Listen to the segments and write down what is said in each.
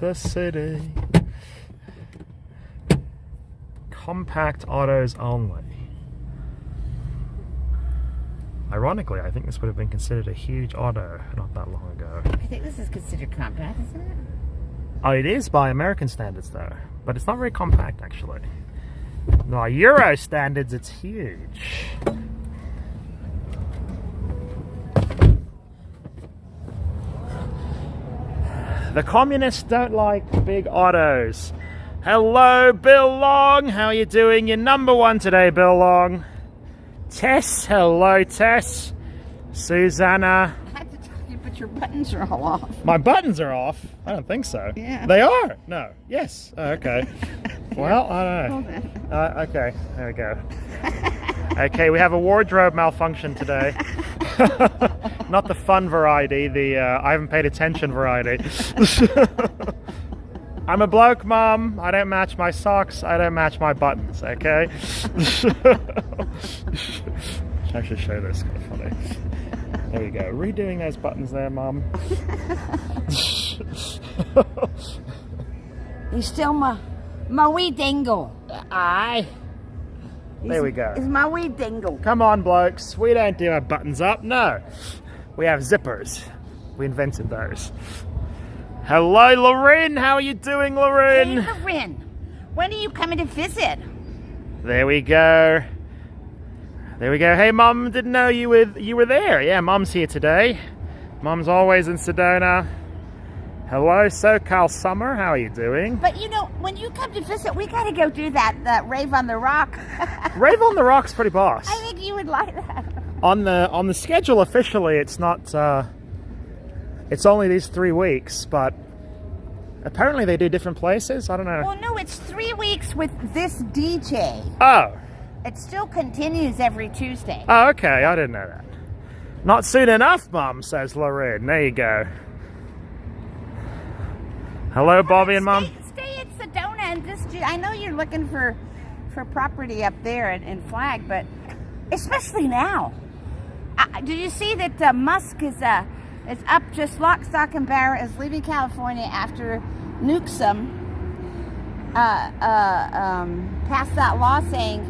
the city. Compact autos only. Ironically, I think this would have been considered a huge auto not that long ago. I think this is considered compact, isn't it? Oh, it is by American standards though, but it's not very compact actually. By Euro standards, it's huge. The communists don't like big autos. Hello, Bill Long. How are you doing? You're number one today, Bill Long. Tess, hello, Tess. Susanna. I have to tell you, but your buttons are all off. My buttons are off? I don't think so. Yeah. They are? No. Yes. Oh, okay. Well, I don't know. Hold on. Okay, there we go. Okay, we have a wardrobe malfunction today. Not the fun variety, the I haven't paid attention variety. I'm a bloke, Mum. I don't match my socks. I don't match my buttons, okay? I should show this. Kind of funny. There we go. Redoing those buttons there, Mum. He's still my wee dingo. Aye. There we go. It's my wee dingo. Come on, blokes. We don't do our buttons up. No. We have zippers. We invented those. Hello, Lorraine. How are you doing, Lorraine? Hey, Lorraine. When are you coming to visit? There we go. There we go. Hey, Mum, didn't know you were there. Yeah, Mum's here today. Mum's always in Sedona. Hello, SoCal Summer. How are you doing? But you know, when you come to visit, we got to go do that Rave on the Rock. Rave on the Rock's pretty boss. I think you would like that. On the schedule officially, it's not. It's only these 3 weeks, but apparently they do different places. I don't know. Well, no, it's 3 weeks with this DJ. Oh. It still continues every Tuesday. Oh, okay. I didn't know that. Not soon enough, Mum, says Lorraine. There you go. Hello, Bobby and Mum. Stay in Sedona and just. I know you're looking for property up there in Flag, but especially now. Do you see that Musk is up just lock, stock, and barrel, is leaving California after Newsom passed that law saying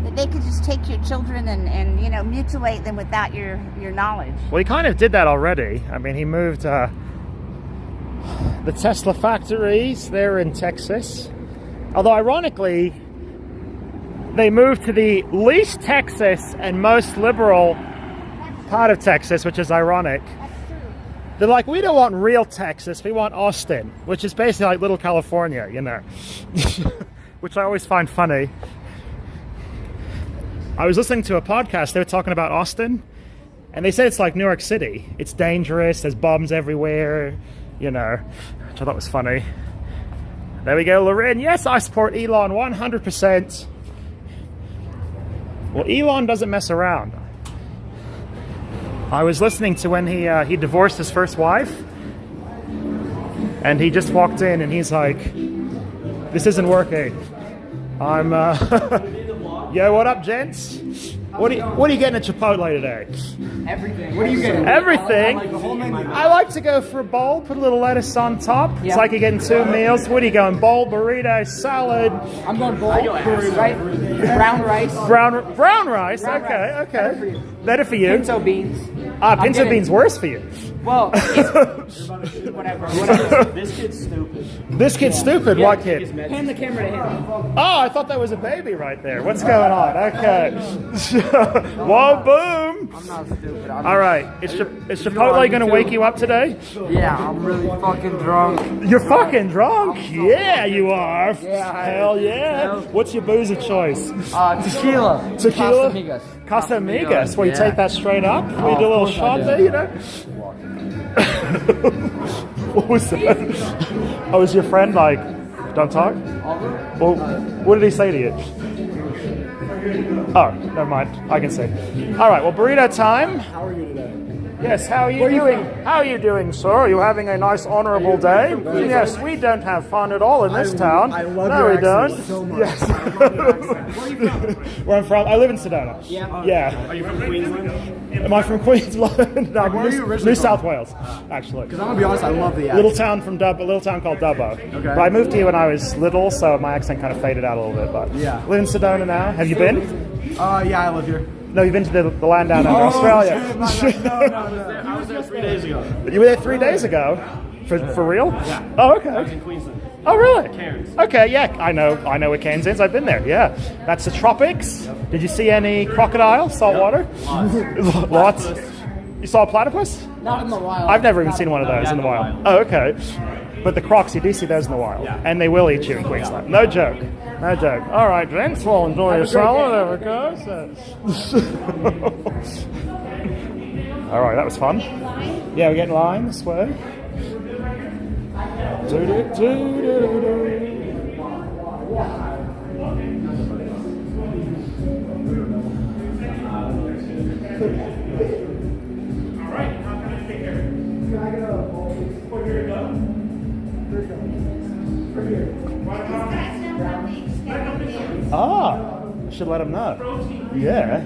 that they could just take your children and you know, mutilate them without your knowledge. Well, he kind of did that already. I mean, he moved the Tesla factories there in Texas. Although, ironically, they moved to the least Texas and most liberal part of Texas, which is ironic. They're like, we don't want real Texas, we want Austin, which is basically like little California, you know. Which I always find funny. I was listening to a podcast, they were talking about Austin, and they said it's like New York City. It's dangerous, there's bombs everywhere, you know, which I thought was funny. There we go, Lorraine. Yes, I support Elon 100%. Well, Elon doesn't mess around. I was listening to when he divorced his first wife, and he just walked in and he's like, this isn't working. I'm yo, what up, gents? What are you getting at Chipotle today? Everything. What are you getting? Everything. I like the whole menu. I like to go for a bowl, put a little lettuce on top. Yeah. It's like you're getting 2 meals. What are you going? Bowl, burrito, salad? I'm going bowl, right? Brown rice. Brown rice. Brown Okay, rice. okay. Better for you. Better for you. Pinto beans. Pinto beans worse for you. Well, whatever. This kid's stupid. This kid's stupid. Yeah. What kid? Hand the camera to him. Oh, I thought that was a baby right there. What's going on? Okay. Whoa, boom. I'm not stupid. All right. Is Chipotle going to wake you up today? Yeah, I'm really fucking drunk. You're fucking drunk? Yeah, you are. Yeah, Hell yeah. What's your booze of choice? Tequila. Tequila? Casamigos. Casamigos. Well, you Yeah. take that straight up? We do a little course I shot do. there, you know? What was that? Oh, was your friend like, don't talk? Well, what did he say to you? Oh, never mind. I can say. All right, well, burrito time. How are you today? Yes, how are you doing? How are you doing, sir? Are you having a nice, honourable day? Yes, we don't have fun at all in this town. I love no, your we don't. accent so much. Yes. I love your accent. Where are you from? Where I'm from? I live in Sedona. Yeah. Yeah. Are you from Queensland? Am I from Queensland? No, Where are you originally New from? South Wales, actually. Because I'm gonna be honest, I love the accent. Little town from a little town called Dubbo. Okay. But I moved here when I was little, so my accent kind of faded out a little bit. But Yeah. live in Sedona now. Have you been? Yeah, I live here. No, you've been to the land down under Australia. Shit, no. I was there 3 days ago. You were there 3 days ago? For real? Yeah. Oh, okay. I was in Queensland. Oh, really? Cairns. Okay, yeah, I know where Cairns is. I've been there. Yeah, that's the tropics. Did you see any crocodiles, saltwater? Lots. Lots. You saw a platypus? Not in the wild. I've never even seen one of those in the wild. Oh, okay. But the crocs, you do see those in the wild, and they will eat you in Queensland. No joke. No joke. All right, gents, well, enjoy your salad. There we go. All right, that was fun. Yeah, we're getting line this way. Ah, I should let him know. Yeah.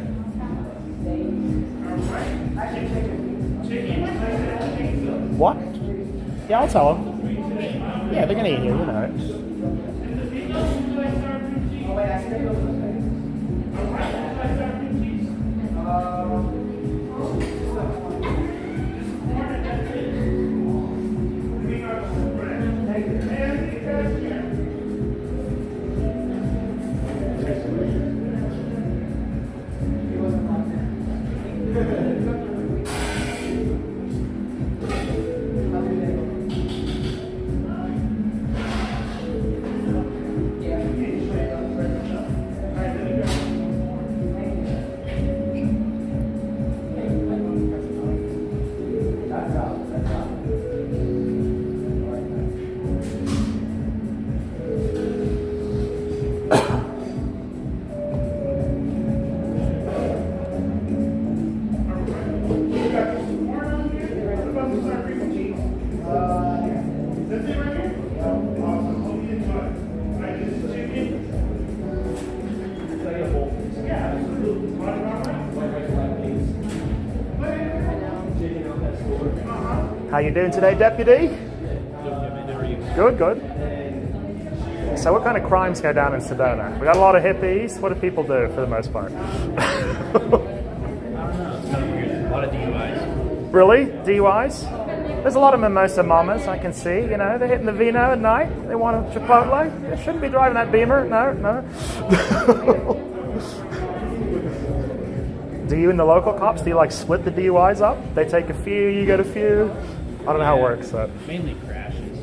What? Yeah, I'll tell them. Yeah, they're gonna eat you, you know. How you doing today, Deputy? Good, good. So what kind of crimes go down in Sedona? We got a lot of hippies. What do people do for the most part? I don't know. It's kind of weird. A lot of DUIs. Really? DUIs? There's a lot of mimosa mamas I can see. You know, they're hitting the vino at night. They want a Chipotle. They shouldn't be driving that Beamer. No, no. Do you and the local cops, do you like split the DUIs up? They take a few, you get a few? I don't know how it works. So. Mainly crashes.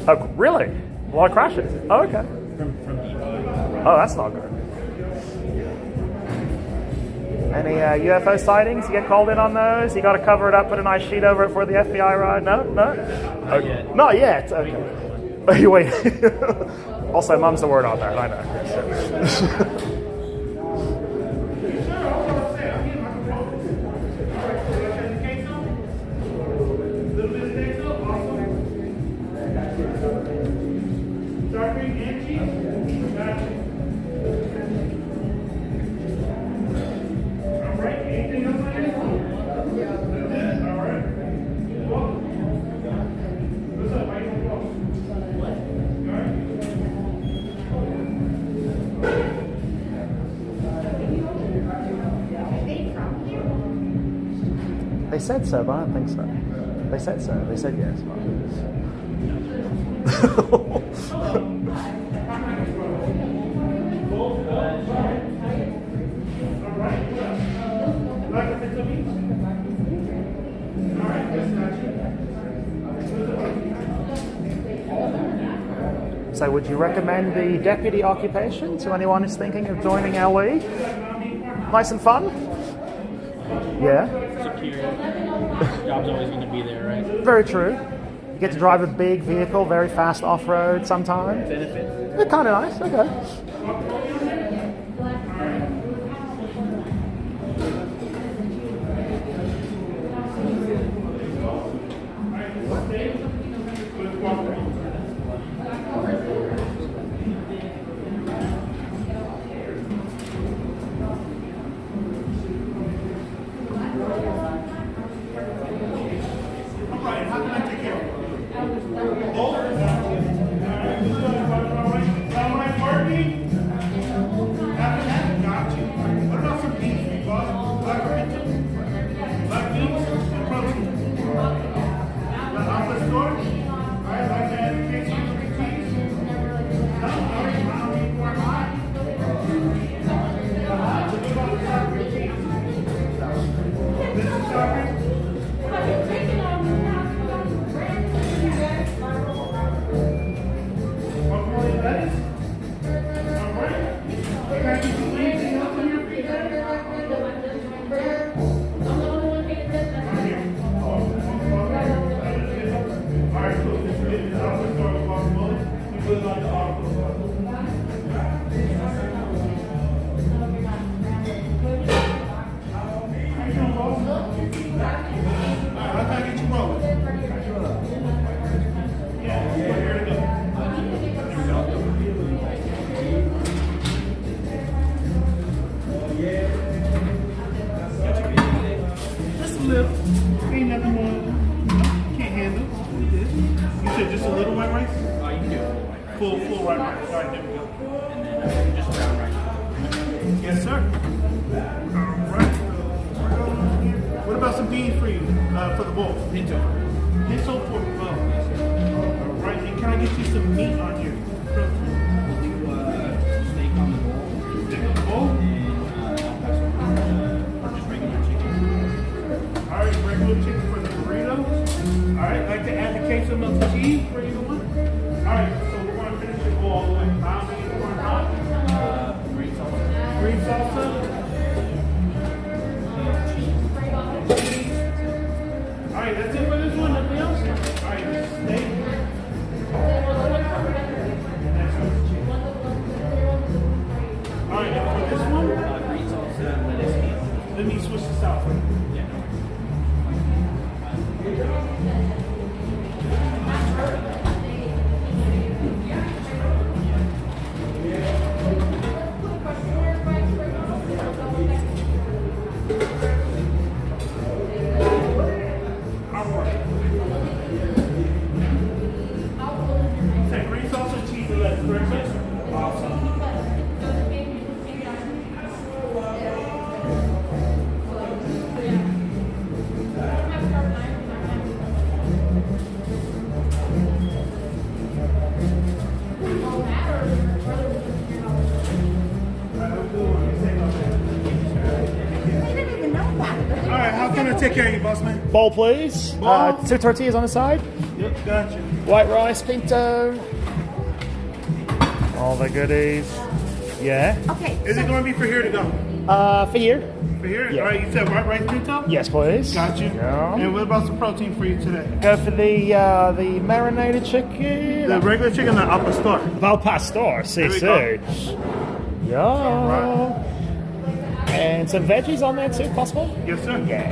Oh, really? A lot of crashes? Oh, okay. From DUIs. Oh, that's not good. Any UFO sightings? You get called in on those? You got to cover it up, put a nice sheet over it for the FBI ride? No? No? Not yet. Not yet. Okay. You wait. Also, mum's the word on that. I know. Yes, They said so, but I don't think so. They said so. They said yes. So would you recommend the deputy occupation to anyone who's thinking of joining our league? Nice and fun? Yeah. Security. Job's always going to be there, right? Very true. You get to drive a big vehicle, very fast off-road sometimes. Benefit. They're kind of nice, okay. Just a little. Ain't nothing more. Can't handle. You said just a little white rice? You can do Full white rice. All right, there we go. and then just brown rice. Yes, sir. All right. What about some beans for you for the bowl? Pinto. Pinto for the bowl. All right. And can I get you some meat on here? We'll do steak on the bowl Steak on the bowl. and El Paso or just regular chicken. All right, regular chicken for the burritos. All right, like to add the queso melted cheese for either one. All right, so we're going to finish the bowl all the way. Mild, medium, corn hot. Green salsa. Green salsa. All right, that's it for this one. Nothing else. All right, steak. Next one's chicken. All right, and for this one, Green salsa, lettuce, and let me switch this out for you. yeah, no. All right. Say green salsa, cheese, and lettuce, correct, sir? Awesome. I didn't even know about it. All right, how can I take care of you, boss man? Bowl, please. Bowl. 2 tortillas on the side. Yep, gotcha. White rice, pinto. All the goodies. Yeah. Okay. Is it going to be for here to go? For here. For here? Yeah. All right, you said white rice pinto? Yes, please. Got you. Yeah. And what about some protein for you today? Go for the marinated chicken. The regular chicken, the al pastor. Val Pastor, si, we si. go. Yeah. Alright. And some veggies on there too, possible? Yes, sir. Yeah.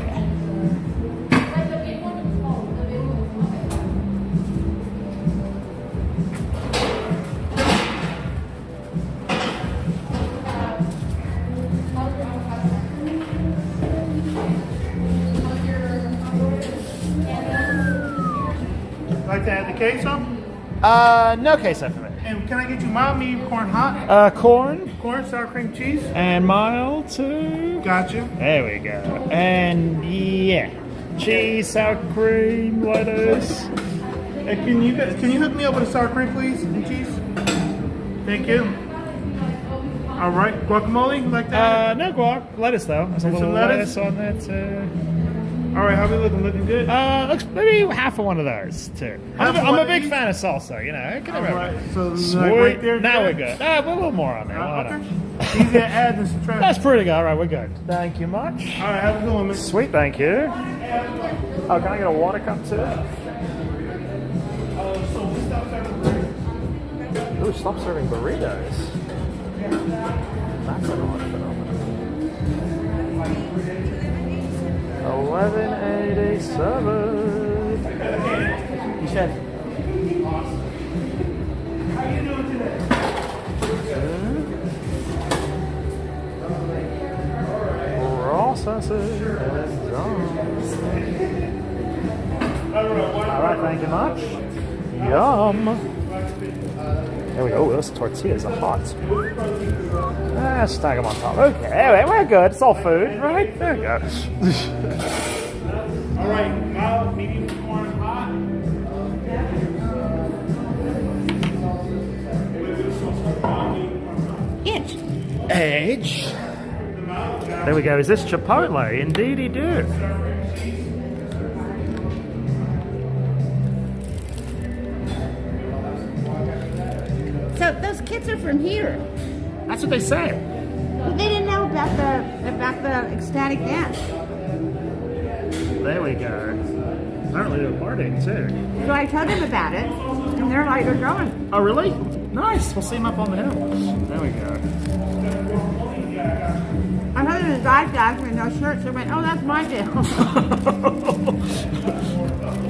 Like to add the queso? No queso for me. And can I get you mild, medium, corn hot? Corn Corn, sour cream cheese? and mild too. Got you. There we go. And yeah, cheese, sour cream, lettuce. And can you hook me up with a sour cream, please, and cheese? Thank you. All right, guacamole, like that? No guac, lettuce though. There's a And little some lettuce? lettuce on there too. All right, how we looking? Looking good? Looks maybe half of one of those too. Half of I'm one a of big these? fan of salsa, you know. Get All it right, right. so Sweet. like right there. Now we're good. A little more on there. Why Okay. not? Easy to add and subtract. That's pretty good. All right, we're good. Thank you much. All right, have a good one, man. Sweet, thank you. Oh, can I get a water cup too? So we stopped serving burritos. Ooh, stop serving burritos. That's an odd phenomenon. 1187. You said How you doing today? Processing and done. All right, thank you much. Yum. There we go. Those tortillas are hot. Stack them on top. Okay, anyway, we're good. It's all food, right? There we go. All right, mild, medium, corn hot. Inch. Edge. The mild, There we go. Is this Chipotle? Indeedy do. So those kids are from here. That's what they say. But they didn't know about the ecstatic dance. There we go. Apparently they're partying too. So I told them about it, and they're like, they're going. Oh, really? Nice. We'll see them up on the hill. There we go. I heard the guys with no shirts. They went, oh, that's my deal.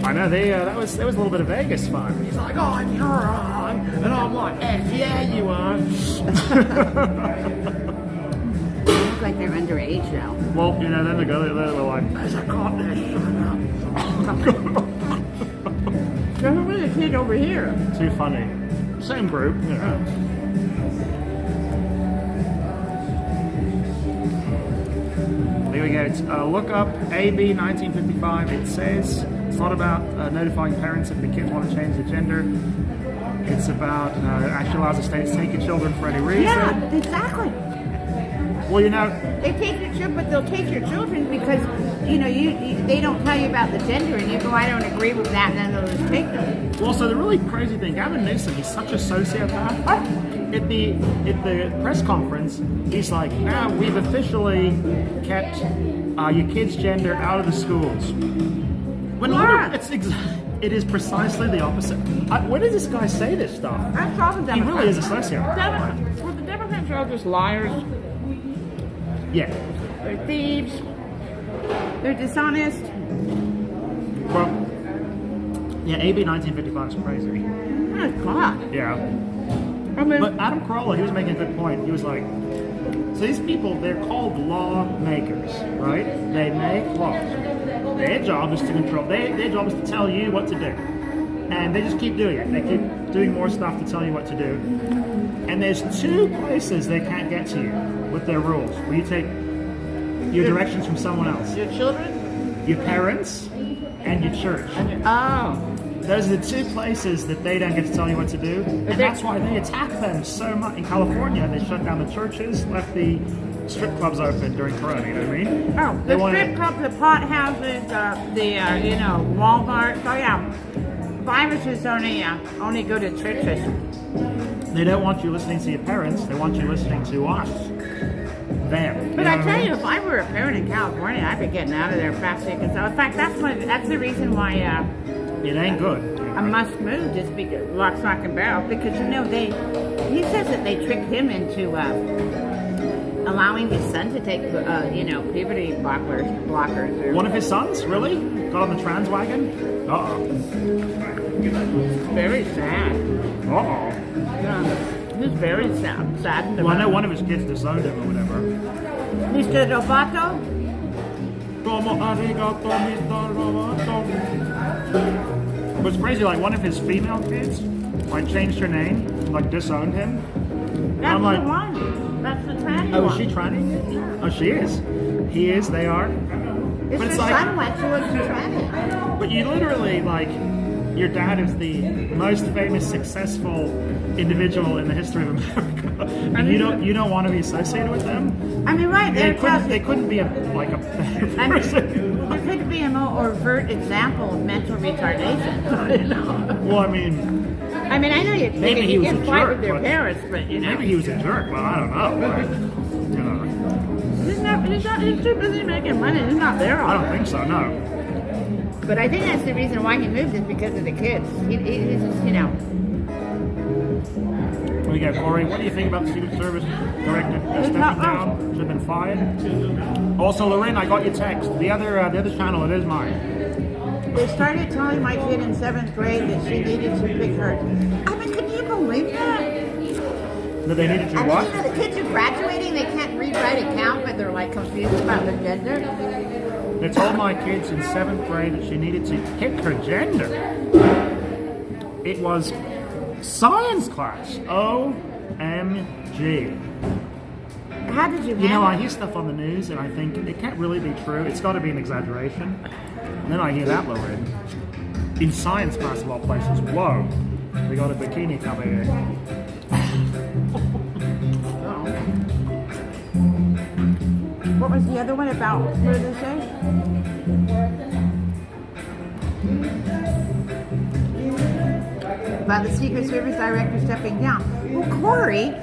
I know that was a little bit of Vegas fun. He's like, oh, you're on, and I'm like, yeah, you are. They look like they're underage now. Well, you know, then they go, they're like, as I got this, So who was the kid over here? too funny. Same group, you know. Here we go. Look up AB 1955. It says it's not about notifying parents if the kids want to change the gender. It's about actually allows the state to take your children for any reason. Yeah, exactly. Well, you know, They take your children, but they'll take your children because, you know, they don't tell you about the gender, and you go, I don't agree with that, and then they'll just take them. well, so the really crazy thing, Gavin Newsom, he's such a sociopath. At the press conference, he's like, now we've officially kept your kids' gender out of the schools. When Yeah. it is precisely the opposite. When does this guy say this stuff? That's all the He Democrats. really is a sociopath. Well, the Democrats are all just liars. Yeah. They're thieves. They're dishonest. Well, yeah, AB 1955 is crazy. Oh, God. Yeah. I mean, But Adam Carolla, he was making a good point. He was like, so these people, they're called lawmakers, right? They make laws. Their job is to control, their job is to tell you what to do. And they just keep doing it. They keep doing more stuff to tell you what to do. And there's two places they can't get to you with their rules, where you take your directions from someone else. your children? Your parents and your church. Oh. Those are the two places that they don't get to tell you what to do. And that's why they attack them so much. In California, they shut down the churches, left the strip clubs open during Corona, you know what I mean? Oh, They the wanna- strip clubs, the pot houses, you know, Walmart. Oh, yeah. Viruses only go to churches. They don't want you listening to your parents, they want you listening to us. Them. But know I what tell mean? you, if I were a parent in California, I'd be getting out of there fast. So, in fact, that's the reason why It ain't good. I must move, just because lock, stock, and barrel. Because you know he says that they tricked him into allowing his son to take puberty blockers. Or, One of his sons, really? Got on the trans wagon? Uh-oh. very sad. Uh-oh. He's very saddened Well, I know about one of his kids disowned him or whatever. Mr. Roboto. Como arigato, Mr. Roboto. But it's crazy, like one of his female kids, like changed her name, like disowned him. That's I'm like, the one. That's the tranny oh, one. is she tranny? Oh, she is. He is, they are. It's But it's her like- son went to a tranny. But you literally, like, your dad is the most famous, successful individual in the history of America. And you don't want to be associated with them? I mean, right, They they're couldn't be a better I mean, person. there could be a more overt example of mental retardation. You know? Well, I mean, I mean, I know Maybe he was can a fight jerk, with their but- parents, but you know, maybe he was a jerk. Well, I don't know. But, you know, he's too busy making money. He's not there all I don't day. think so. No. But I think that's the reason why he moved is because of the kids. He's just, you know, We got Corey. What do you think about the Secret Service director stepping not wrong. down? Should have been fired. Also, Lorraine, I got your text. The other channel, it is mine. they started telling my kid in 7th grade that she needed to pick her. I mean, can you believe that? That they needed to I mean, what? you know, the kids are graduating, they can't read, write, and count, but they're like confused about their gender. They told my kids in 7th grade that she needed to pick her gender. It was science class. OMG. How did you You know, handle I hear stuff on the news and I think it can't really be true. It's got to be an exaggeration. And then I hear that, Lorraine. In science class of all places. Whoa. We got a bikini cover here. What was the other one about? What did they say? About the Secret Service director stepping down. Well, Corey,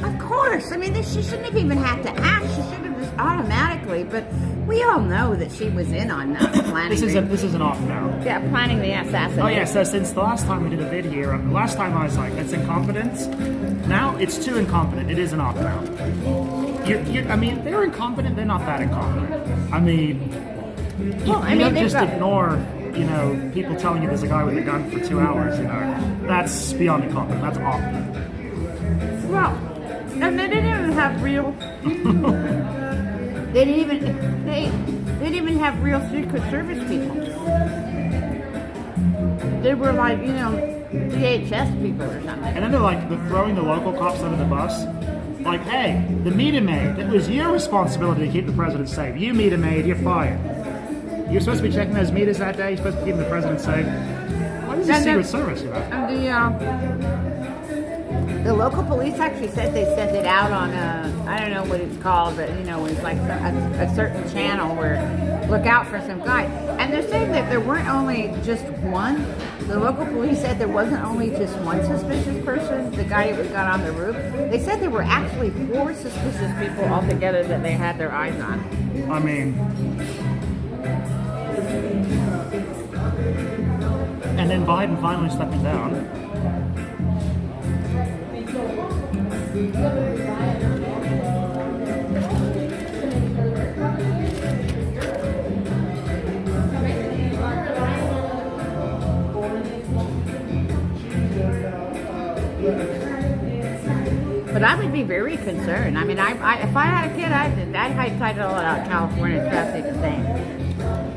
of course. I mean, she shouldn't have even had to ask. She should have just automatically. But we all know that she was in on planning. This is an off now. Yeah, planning the assassination. Oh yeah, so since the last time we did a vid here, last time I was like, it's incompetence. Now it's too incompetent. It is an off now. I mean, they're incompetent. They're not that incompetent. I mean, you don't just ignore, you know, people telling you there's a guy with a gun for 2 hours. You know, that's beyond incompetent. That's awful. Well, and they didn't even have real. They didn't even have real Secret Service people. They were like, you know, DHS people or something. And then they're throwing the local cops under the bus. Like, hey, the meter maid, it was your responsibility to keep the president safe. You meter maid, you're fired. You're supposed to be checking those meters that day. You're supposed to be keeping the president safe. What is the Secret Service, you know? And the local police actually said they sent it out on I don't know what it's called, but you know, it's like a certain channel where look out for some guy. And they're saying that there weren't only just one. The local police said there wasn't only just one suspicious person, the guy who got on the roof. They said there were actually 4 suspicious people altogether that they had their eyes on. I mean, and then Biden finally stepping down. But I would be very concerned. I mean, if I had a kid, I'd highlight all out California as fast as they could say.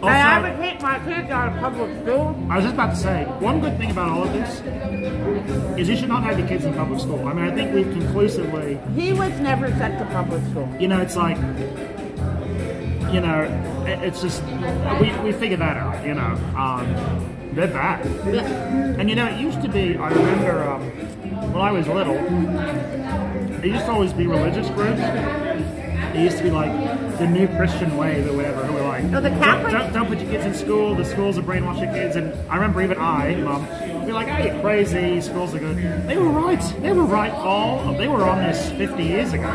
Also, I would take my kids out of public school. I was just about to say, one good thing about all of this is you should not have your kids in public school. I mean, I think we've conclusively... He was never sent to public school. You know, it's like... You know, it's just... We figured that out, you know. They're bad. Yeah. And you know, it used to be, I remember when I was little, it used to always be religious groups. It used to be like the New Christian Wave or whatever, who were like, Oh, the Catholics? don't put your kids in school, the schools are brainwashing kids. And I remember even Mom, we were like, oh, you're crazy, schools are good. They were right. They were right they were on this 50 years ago.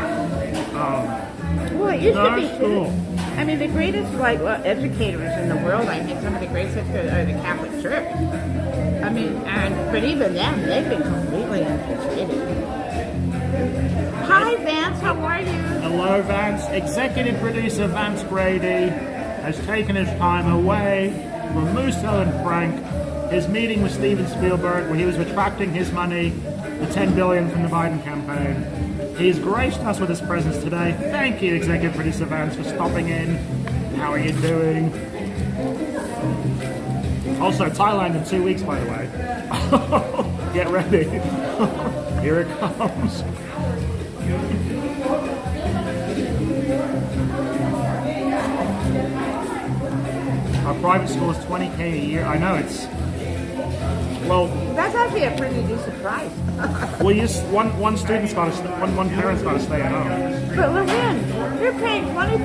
Well, it used to be school. I mean, the greatest educators in the world, I think some of the greatest educators are the Catholic Church. I mean, but even them, they've been completely infiltrated. Hi, Vance, how are you? Hello, Vance. Executive producer Vance Grady has taken his time away from Musso and Frank, his meeting with Steven Spielberg, where he was retracting his money, the $10 billion from the Biden campaign. He's graced us with his presence today. Thank you, Executive Producer Vance, for stopping in. How are you doing? Also, Thailand in 2 weeks, by the way. Get ready. Here it comes. Our private school is $20K a year. I know it's... Well, that's actually a pretty decent price. Well, one student's got to, one parent's got to stay at home. But listen, you're paying $20,000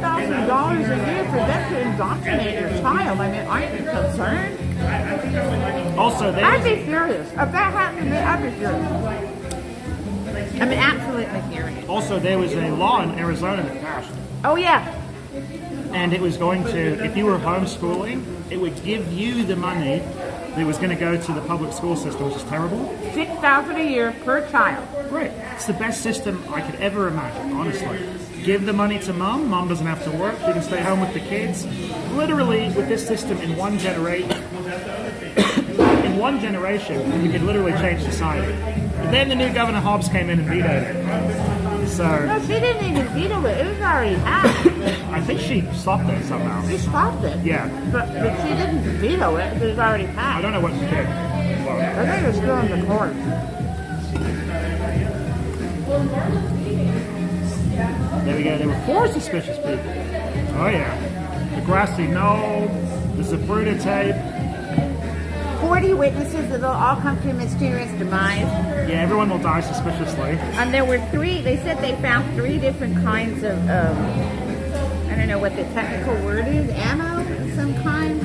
a year for them to indoctrinate your child. I mean, aren't you concerned? Also, I'd be furious. If that happened to me, I'd be furious. I mean, absolutely furious. Also, there was a law in Arizona that passed. Oh, yeah. And it was going to, if you were homeschooling, it would give you the money that was going to go to the public school system, which is terrible. $6,000 a year per child. Right. It's the best system I could ever imagine, honestly. Give the money to mom. Mom doesn't have to work. She can stay home with the kids. Literally, with this system, in one generation, you could literally change society. But then the new Governor Hobbs came in and vetoed it. So... No, she didn't even veto it. It was already passed. I think she stopped it somehow. She stopped it. Yeah. But she didn't veto it. It was already passed. I don't know what she did. I think it's still in the court. There we go. There were 4 suspicious people. Oh, yeah. The grassy knoll, the Zapruder tape. 40 witnesses that'll all come to a mysterious demise. Yeah, everyone will die suspiciously. And there were 3, they said they found 3 different kinds of, I don't know what the technical word is, ammo of some kind.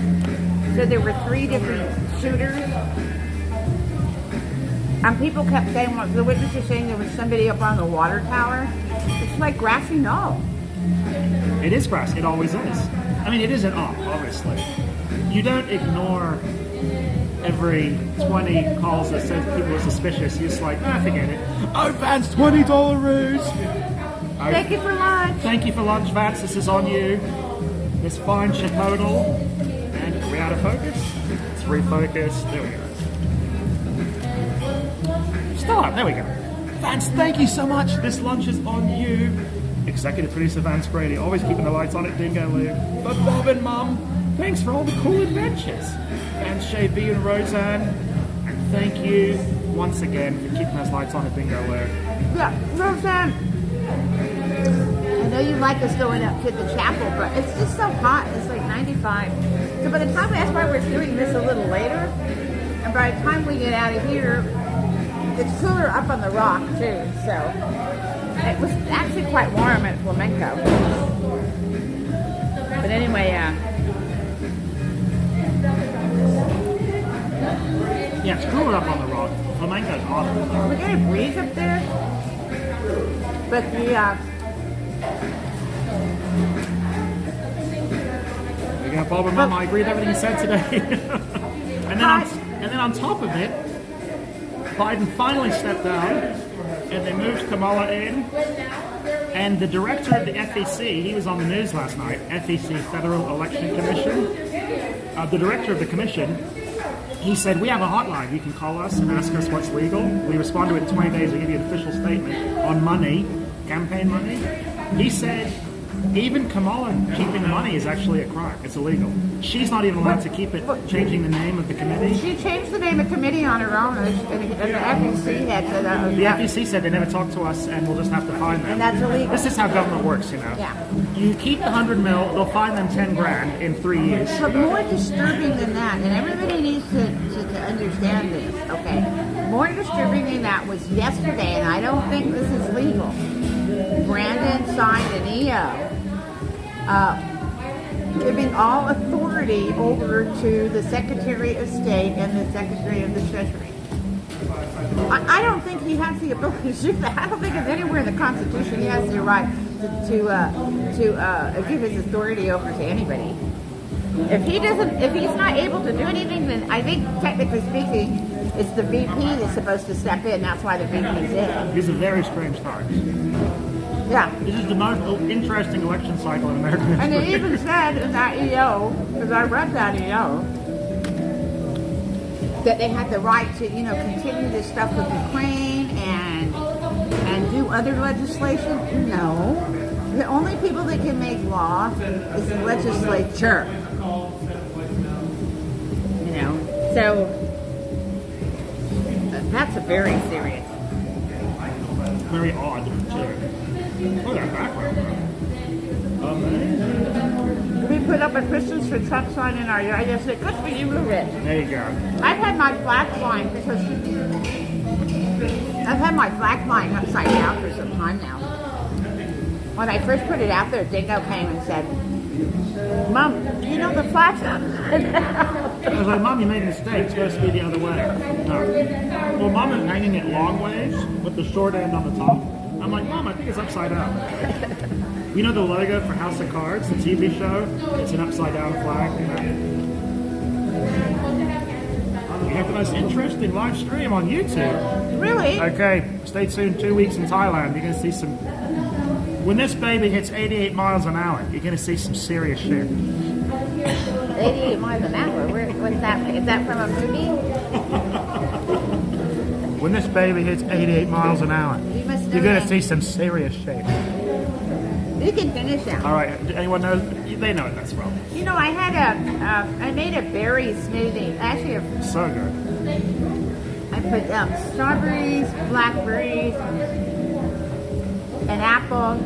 So there were 3 different shooters. And people kept saying, well, the witness was saying there was somebody up on the water tower. It's like grassy knoll. It is grass. It always is. I mean, it isn't off, obviously. You don't ignore every 20 calls that says people are suspicious. You're just like, forget it. Oh, Vance, $20 ruse. Thank you for lunch. Thank you for lunch, Vance. This is on you. This fine Chipotle. And are we out of focus? Let's refocus. There we go. Stop. There we go. Vance, thank you so much. This lunch is on you. Executive producer Vance Grady, always keeping the lights on at Dingo Lou. But Bob and Mum, thanks for all the cool adventures. And Shay B and Roseanne, and thank you once again for keeping those lights on at Dingo Lou. Yeah, Roseanne, I know you like us going up to the chapel, but it's just so hot. It's like 95. So by the time, that's why we're doing this a little later. And by the time we get out of here, it's cooler up on the rock too. So it was actually quite warm at Flamenco. But anyway, yeah, it's cooler up on the rock. Flamenco's hot. we get a breeze up there. But the We're gonna Bob and Mum, I agree with everything you said today. and then on top of it, Biden finally stepped down and they moved Kamala in. And the director of the FEC, he was on the news last night, FEC, Federal Election Commission. The director of the commission, he said, we have a hotline. You can call us and ask us what's legal. We respond to it in 20 days. We give you an official statement on money, campaign money. He said, even Kamala keeping the money is actually a crime. It's illegal. She's not even allowed to keep it, changing the name of the committee. she changed the name of committee on her own, and the FEC had said that. The FEC said they never talked to us and we'll just have to fine them. And that's illegal. This is how government works, you know. Yeah. You keep the 100 mil, they'll fine them 10 grand in 3 years. But more disturbing than that, and everybody needs to understand this, okay? More disturbing than that was yesterday, and I don't think this is legal. Brandon signed an EO giving all authority over to the Secretary of State and the Secretary of the Treasury. I don't think he has the ability to do that. I don't think it's anywhere in the Constitution he has the right to give his authority over to anybody. If he's not able to do anything, then I think technically speaking, it's the VP that's supposed to step in. That's why the VP's in. These are very strange times. Yeah. This is the most interesting election cycle in American history. And it even said in that EO, because I read that EO, that they had the right to, continue this stuff with Ukraine and do other legislation. No. The only people that can make law is the legislature. So that's a very serious. Very odd, too. Look at that background. Amazing. We put up a Christians for Trump sign in our yard. I said, Chris, will you move it? There you go. I've had my flag flying upside down for some time now. When I first put it out there, Dingo came and said, Mom, the flag's upside down. I was like, Mom, you made a mistake. It's supposed to be the other way. No. Well, Mom is hanging it long ways with the short end on the top. I'm like, Mom, I think it's upside down. You know the logo for House of Cards, the TV show? It's an upside down flag. We have the most interesting live stream on YouTube. Really? Okay, stay tuned. 2 weeks in Thailand. You're going to see some... When this baby hits 88 miles an hour, you're going to see some serious shit. 88 miles an hour? What's that? Is that from a movie? When this baby hits 88 miles an hour, you're going to see some serious shit. You can finish that. All right. Anyone know? They know what that's from. I made a berry smoothie. Actually, So good. I put strawberries, blackberries, an apple,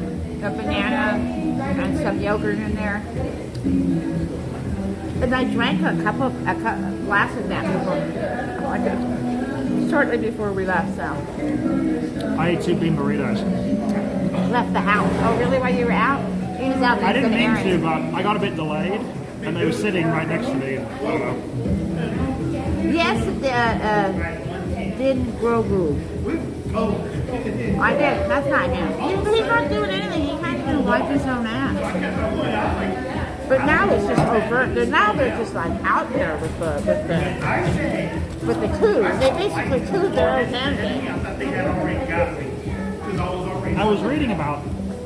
a banana, and some yogurt in there. And I drank a glass of that shortly before we left. So I ate 2 bean burritos. left the house. Oh, really? While you were out? He was out there. I didn't for the mean to, errands. but I got a bit delayed, and they were sitting right next to me. I don't know. Yes, didn't grow good. I did. That's not him. He's not doing anything. He can't even wipe his own ass. But now it's just overt. Now they're just like out there with the coup. They basically cooed their own candidate. I was reading about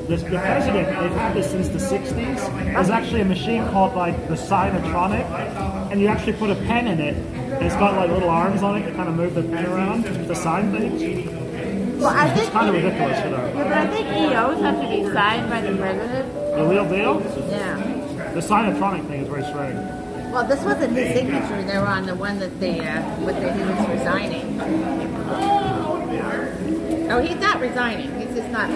this. The president, they've had this since the 60s. There's actually a machine called like the Sinotronic, and you actually put a pen in it, and it's got like little arms on it to kind of move the pen around to sign things. Well, I think It's kind of ridiculous, you know. Yeah, but I think EOs have to be signed by the president. The real deal? Yeah. The Sinotronic thing is very strange. Well, this wasn't his signature. They were on the one that he was resigning. Oh, he's not resigning. He's just not.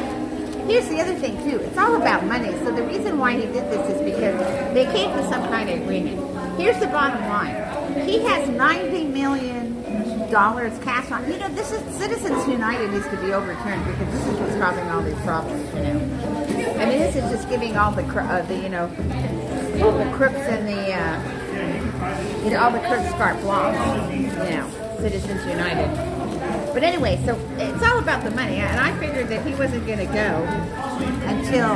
Here's the other thing too. It's all about money. So the reason why he did this is because they came to some kind of agreement. Here's the bottom line. He has $90 million cash on. You know, this is Citizens United needs to be overturned because this is what's causing all these problems. You know, I mean, this is just giving all the all the crooks and the all the crooks carte blanche. You know, Citizens United. But anyway, so it's all about the money, and I figured that he wasn't going to go until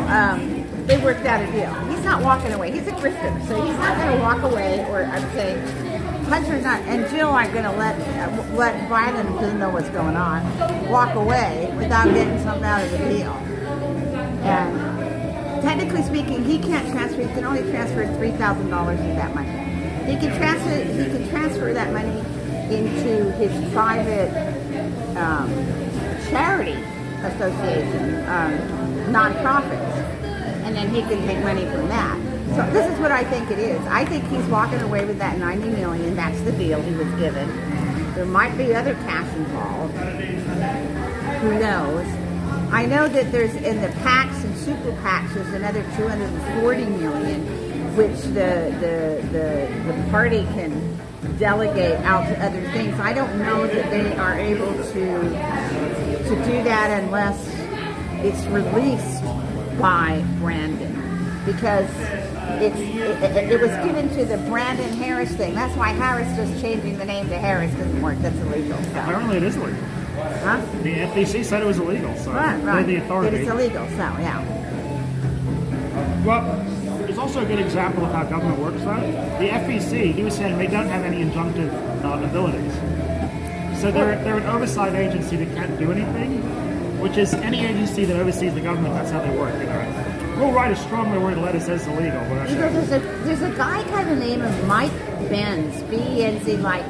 they worked out a deal. He's not walking away. He's a grifter, so he's not going to walk away. Or I'm saying, Hunter's not, and Jill aren't going to let Biden, who doesn't know what's going on, walk away without getting something out of the deal. And technically speaking, he can't transfer. He can only transfer $3,000 of that money. He can transfer that money into his private charity association, nonprofits, and then he can take money from that. So this is what I think it is. I think he's walking away with that $90 million. That's the deal he was given. There might be other cash involved. Who knows? I know that there's in the PACs and super PACs there's another $240 million, which the party can delegate out to other things. I don't know that they are able to do that unless it's released by Brandon, because it was given to the Brandon Harris thing. That's why Harris just changing the name to Harris doesn't work. That's illegal. So. Apparently it is illegal. Huh? The FTC said it was illegal, so Right. they're the authority. It's illegal, so yeah. Well, there's also a good example of how government works, though. The FEC, he was saying they don't have any injunctive abilities. So they're an oversight agency that can't do anything, which is any agency that oversees the government, that's how they work, you know. We'll write a strongly worded letter that says it's illegal, but You know, there's a guy by the name of Mike Benz, B-E-N-Z, like,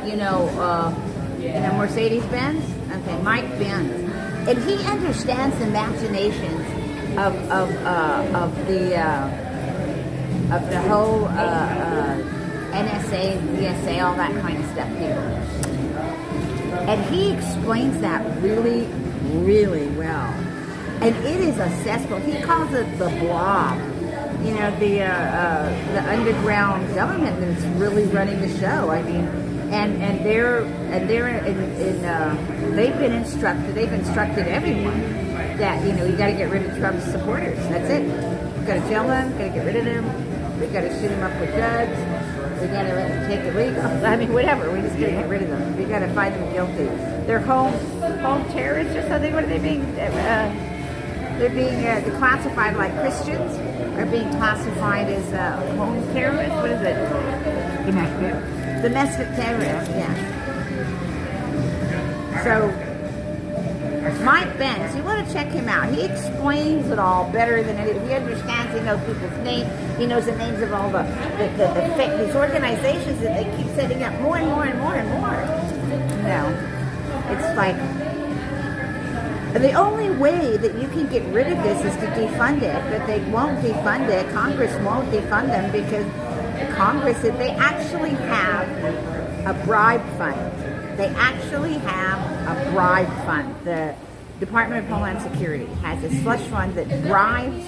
Mercedes Benz? Okay, Mike Benz. And he understands the machinations of the whole NSA, DSA, all that kind of stuff here. And he explains that really, really well. And it is a cesspool. He calls it the blob. You know, the underground government that's really running the show. I mean, they've instructed everyone that, you got to get rid of Trump's supporters. That's it. We've got to jail them, got to get rid of them. We've got to shoot them up with drugs. We got to take illegal. I mean, whatever. We just got to get rid of them. We got to find them guilty. They're home terrorists, or something. What are they being? They're being classified like Christians. Are being classified as home terrorists. What is it? Domestic terrorists. Yeah. So. Mike Benz, you want to check him out. He explains it all better than anything. He understands, he knows people's names. He knows the names of all these organizations that they keep setting up more and more and more and more. It's like, the only way that you can get rid of this is to defund it, but they won't defund it. Congress won't defund them because Congress, they actually have a bribe fund. They actually have a bribe fund. The Department of Homeland Security has a slush fund that bribes,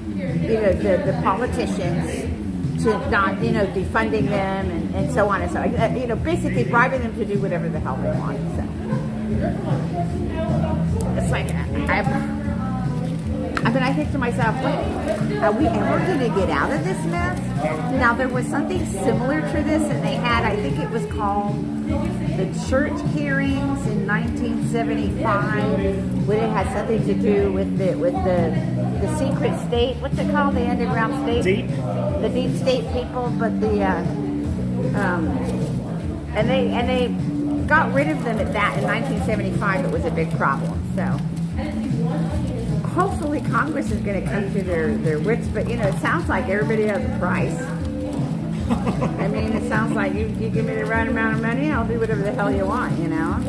the politicians to not, defunding them and so on and so on. Basically bribing them to do whatever the hell they want. So it's like I think to myself, wait, are we ever going to get out of this mess? Now, there was something similar to this, and they had, I think it was called the church hearings in 1975, when it had something to do with the secret state. What's it called? The underground state? The deep state people, but and they got rid of them at that in 1975. It was a big problem. So hopefully Congress is going to come to their wits, but you know, it sounds like everybody has a price. I mean, it sounds like you give me the right amount of money, I'll do whatever the hell you want, you know?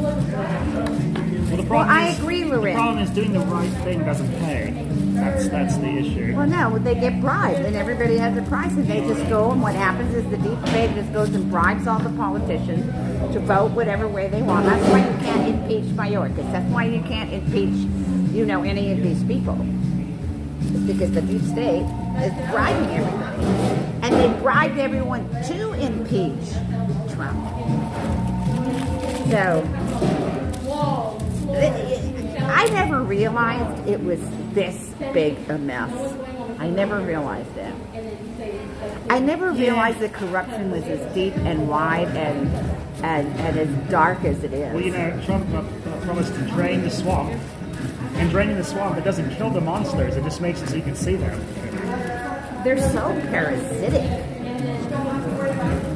Well, I agree, Lorraine. The problem is doing the right thing doesn't pay. That's the issue. Well, no, they get bribed, and everybody has a price, and they just go, and what happens is the deep state just goes and bribes all the politicians to vote whatever way they want. That's why you can't impeach Mayorkas. That's why you can't impeach, you know, any of these people. It's because the deep state is bribing everybody. And they bribed everyone to impeach Trump. So, I never realized it was this big a mess. I never realized it. I never realized that corruption was as deep and wide and as dark as it is. Well, you know, Trump promised to drain the swamp. And draining the swamp, it doesn't kill the monsters, it just makes it so you can see them. They're so parasitic.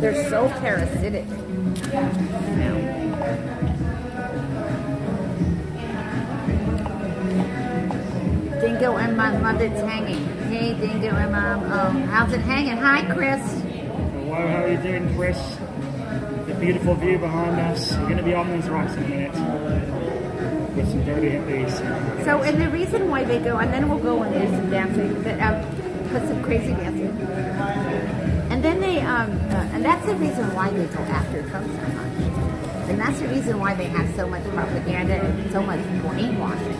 They're so parasitic. Dingo and Mom, it's hanging. Hey, Dingo and Mom, how's it hanging? Hi, Chris. Hello, how are you doing, Chris? The beautiful view behind us. We're going to be on these rocks in a minute. With some dirty hippies. So, and the reason why they go, and then we'll go and do some dancing, put some crazy dancing. And then they, and that's the reason why they go after Trump so much. And that's the reason why they have so much propaganda and so much brainwashing.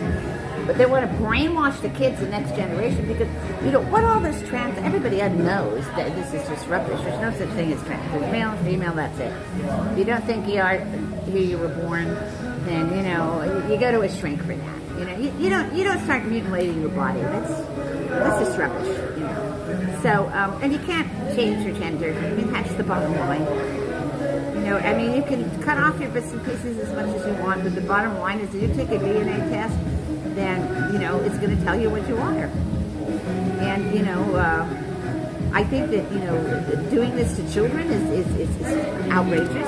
But they want to brainwash the kids, the next generation, because, you know, what all this everybody knows that this is just rubbish. There's no such thing as trans. There's male and female, that's it. If you don't think you are who you were born, then, you know, you go to a shrink for that. You know, you don't start mutilating your body. That's just rubbish, you know. So, and you can't change your gender. I mean, that's the bottom line. You know, I mean, you can cut off your bits and pieces as much as you want, but the bottom line is if you take a DNA test, then, you know, it's going to tell you what you are. And, you know, I think that, you know, doing this to children is outrageous.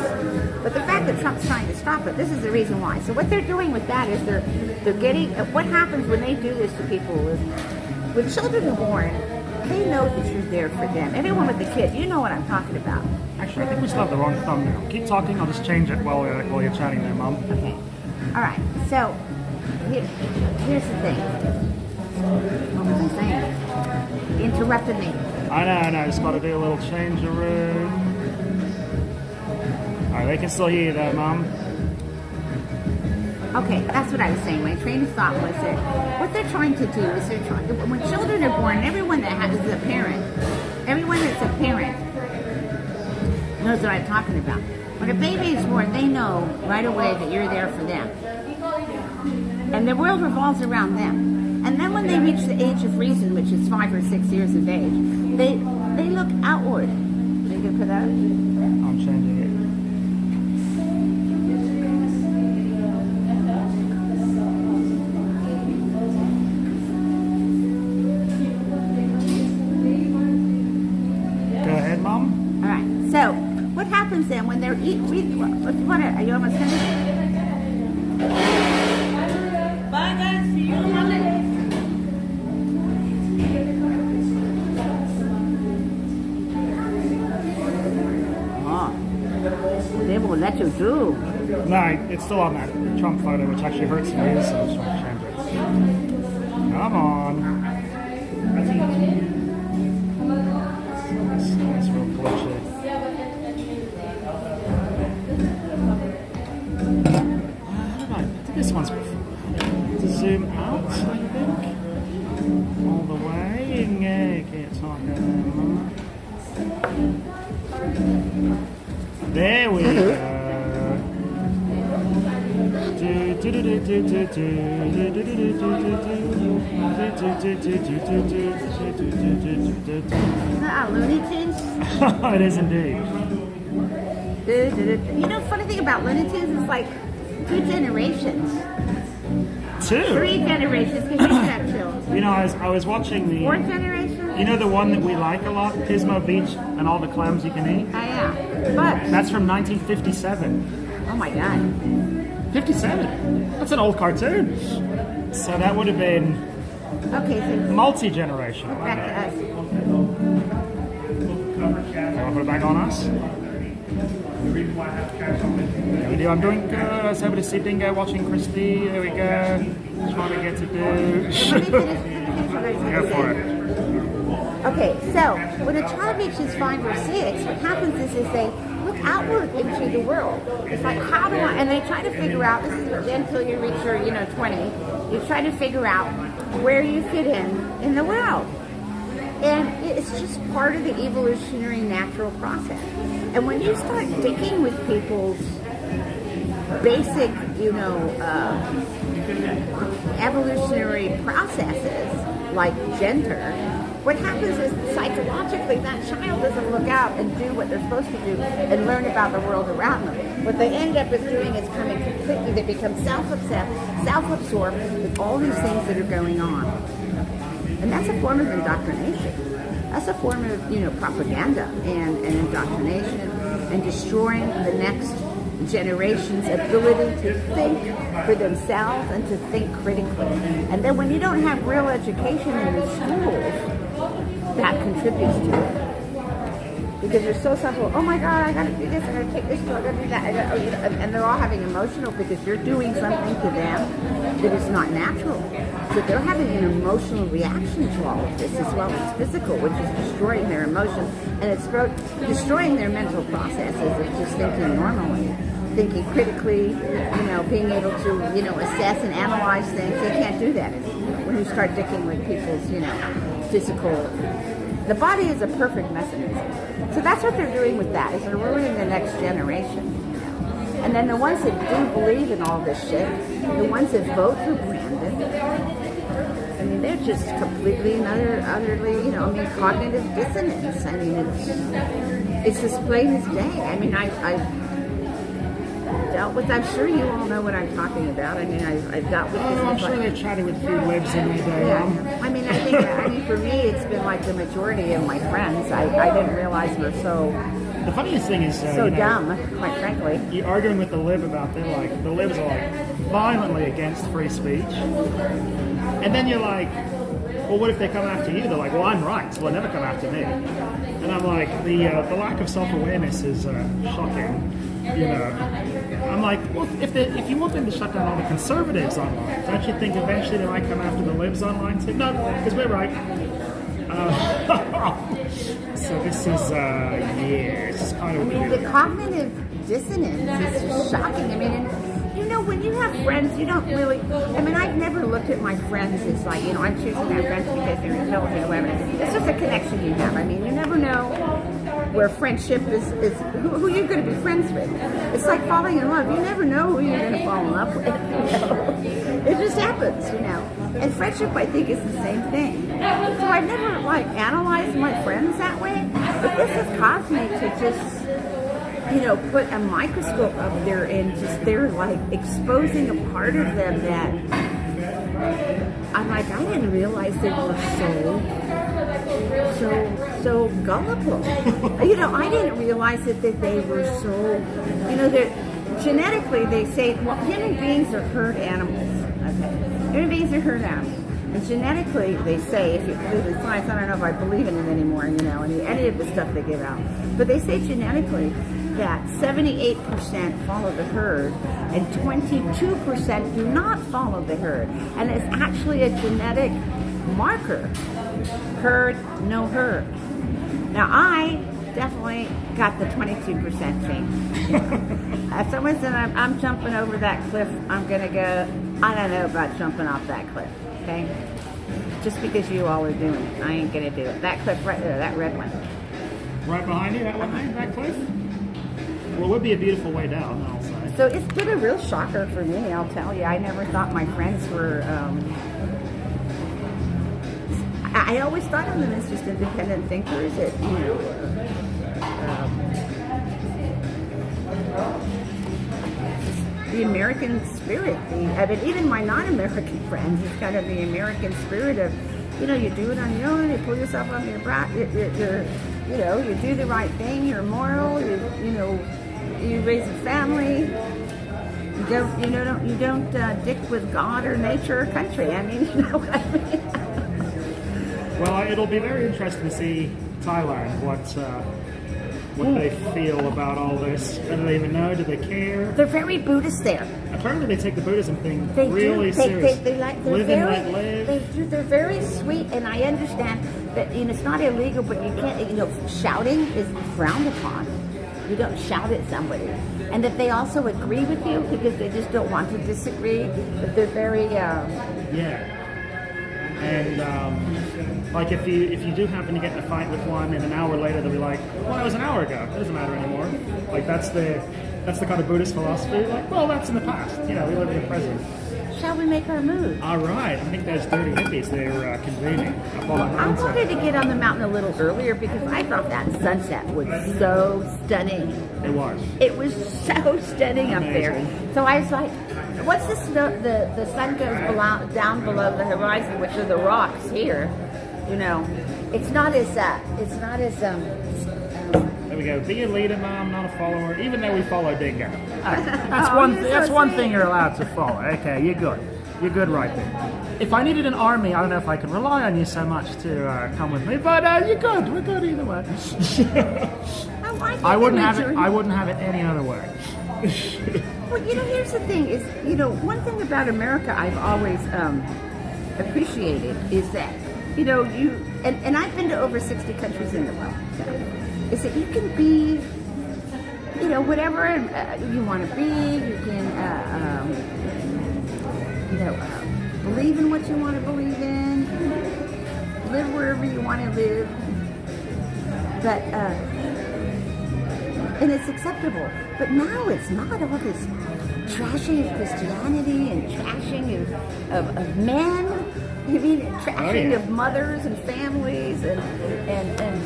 But the fact that Trump's trying to stop it, this is the reason why. So what they're doing with that is they're getting, what happens when they do this to people is, when children are born, they know that you're there for them. Everyone with a kid, you know what I'm talking about. Actually, I think we still have the wrong thumbnail. Keep talking, I'll just change it while you're chatting there, Mom. Okay. All right. So, here's the thing. What was I saying? Interrupted me. I know, just got to do a little change of room. Alright, they can still hear you there, Mom. Okay, that's what I was saying. My train of thought was that what they're trying to do is they're trying to, when children are born, everyone that is a parent, everyone that's a parent knows what I'm talking about. When a baby is born, they know right away that you're there for them. And the world revolves around them. And then when they reach the age of reason, which is 5 or 6 years of age, they look outward. Are you going to put that? I'm changing it. Go ahead, Mom. All right. So, what happens then when they're eating? What are you almost finished? Bye, guys. See you on Monday. Oh, they won't let you do. No, it's still on that Trump photo, which actually hurts me, so I'm just trying to change it. Come on. That's real glitchy. I did this once before. To zoom out, I think. All the way. Yeah, can't talk anymore. There we go. Do, do, do, do. Isn't that Looney Tunes? It is indeed. You know, funny thing about Looney Tunes is like 2 generations, 2. 3 generations, because you have children. You know, I was watching the. 4th generation? You know the one that we like a lot, Pismo Beach and all the clams you can eat? Oh, yeah. But, That's from 1957. oh my God. 57? That's an old cartoon. So that would have been Okay, so multi-generational. back to us. Want to put it back on us? There we do. I'm doing good. I was able to see Dingo watching Christy. There we go. Trying to get to do. Let me finish what I was Go going to for say. it. Okay, so when a child reaches 5 or 6, what happens is they look outward into the world. It's like, how do I, and they try to figure out, this is until you reach your, 20, you try to figure out where you fit in the world. And it's just part of the evolutionary natural process. And when you start digging with people's basic, evolutionary processes, like gender, what happens is psychologically that child doesn't look out and do what they're supposed to do and learn about the world around them. What they end up is doing is coming completely, they become self-obsessed, self-absorbed with all these things that are going on. And that's a form of indoctrination. That's a form of, propaganda and indoctrination and destroying the next generation's ability to think for themselves and to think critically. And then when you don't have real education in the schools, that contributes to it. Because you're so simple, oh my God, I gotta do this, I gotta take this pill, I gotta do that, and they're all having emotional because you're doing something to them that is not natural. So they're having an emotional reaction to all of this as well as physical, which is destroying their emotions, and it's destroying their mental processes of just thinking normally, thinking critically, being able to, assess and analyze things. They can't do that anymore. When you start dicking with people's, physical, the body is a perfect mechanism. So that's what they're doing with that, is they're ruining the next generation. And then the ones that do believe in all this shit, the ones that vote for Brandon, I mean, they're just completely and utterly, cognitive dissonance. I mean, it's as plain as day. I mean, I've dealt with, I'm sure you all know what I'm talking about. I mean, I've dealt with this. I'm sure they've chatted with a few libs in their day. Yeah. I mean, I think for me, it's been like the majority of my friends. I didn't realize we're so The funniest thing is, dumb, quite frankly. You're arguing with the lib about the libs are like violently against free speech, and then you're like, well, what if they come after you? They're like, well, I'm right, so they'll never come after me. And I'm like, the lack of self-awareness is shocking. I'm like, well, if you want them to shut down all the conservatives online, don't you think eventually they might come after the libs online too? No, because we're right. So this is, it's just kind of weird. The cognitive dissonance is just shocking. I mean, when you have friends, you don't really, I've never looked at my friends as like, I'm choosing my friends because they're intelligent or whatever. It's just a connection you have. I mean, you never know where friendship is who you're going to be friends with. It's like falling in love. You never know who you're going to fall in love with. It just happens, And friendship, I think, is the same thing. So I've never, analyzed my friends that way. But this has caused me to just, put a microscope up there and just, they're exposing a part of them that I'm like, I didn't realize they were so gullible. I didn't realize that they were so, they're genetically, they say, well, human beings are herd animals. Okay, human beings are herd animals. And genetically, they say, if you believe in science, I don't know if I believe in it anymore, any of the stuff they give out. But they say genetically that 78% follow the herd and 22% do not follow the herd. And it's actually a genetic marker. Herd, no herd. Now, I definitely got the 22% thing. If someone said I'm jumping over that cliff, I'm going to go, I don't know about jumping off that cliff, okay? Just because you all are doing it, I ain't going to do it. That cliff right there, that red one. Right behind you, that one, that cliff? Well, it would be a beautiful way down, I'll say. So it's been a real shocker for me, I'll tell you. I never thought my friends were, I always thought of them as just independent thinkers that, you know, the American spirit. I mean, even my non-American friends, it's kind of the American spirit of, you know, you do it on your own, you pull yourself up your back, you're you know, you do the right thing, you're moral, you know, you raise a family, you don't dick with God or nature or country. I mean, you know what I mean? Well, it'll be very interesting to see Thailand, what they feel about all this. Do they even know? Do they care? They're very Buddhist there. Apparently they take the Buddhism thing They really do. serious. They like, they're live very, and let live. They do. They're very sweet, and I understand that, you know, it's not illegal, but you can't, you know, shouting is frowned upon. You don't shout at somebody. And that they also agree with you because they just don't want to disagree, but they're very... Yeah. And like if you do happen to get in a fight with one, and an hour later they'll be like, well, that was an hour ago. It doesn't matter anymore. Like that's the kind of Buddhist philosophy. Like, well, that's in the past. You know, we live in the present. Shall we make our move? All right. I think those dirty hippies, they're convening up on the I mountain. wanted to get on the mountain a little earlier because I thought that sunset was so stunning. It was. It was so stunning up there. Amazing. So I was like, once the sun goes down below the horizon, which are the rocks here, you know, it's not as There we go. Be a leader, Mom, not a follower. Even though we follow Dingo. That's Oh, one. you're That's so one sweet. thing you're allowed to follow. Okay, you're good. You're good right there. If I needed an army, I don't know if I could rely on you so much to come with me. But you're good. We're good either way. I wouldn't have it. I wouldn't have it any other way. Well, you know, here's the thing: is, you know, one thing about America I've always appreciated is that, you know, and I've been to over 60 countries in the world. So, is that you can be, you know, whatever you want to be. You can, you know, believe in what you want to believe in. Live wherever you want to live. But and it's acceptable. But now it's not all this trashing of Christianity and trashing of men. I mean, trashing of mothers and families and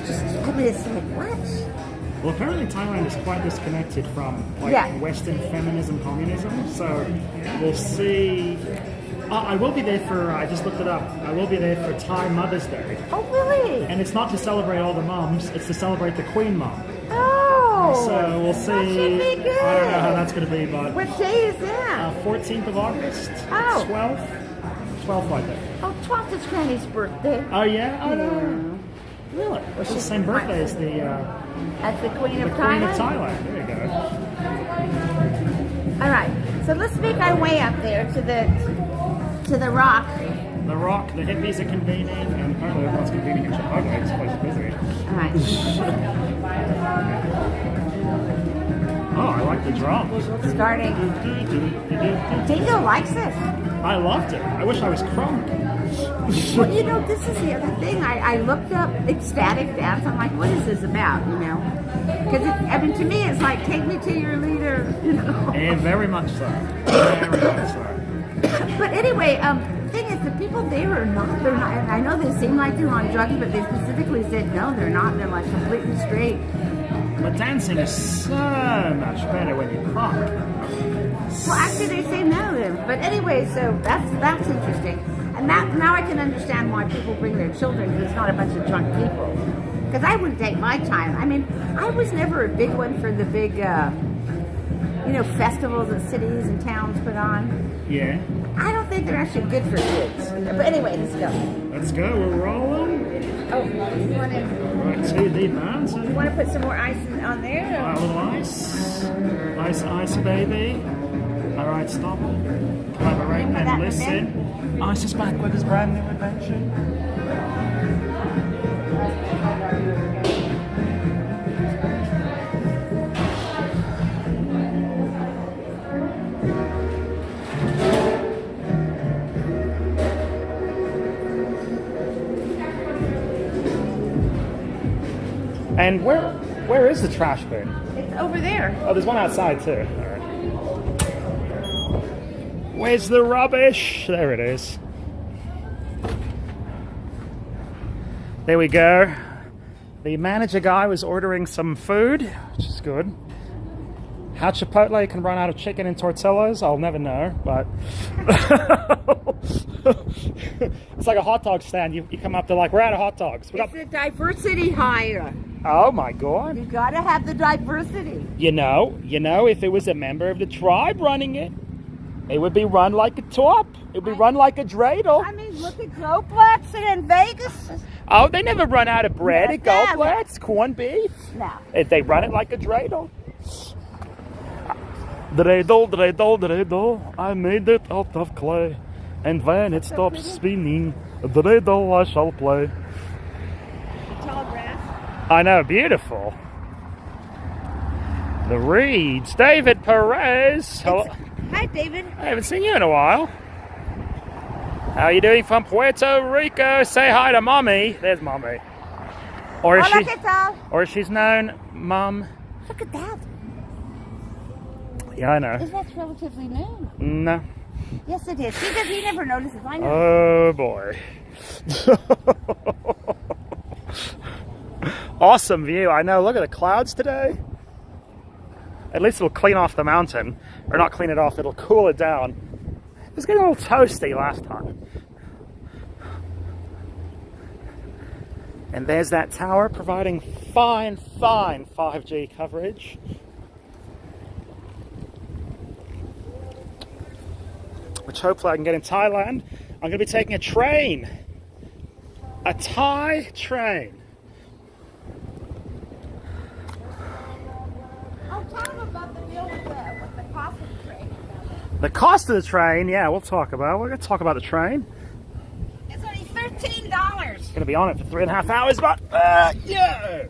just, I mean, it's like, what? Well, apparently Thailand is quite disconnected from Western feminism, communism. So we'll see. I will be there for. I just looked it up. I will be there for Thai Mother's Day. Oh, really? And it's not to celebrate all the mums. It's to celebrate the Queen Mom. Oh. So we'll see. That should be good. I don't know how that's going to be, but What day is that? 14th of August. Oh. 12th like that. Oh, 12th is Granny's birthday. Oh yeah. Oh no. Really? Well, it's the she's same birthday as the As the Queen of Queen Thailand. of Thailand. There you go. All right. So let's make our way up there to the rock. The Rock. The hippies are convening, and apparently everyone's convening in Chipotle. This place is busy. All right. Oh, I like the drums. Starting. Dingo likes this. I loved it. I wish I was crunk. Well, you know, this is the other thing. I looked up ecstatic dance. I'm like, what is this about? You know, because I mean, to me, it's like, take me to your leader. You know. And very much so. Very much so. But anyway, the thing is, the people there are not. They're not. And I know they seem like they're on drugs, but they specifically said no, they're not. They're like completely straight. But dancing is so much better when you're crunk. Well, actually, they say no. But anyway, so that's interesting. And now I can understand why people bring their children, because it's not a bunch of drunk people. Because I wouldn't take my time. I mean, I was never a big one for the big, you know, festivals that cities and towns put on. Yeah. I don't think they're actually good for kids. But anyway, let's go. Let's go. We're rolling. Oh, you want to Right, TV, man. put some more ice on there? A little ice. Ice, baby. All right, stop. Collaborate Put that and one listen. Ice is back with his brand new invention. And where is the trash bin? It's over there. Oh, there's one outside too. All right. Where's the rubbish? There it is. There we go. The manager guy was ordering some food, which is good. How Chipotle can run out of chicken and tortillas, I'll never know, but it's like a hot dog stand. You come up to like, we're out of hot dogs. It's a diversity hire. Oh my God. You gotta have the diversity. You know, if it was a member of the tribe running it, it would be run like a top. It would be run like a dreidel. I mean, look at Goldblatt's in Vegas. Oh, they never run out of bread at Never. Goldblatt's, corned beef. No. They run it like a dreidel. Dreidel, dreidel, dreidel, I made it out of clay. And when it stops spinning, dreidel I shall play. Tall grass. I know, beautiful. The Reeds, David Perez. Hello. Hi, David. I haven't seen you in a while. How are you doing from Puerto Rico? Say hi to Mommy. There's Mommy. Or is Hola, ¿qué tal? or she's known Mum. Look at that. Yeah, I know. Is that relatively new? No. Yes, it is. He never notices. I know. Oh boy. Awesome view. I know. Look at the clouds today. At least it'll clean off the mountain. Or not clean it off, it'll cool it down. It was getting a little toasty last time. And there's that tower providing fine 5G coverage. Which hopefully I can get in Thailand. I'm going to be taking a train. A Thai train. Oh, tell him about the deal with the cost of the train. The cost of the train, yeah, we're going to talk about the train. It's only $13. Going to be on it for 3.5 hours, but yeah.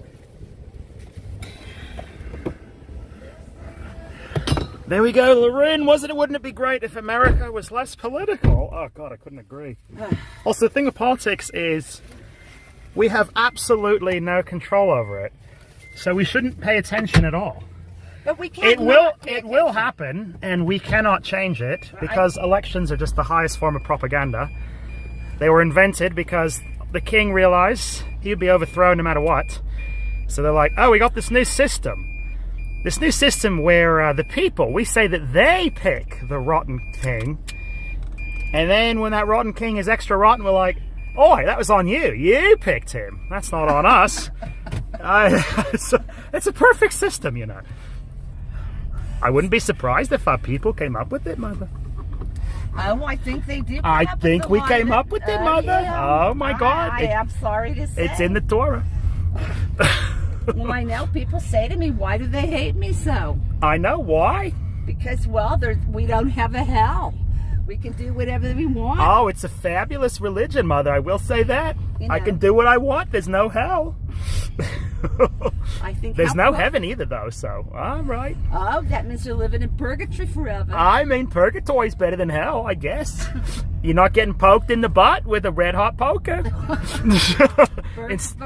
There we go, Laroon. Wouldn't it be great if America was less political? Oh God, I couldn't agree. Also, the thing with politics is we have absolutely no control over it, so we shouldn't pay attention at all. But we can't. It will happen, and we cannot change it because elections are just the highest form of propaganda. They were invented because the king realized he'd be overthrown no matter what. So they're like, oh, we got this new system. This new system where the people, we say that they pick the rotten king. And then when that rotten king is extra rotten, we're like, oi, that was on you. You picked him. That's not on us. It's a perfect system, you know. I wouldn't be surprised if our people came up with it, Mother. Oh, I think they did. I think we came up with it, Mother. Yeah. Oh, my God. I am sorry to say. It's in the Torah. Well, I know people say to me, why do they hate me so? I know. Why? Because, well, we don't have a hell. We can do whatever we want. Oh, it's a fabulous religion, Mother. I will say that. You know. I can do what I want. There's no hell. I think There's no heaven either, though, so all right. Oh, that means you're living in purgatory forever. I mean, purgatory's better than hell, I guess. You're not getting poked in the butt with a red-hot poker. But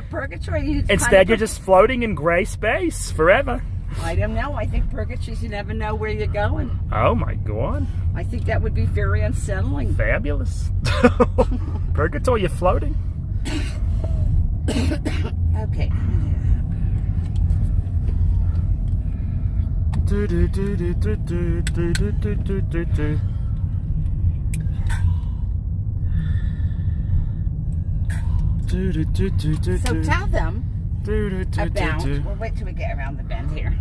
purgatory... Instead, you're just floating in gray space forever. I don't know. I think purgatory, you never know where you're going. Oh, my God. I think that would be very unsettling. Fabulous. Purgatory, you're floating. Okay. Do do do do do do do do do do do. So tell them about. We'll wait till we get around the bend here.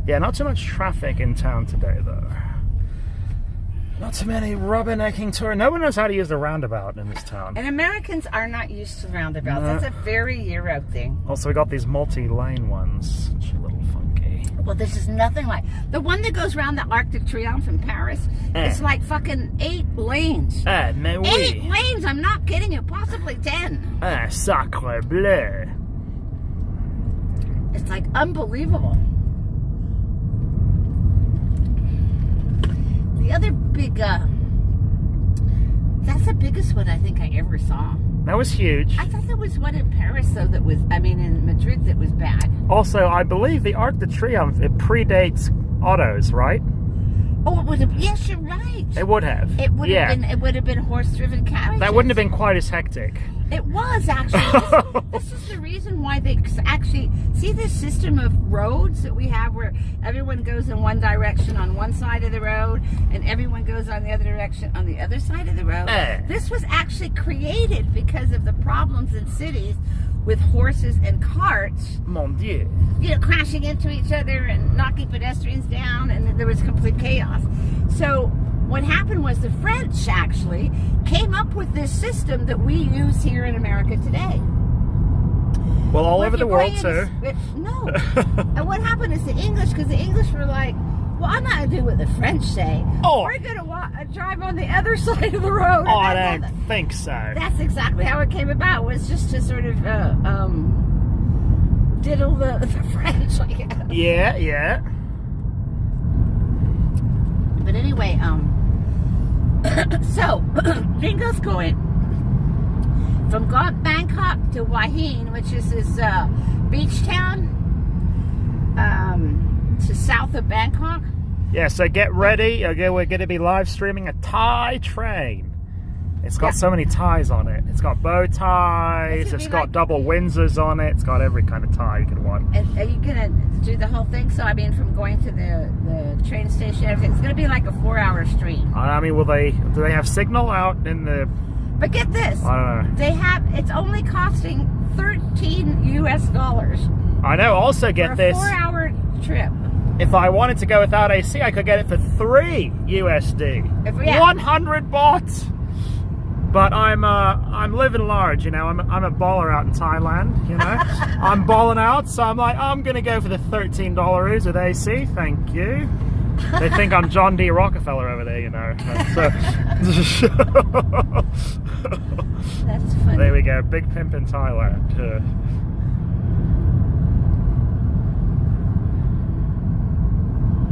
Yeah, not too much traffic in town today, though. Not too many rubbernecking tourists. No one knows how to use the roundabout in this town. And Americans are not used to roundabouts. No. That's a very Euro thing. Also, we got these multi-lane ones, which are a little funky. Well, this is nothing like the one that goes around the Arc de Triomphe in Paris. It's like fucking 8 lanes. Mais oui. 8 lanes. I'm not kidding you. Possibly 10. Sacre bleu. It's like unbelievable. The other big, that's the biggest one I think I ever saw. That was huge. I thought there was one in Paris, though, that was, in Madrid, that was bad. Also, I believe the Arc de Triomphe, it predates autos, right? Oh, it would have. Yes, you're right. It would have. It would yeah. have been. It would have been horse-driven carriages. That wouldn't have been quite as hectic. It was actually. This is the reason why they actually see this system of roads that we have, where everyone goes in one direction on one side of the road, and everyone goes on the other direction on the other side of the road. This was actually created because of the problems in cities with horses and carts. Mon Dieu. You know, crashing into each other and knocking pedestrians down, and there was complete chaos. So what happened was the French actually came up with this system that we use here in America today. Well, all over the world too. No. And what happened is the English, because the English were like, well, I'm not going to do what the French say. Oh. We're going to drive on the other side of the road. Oh, I don't think so. That's exactly how it came about, was just to sort of diddle the French, I guess. Yeah, yeah. But anyway, so Dingo's going from Bangkok to Hua Hin, which is this beach town, to south of Bangkok. Yeah, so get ready. Okay, we're going to be live streaming a Thai train. It's got so many ties on it. It's got bow ties. It's got double Windsors on it. It's got every kind of tie you could want. And are you gonna do the whole thing? So I mean, from going to the train station, everything. It's gonna be like a 4-hour stream. I mean, do they have signal out in the? But get this. I don't know. They have. It's only costing $13 US. I know. Also, get for a this. 4-hour trip. If I wanted to go without AC, I could get it for $3 USD. 100 baht. But I'm living large, you know. I'm a baller out in Thailand, you know. I'm balling out, so I'm like, I'm gonna go for the $13 with AC. Thank you. They think I'm John D. Rockefeller over there, you know. So, that's funny. There we go, big pimp in Thailand.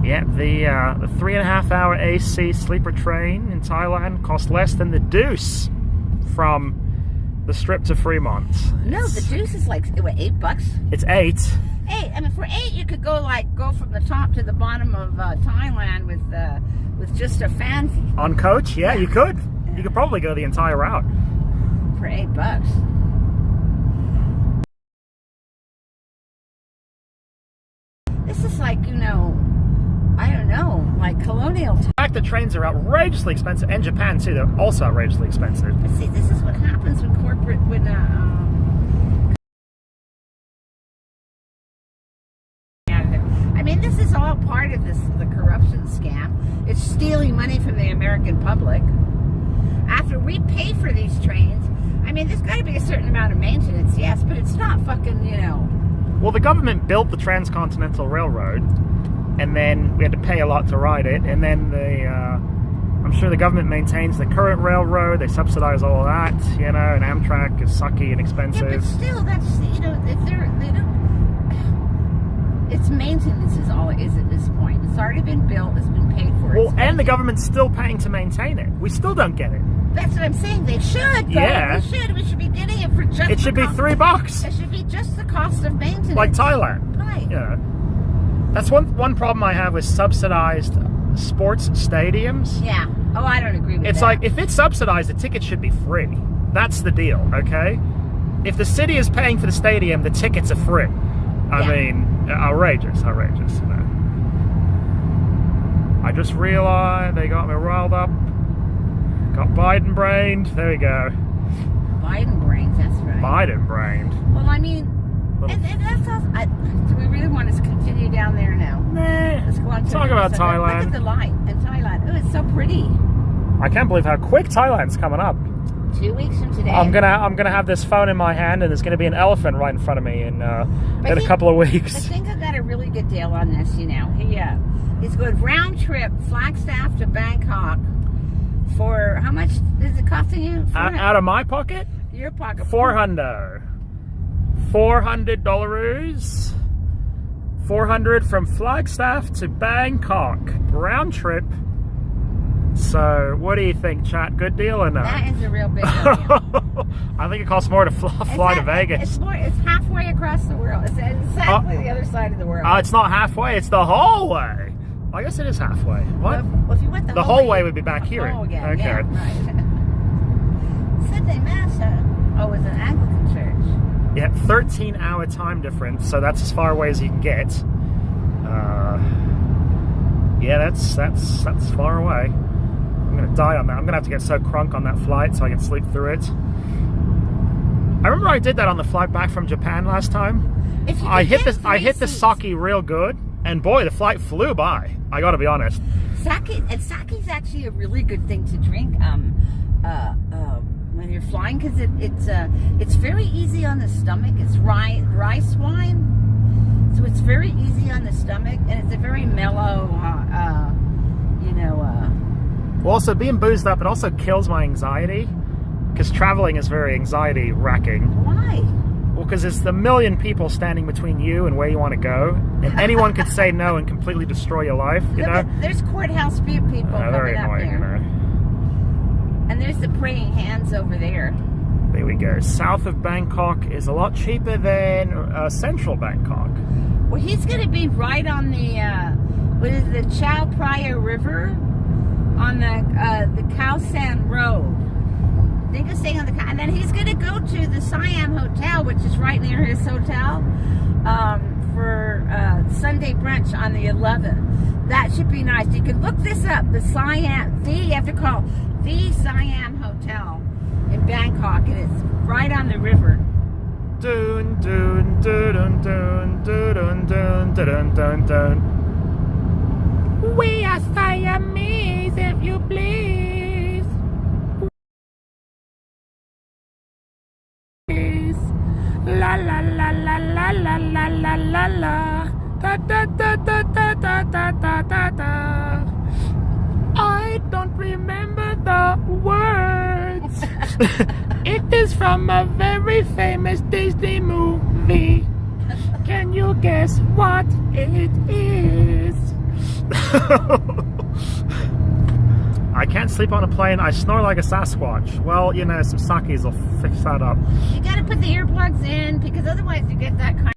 Yeah, the 3.5-hour AC sleeper train in Thailand costs less than the Deuce from the Strip to Fremont. No, the Deuce is like, what, $8? It's 8. 8. I mean, for 8, you could go from the top to the bottom of Thailand with just a fan. On coach? Yeah, you could. You could probably go the entire route. For $8. This is like, you know, I don't know, like colonial time. In fact, the trains are outrageously expensive, and Japan too. They're also outrageously expensive. But see, this is what happens when I mean, this is all part of the corruption scam. It's stealing money from the American public. After we pay for these trains, I mean, there's got to be a certain amount of maintenance, yes, but it's not fucking, you know. Well, the government built the Transcontinental Railroad, and then we had to pay a lot to ride it, and then I'm sure the government maintains the current railroad. They subsidize all of that, you know, and Amtrak is sucky and expensive. Yeah, but still, that's, you know, if they don't, it's maintenance is all it is at this point. It's already been built, it's been paid for. Well, and the government's still paying to maintain it. We still don't get it. That's what I'm saying. They should. Though. Yeah. They should. We should be getting it for just. It should be $3. It should be just the cost of maintenance. Like Thailand. Right. Yeah. That's one problem I have with subsidized sports stadiums. Yeah. Oh, I don't agree with that. It's like, if it's subsidized, the ticket should be free. That's the deal, okay? If the city is paying for the stadium, the tickets are free. I mean, outrageous, you know. I just realized they got me riled up. Got Biden brained. There we go. Biden brains, that's right. Biden brained. Well, I mean, and that's also, do we really want to continue down there now? Nah. Let's go on to Talk about Thailand. Look at the light in Thailand. Oh, it's so pretty. I can't believe how quick Thailand's coming up. 2 weeks from today. I'm gonna have this phone in my hand, and there's gonna be an elephant right in front of me in a couple of weeks. I think I got a really good deal on this. You know, he's going round trip Flagstaff to Bangkok for how much is it costing you? Out of my pocket? Your pocket. $400. $400. $400 from Flagstaff to Bangkok round trip. So, what do you think, chat? Good deal or no? That is a real big deal. I think it costs more to fly to Vegas. It's halfway across the world. It's exactly the other side of the world. It's not halfway, it's the whole way. I guess it is halfway. What? Well, if you went The whole way would be back here. Oh, yeah, Okay. yeah, right. Sunday Mass, oh, it was an Anglican church. Yeah, 13-hour time difference, so that's as far away as you can get. Yeah, that's far away. I'm gonna die on that. I'm gonna have to get so crunk on that flight so I can sleep through it. I remember I did that on the flight back from Japan last time. I hit the sake real good, and boy, the flight flew by. I gotta be honest. Sake's actually a really good thing to drink when you're flying, because it's very easy on the stomach. It's rice wine, so it's very easy on the stomach, and it's a very mellow, Well, also being boozed up, it also kills my anxiety, because traveling is very anxiety racking. Why? Well, because there's a million people standing between you and where you want to go, and anyone could say no and completely destroy your life. You know, there's courthouse people very coming up annoying. there. You know. And there's the praying hands over there. There we go. South of Bangkok is a lot cheaper than central Bangkok. Well, he's going to be right on the the Chao Phraya River on the Khao San Road. Dingo's staying on the and then he's going to go to the Siam Hotel, which is right near his hotel, for Sunday brunch on the 11th. That should be nice. You can look this up. You have to call the Siam Hotel in Bangkok, and it's right on the river. Dun dun dun dun dun dun dun dun dun. We are Siamese, if you please. La la la la la la la la la la. Da da da da da da da da da da. I don't remember the words. It is from a very famous Disney movie. Can you guess what it is? I can't sleep on a plane. I snore like a Sasquatch. Well, you know, some sakis will fix that up. You got to put the earplugs in, because otherwise you get that kind.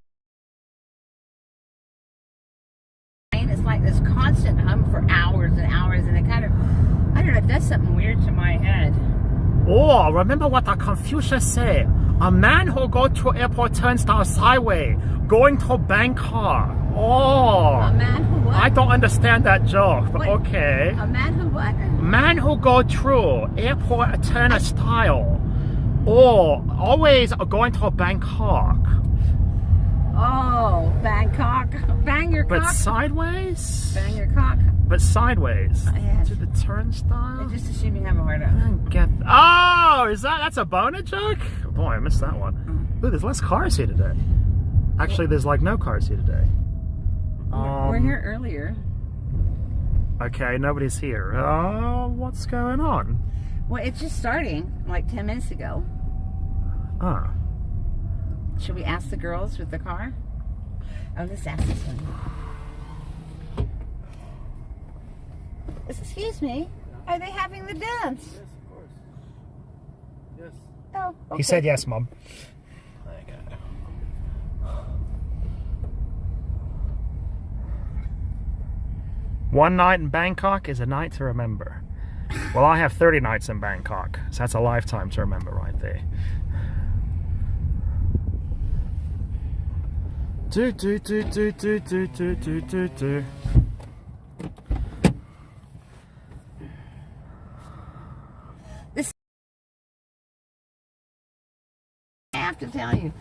It's like this constant hum for hours and hours, and it kind of, I don't know, it does something weird to my head. Oh, remember what the Confucius said? A man who goes to airport turnstile sideways, going to Bangkok. Oh. A man who what? I don't understand that joke, but What? okay. A man who what? Man who go through airport turnstile. Oh, always going to Bangkok. Oh, Bangkok. Bang your But cock. sideways? Bang your cock. But sideways. Yeah. To the turnstile? I just assume you have a hard I on. don't get. Oh, that's a boner joke? Boy, I missed that one. Ooh, there's less cars here today. Actually, there's like no cars here today. We're here earlier. Okay, nobody's here. Oh, what's going on? Well, it's just starting like 10 minutes ago. Oh. Should we ask the girls with the car? Oh, let's ask this one. Excuse me, are they having the dance? Yes, of course. Yes. Oh, okay. He said yes, Mom. There you go. One night in Bangkok is a night to remember. Well, I have 30 nights in Bangkok, so that's a lifetime to remember right there. Do do do do do do do do do do. I have to tell you,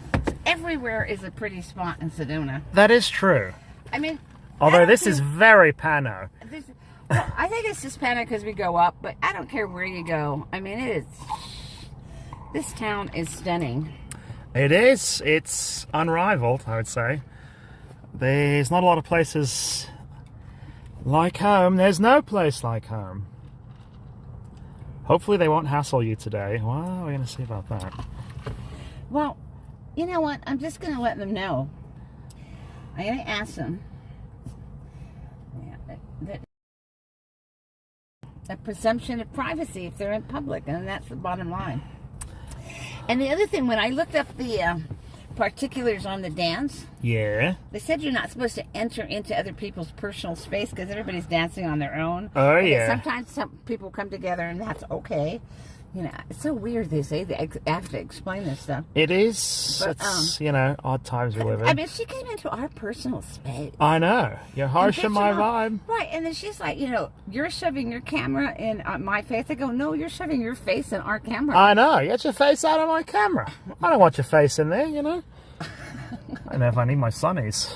everywhere is a pretty spot in Sedona. That is true. I mean, Although this is very pano. well, I think it's just panic because we go up, but I don't care where you go. I mean, it is. This town is stunning. It is. It's unrivaled, I would say. There's not a lot of places like home. There's no place like home. Hopefully they won't hassle you today. Well, we're going to see about that. Well, you know what? I'm just going to let them know. I'm going to ask them. A presumption of privacy if they're in public, and that's the bottom line. And the other thing, when I looked up the particulars on the dance. Yeah. They said you're not supposed to enter into other people's personal space because everybody's dancing on their own. Oh, And yeah. sometimes some people come together and that's okay. You know, it's so weird they say they have to explain this stuff. It is. But, It's, you know, odd times we live in. I mean, she came into our personal space. I know. You're harshing And my bitching vibe. Right, and then she's like, you know, you're shoving your camera in my face. I go, no, you're shoving your face in our camera. I know. Get your face out of my camera. I don't want your face in there, you know. I don't know if I need my sunnies.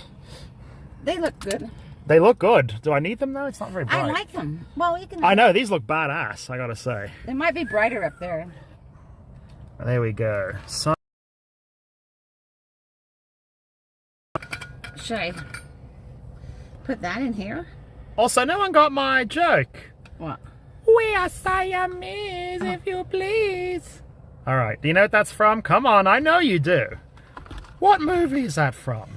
They look good. They look good. Do I need them though? It's not very bright. I like them. Well, you can. I know. These look badass, I gotta say. They might be brighter up there. There we go. Should I put that in here? Also, no one got my joke. What? We are Siamese, if you please. All right. Do you know what that's from? Come on. I know you do. What movie is that from?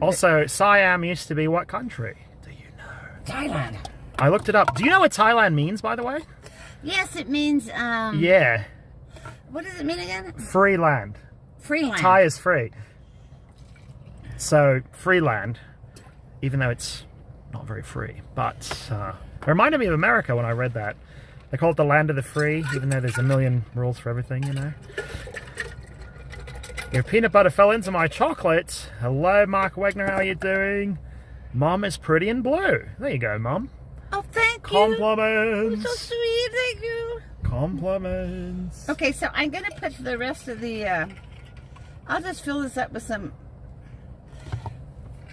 Also, Siam used to be what country? Do you know? Thailand. I looked it up. Do you know what Thailand means, by the way? Yes, it means. Yeah. What does it mean again? Free land. Free land. Thai is free. So, free land, even though it's not very free. But it reminded me of America when I read that. They call it the land of the free, even though there's a million rules for everything, you know. Your peanut butter fell into my chocolate. Hello, Mark Wegner, how are you doing? Mom is pretty and blue. There you go, Mom. Oh, thank you. Compliments. So sweet, thank you. Compliments. Okay, so I'm going to put the rest of the, I'll just fill this up with some,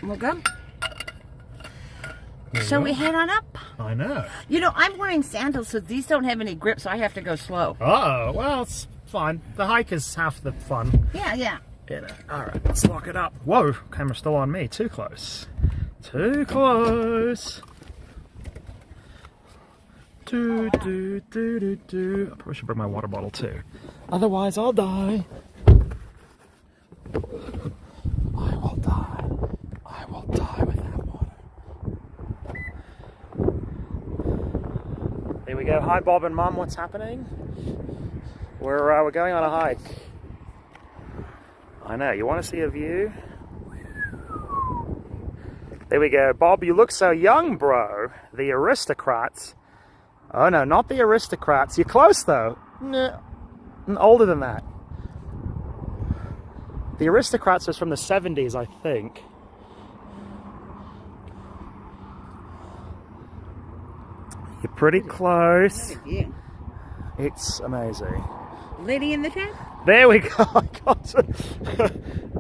we'll go. Shall we head on up? I know. You know, I'm wearing sandals, so these don't have any grip, so I have to go slow. Oh, well, it's fine. The hike is half the fun. Yeah, yeah. You know. All right, let's lock it up. Whoa, camera's still on me. Too close. Too close. Do, do, do, do, do. I probably should bring my water bottle too. Otherwise, I'll die. I will die. I will die without water. Here we go. Hi, Bob and Mum. What's happening? We're going on a hike. I know. You want to see a view? There we go. Bob, you look so young, bro. The aristocrats. Oh, no, not the aristocrats. You're close, though. No, older than that. The aristocrats is from the 70s, I think. You're pretty close. Look at you. It's amazing. Lady in the tent? There we go. I got it.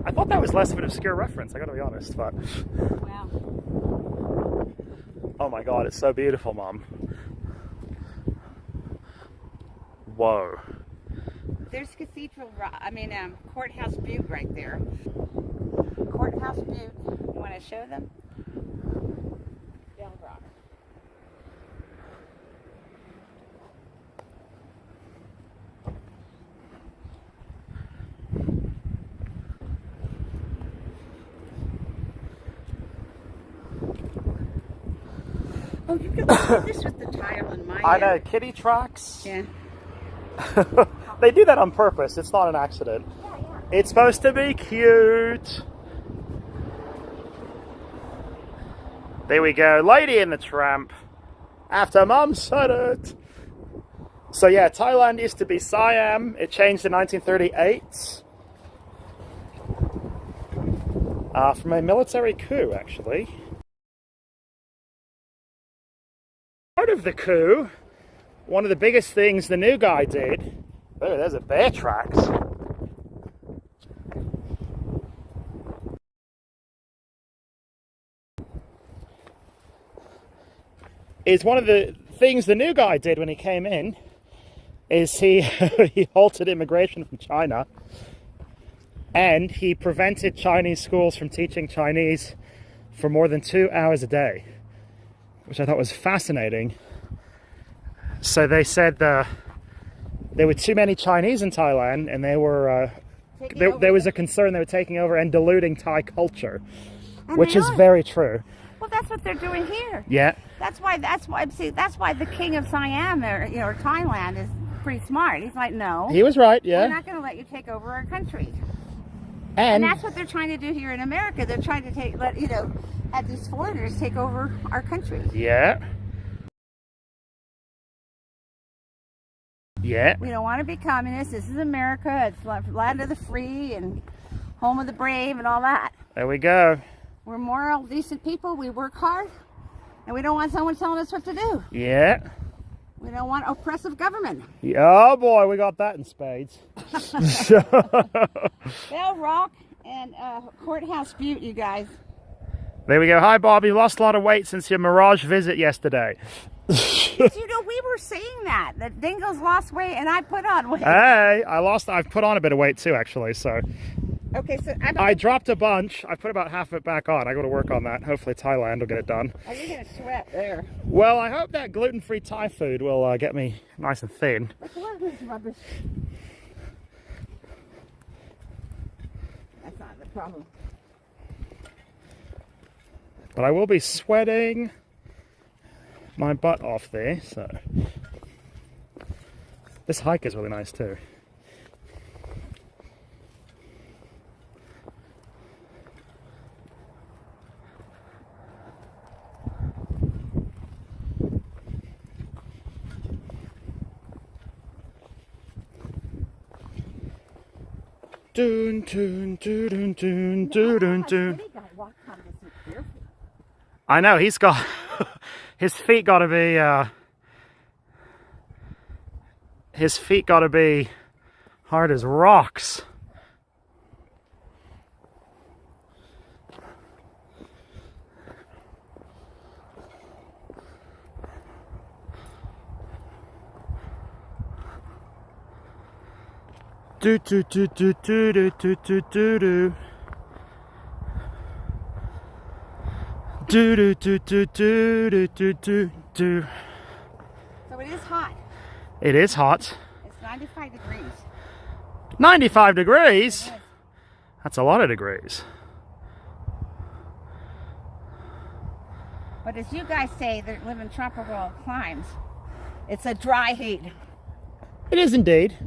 I thought that was less of an obscure reference, I gotta be honest, but... Wow. Oh my god, it's so beautiful, Mom. Whoa. There's Courthouse Butte right there. Courthouse Butte. You want to show them? Bell Rock. Oh, you can do this with the tile in my I know, kitty tracks. Yeah. They do that on purpose, it's not an accident. It's supposed to be cute. There we go, Lady in the Tramp. After Mum said it. So yeah, Thailand used to be Siam. It changed in 1938. From a military coup, actually. Part of the coup, one of the biggest things the new guy did, oh, there's a bear tracks. Is one of the things the new guy did when he came in, is he, he halted immigration from China, and he prevented Chinese schools from teaching Chinese for more than 2 hours a day, which I thought was fascinating. So they said there were too many Chinese in Thailand, and they were there was a concern they were taking over and diluting Thai culture, which is very true. Well, that's what they're doing here. Yeah. That's why the king of Siam or Thailand is pretty smart. He's like, no. He was right, We're yeah. not going to let you take over our country. And that's what they're trying to do here in America. They're trying to have these foreigners take over our country. Yeah. Yeah. We don't want to be communists. This is America. It's land of the free and home of the brave and all that. There we go. We're moral, decent people. We work hard. And we don't want someone telling us what to do. Yeah. We don't want oppressive government. Oh boy, we got that in spades. Bell Rock and Courthouse Butte, you guys. There we go. Hi, Bob. You lost a lot of weight since your Mirage visit yesterday. You know, we were saying that Dingo's lost weight and I put on weight. Hey, I've put on a bit of weight too, actually. So okay, so I dropped a bunch. I put about half of it back on. I got to work on that. Hopefully Thailand will get it done. Oh, you're gonna sweat there. Well, I hope that gluten-free Thai food will get me nice and thin. But what is this rubbish? That's not the problem. But I will be sweating my butt off there, so this hike is really nice too. Doon doon doon doon doon doon. I know, he's got his feet gotta be hard as rocks. Do do do do do do do do do do. Do do do do do do do do do. So it is hot. It is hot. It's 95 degrees. 95 degrees? That's a lot of degrees. But as you guys say that live in tropical climes, it's a dry heat. It is indeed.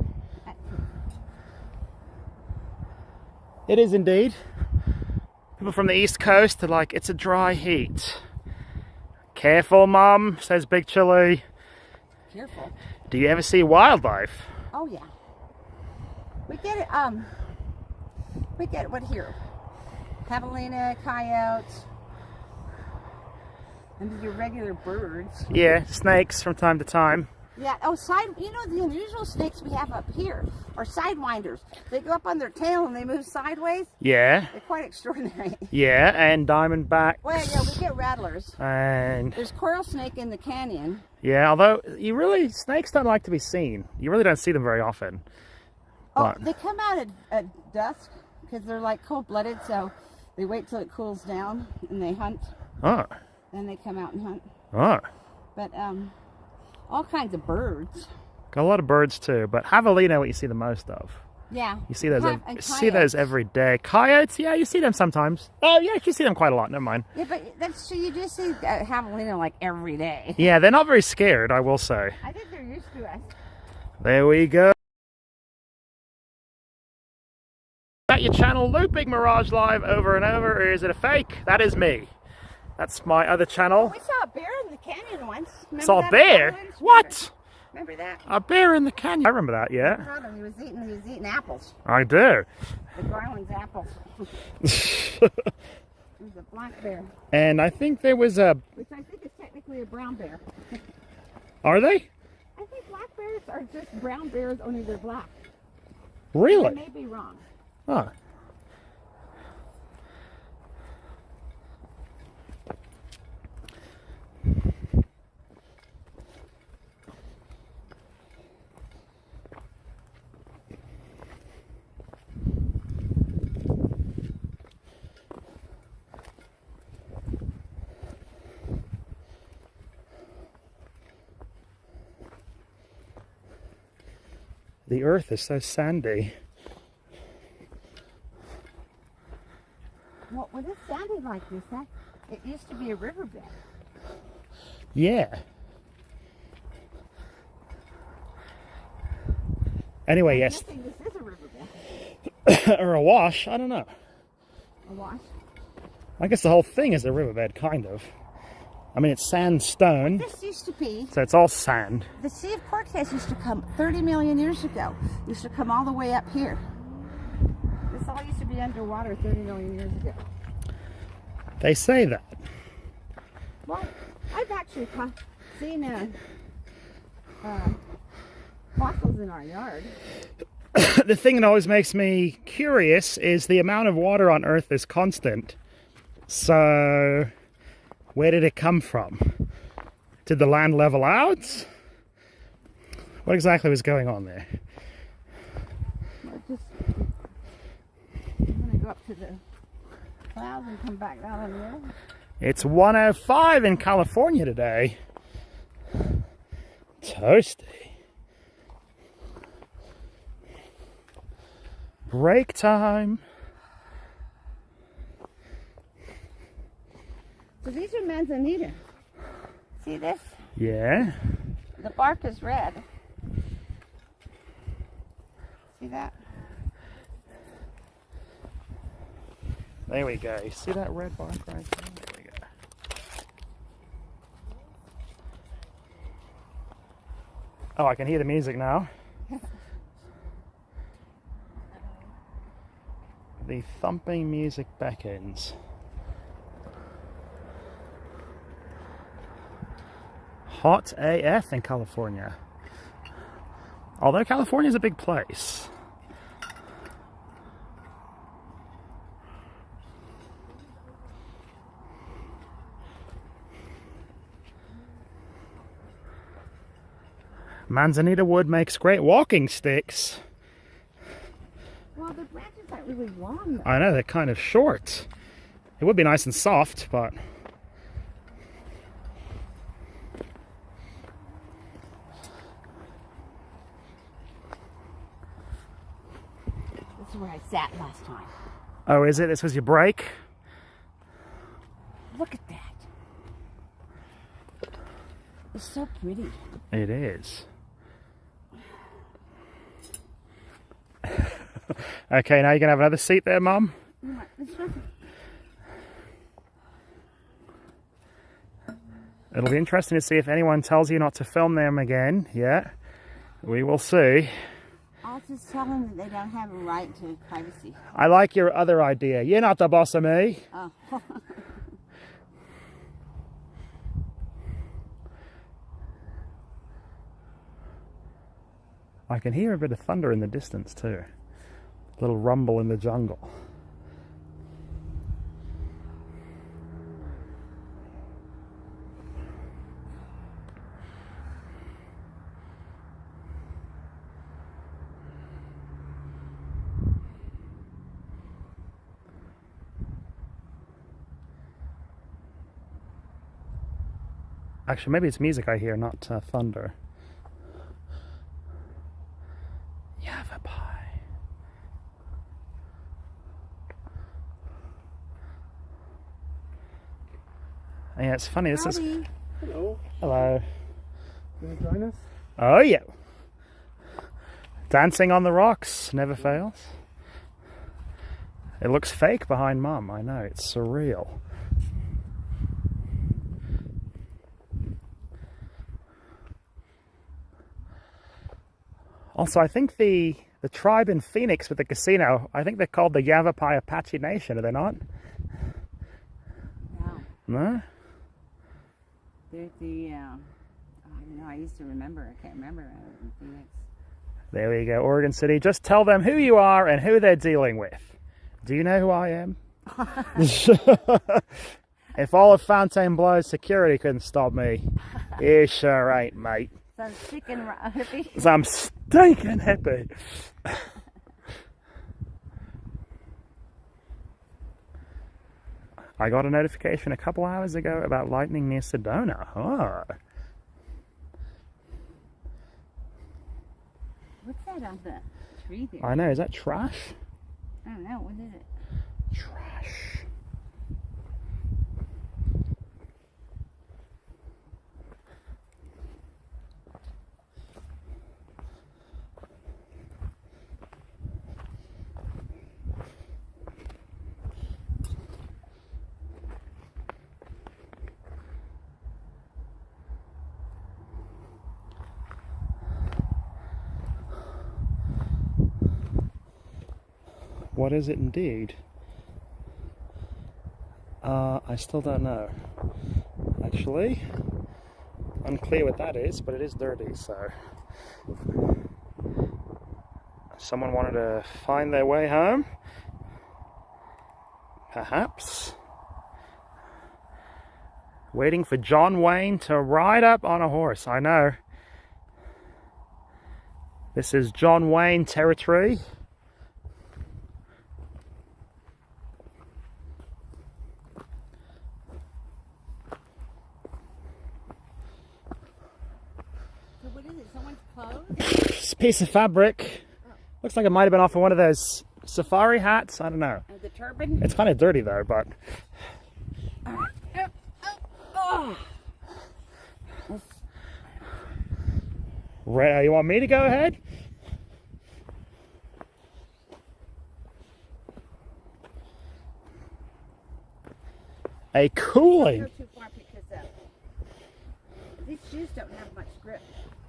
It is indeed. People from the East Coast are like, it's a dry heat. Careful, Mum, says Big Chili. Careful. Do you ever see wildlife? Oh yeah. We get it. We get what here? Javelina, coyotes, and your regular birds. Yeah, snakes from time to time. Yeah. Oh, the unusual snakes we have up here are sidewinders. They go up on their tail and they move sideways. Yeah. They're quite extraordinary. Yeah, and diamondbacks. Well, yeah, we get rattlers. And there's coral snake in the canyon. yeah, although snakes don't like to be seen. You really don't see them very often. Oh, But they come out at dusk because they're like cold-blooded, so they wait till it cools down and they hunt. oh, Then they come out and hunt. oh. But all kinds of birds. Got a lot of birds too, but javelina what you see the most of. Yeah. You see those. And You see those every day. Coyotes, yeah, you see them sometimes. Oh, yeah, you see them quite a lot. Never mind. Yeah, but that's true. You do see javelina like every day. Yeah, they're not very scared, I will say. I think they're used to us. There we go. Is that your channel looping Mirage Live over and over, or is it a fake? That is me. That's my other channel. We saw a bear in the canyon once. Remember Saw a that? bear? What? Remember that? A bear in the canyon. I remember that, yeah. I saw him. He was eating apples. I do. The Garland's apples. It was a black bear, And I think there was a... which I think is technically a brown bear. Are they? I think black bears are just brown bears, only they're black. I Really? may be wrong. Huh. The earth is so sandy. Well, when it sounded like this, it used to be a riverbed. Yeah. Anyway, yes. I think this is a riverbed. or a wash. I don't know. A wash? I guess the whole thing is a riverbed, kind of. I mean, it's sandstone, This used to be, so it's all sand. the Sea of Cortez used to come 30 million years ago. Used to come all the way up here. This all used to be underwater 30 million years ago. They say that. Well, I've actually seen fossils in our yard. The thing that always makes me curious is the amount of water on Earth is constant. So, where did it come from? Did the land level out? What exactly was going on there? I'm going to go up to the clouds and come back down on the earth. It's 105 in California today. Toasty. Break time. So these are manzanita. See this? Yeah. The bark is red. See that? There we go. You see that red bark right there? There we go. Oh, I can hear the music now. The thumping music beckons. Hot AF in California. Although California's a big place. Manzanita wood makes great walking sticks. Well, the branches aren't really long though. I know, they're kind of short. It would be nice and soft, but... This is where I sat last time. Oh, is it? This was your break? Look at that. It's so pretty. It is. Okay, now you can have another seat there, Mum. This one. It'll be interesting to see if anyone tells you not to film them again. Yeah, we will see. I'll just tell them that they don't have a right to privacy. I like your other idea. You're not the boss of me. Oh. I can hear a bit of thunder in the distance too. A little rumble in the jungle. Actually, maybe it's music I hear, not thunder. Yavapai. Yeah, it's funny. This is. Howdy. Hello. Hello. You want to join us? Oh yeah. Dancing on the rocks never fails. It looks fake behind Mum. I know, it's surreal. Also, I think the tribe in Phoenix with the casino, I think they're called the Yavapai Apache Nation, are they not? No. No? They're the, I don't know, I used to remember. I can't remember. In Phoenix. There we go, Oregon City. Just tell them who you are and who they're dealing with. Do you know who I am? If all of Fontainebleau's security couldn't stop me, you sure ain't, mate. So I'm sick and hippie. So I'm stinking happy. I got a notification a couple hours ago about lightning near Sedona. Oh. What's that on the tree there? I know, is that trash? I don't know. What is it? Trash. What is it indeed? I still don't know. Actually, unclear what that is, but it is dirty, so someone wanted to find their way home, perhaps. Waiting for John Wayne to ride up on a horse. I know. This is John Wayne territory. So what is it? Someone's clothes? This piece of fabric. Looks like it might have been off of one of those safari hats. I don't know. The turban? It's kind of dirty though, but... Right, you want me to go ahead? A cooling. Don't go too far because these shoes don't have much grip.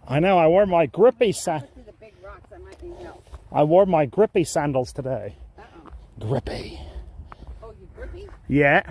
I know. I wore my grippy Through the big rocks, I might need help. I wore my grippy sandals today. Uh-oh. Grippy. Oh, you grippy? Yeah.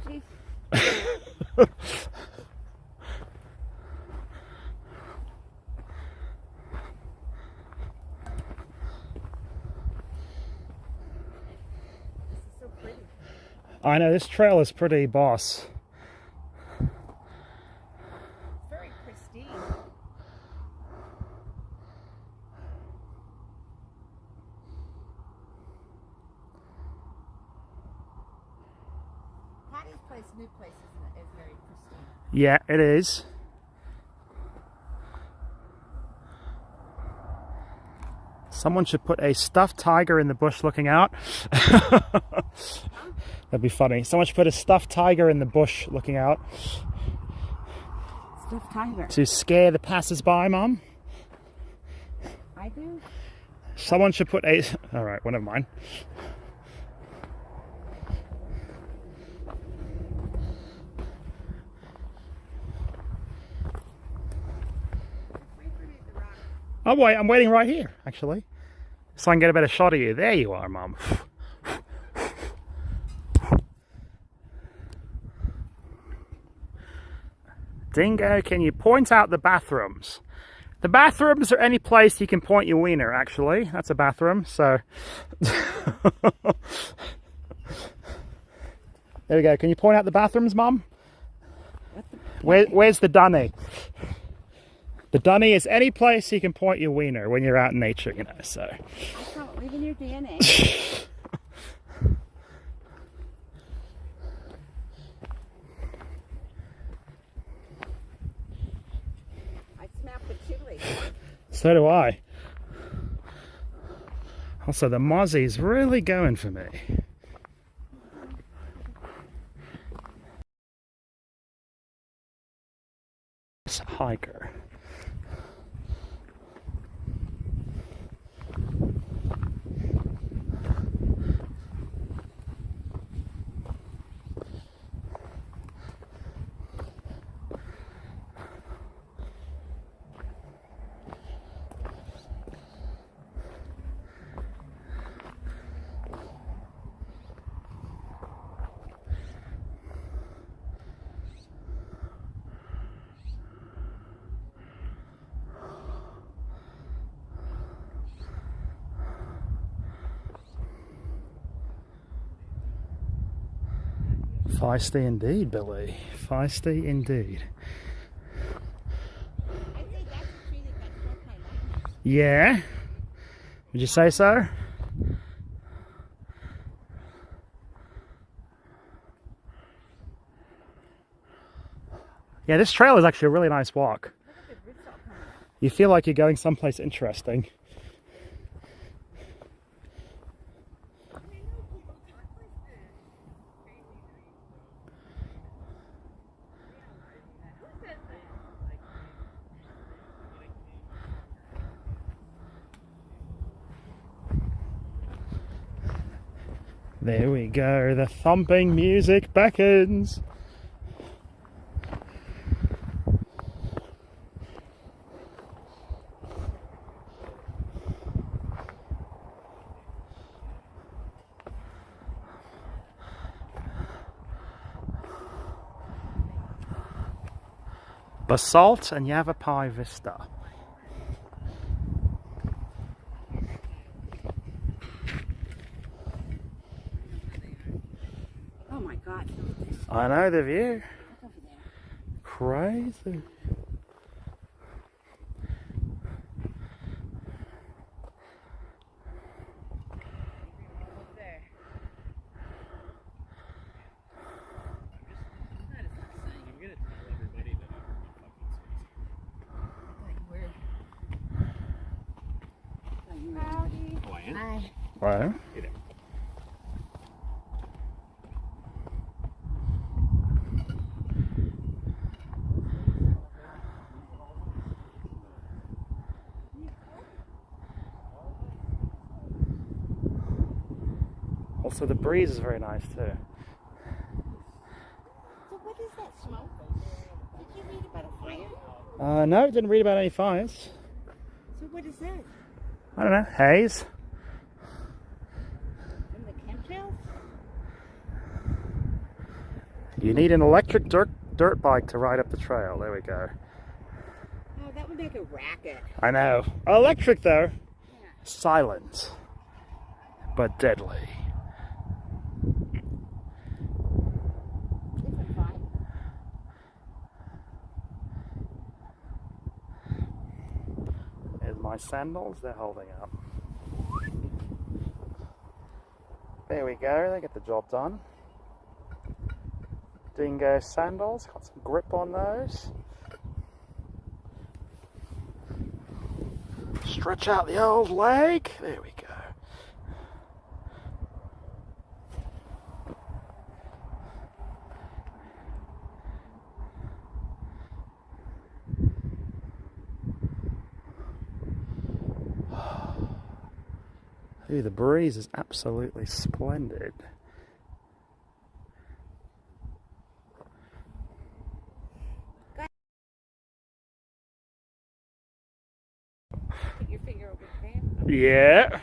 Jeez. So pretty. I know, this trail is pretty boss. Very pristine. Patty's place, new place, is very pristine. Yeah, it is. Someone should put a stuffed tiger in the bush looking out. That'd be funny. Someone should put a stuffed tiger in the bush looking out. Stuffed tiger. To scare the passers-by, Mum. I do? Someone should put a... Alright, well, never mind. Oh, wait, I'm waiting right here, actually. So I can get a better shot of you. There you are, Mum. Dingo, can you point out the bathrooms? The bathrooms are any place you can point your wiener, actually. That's a bathroom, so... There we go. Can you point out the bathrooms, Mum? Where's the dunny? The dunny is any place you can point your wiener when you're out in nature, you know, so... That's not leaving your DNA. I smell patchouli. So do I. Also, the mozzie's really going for me. It's a hiker. Feisty indeed, Billy. Feisty indeed. I think that's a tree that got struck by lightning. Yeah? Would you say so? Yeah, this trail is actually a really nice walk. You feel like you're going someplace interesting. There we go, the thumping music beckons. Basalt and Yavapai Vista. Oh my God. I know the view. Crazy. Hi. Wow. Also, the breeze is very nice too. So what is that smoke? Did you read about a fire? No, didn't read about any fires. So what is that? I don't know, haze. From the chemtrails? You need an electric dirt bike to ride up the trail. There we go. Oh, that would make a racket. I know. Electric though. Yeah. Silent. But deadly. Different vibe. There's my sandals, they're holding up. There we go, they get the job done. Dingo sandals, got some grip on those. Stretch out the old leg, there we go. Ooh, the breeze is absolutely splendid. Put your finger over the fan. Yeah.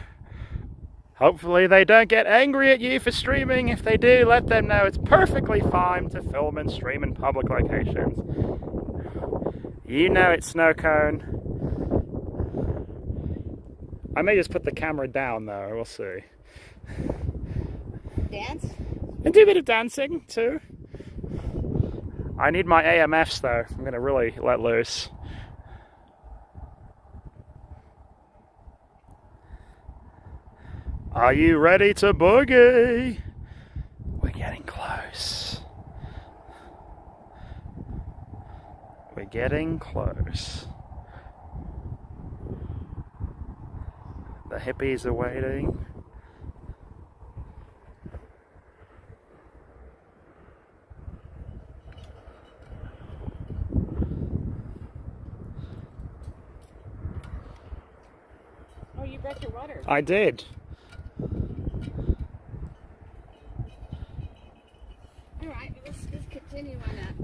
Hopefully they don't get angry at you for streaming. If they do, let them know it's perfectly fine to film and stream in public locations. You know it's snow cone. I may just put the camera down though, we'll see. Dance? And do a bit of dancing too. I need my AMFs though. I'm gonna really let loose. Are you ready to boogie? We're getting close. We're getting close. The hippies are waiting. Oh, you brought your water. I did. All right, let's continue on up.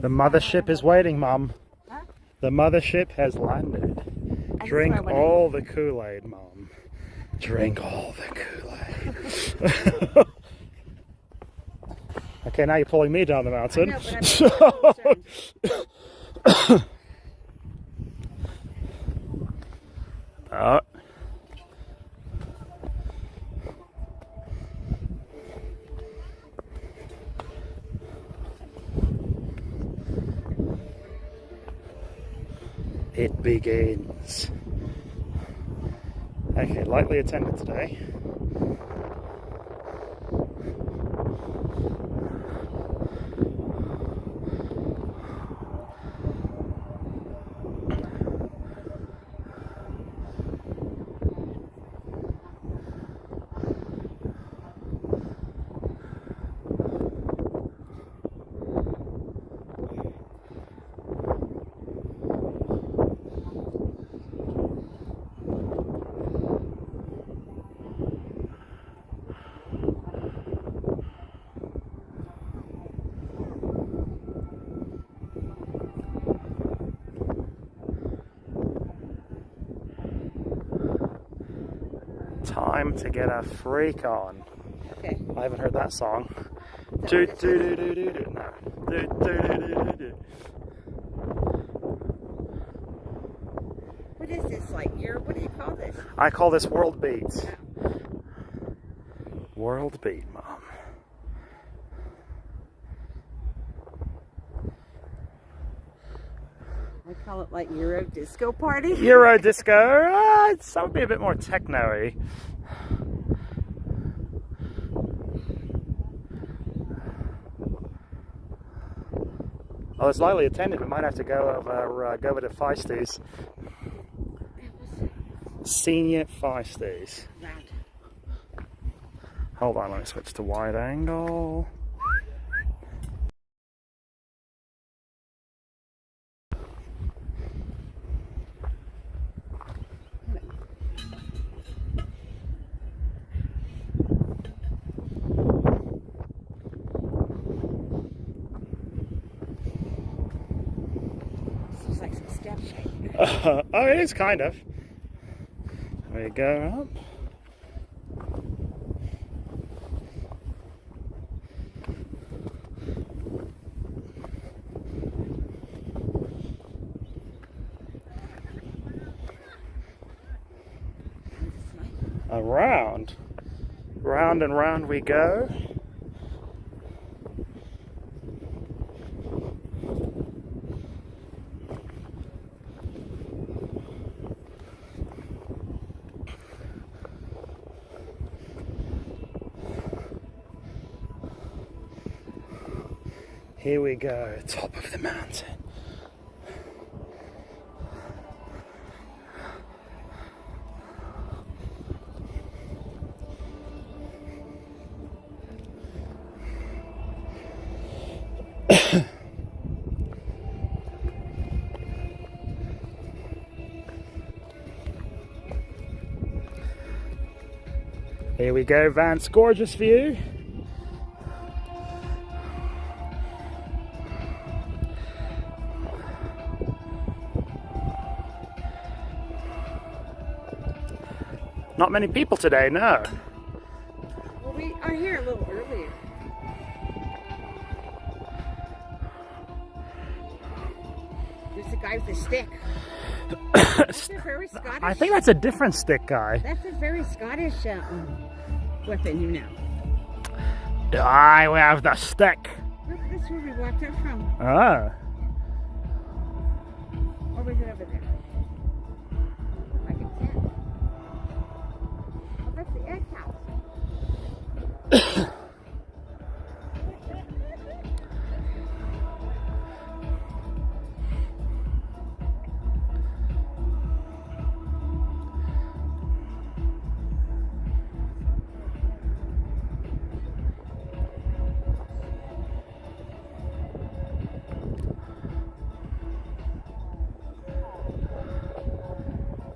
The mothership is waiting, Mum. Huh? The mothership has landed. Drink all the Kool-Aid, Mum. Drink all the Kool-Aid. Okay, now you're pulling me down the mountain. Oh. it begins. Okay, lightly attended today. Time to get a freak on. Okay. I haven't heard that song. Is Do, that do, what do, do, do, do. No. Do, do, do, do, do, do. What is this like? What do you call this? I call this world beat. World beat, Mom. I call it like Euro disco party. Euro disco. That would be a bit more techno-y. Oh, it's lightly attended. We might have to go over to Feisties. Senior Feisties. Round. Hold on, let me switch to wide angle. This is like some steps. Oh, it is kind of. There you go up. Around. Round and round we go. Here we go, top of the mountain. Here we go, Vance, gorgeous view. Not many people today, no. Well, we are here a little earlier. There's a guy with a stick. That's a very Scottish. I think that's a different stick guy. That's a very Scottish weapon, you know. I have the stick. Look, that's where we walked up from. Ah. Or was it over there? I can tell. Oh, that's the egg house.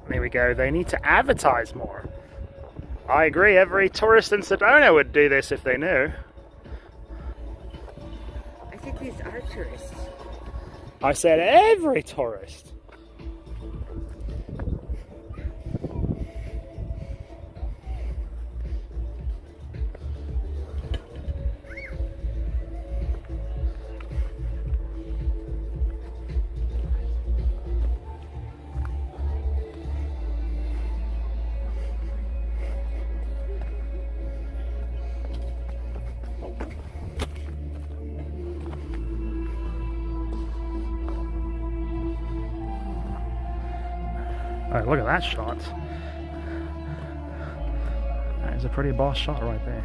There we go. They need to advertise more. I agree. Every tourist in Sedona would do this if they knew. I think these are tourists. I said every tourist. Oh, look at that shot. That is a pretty boss shot right there.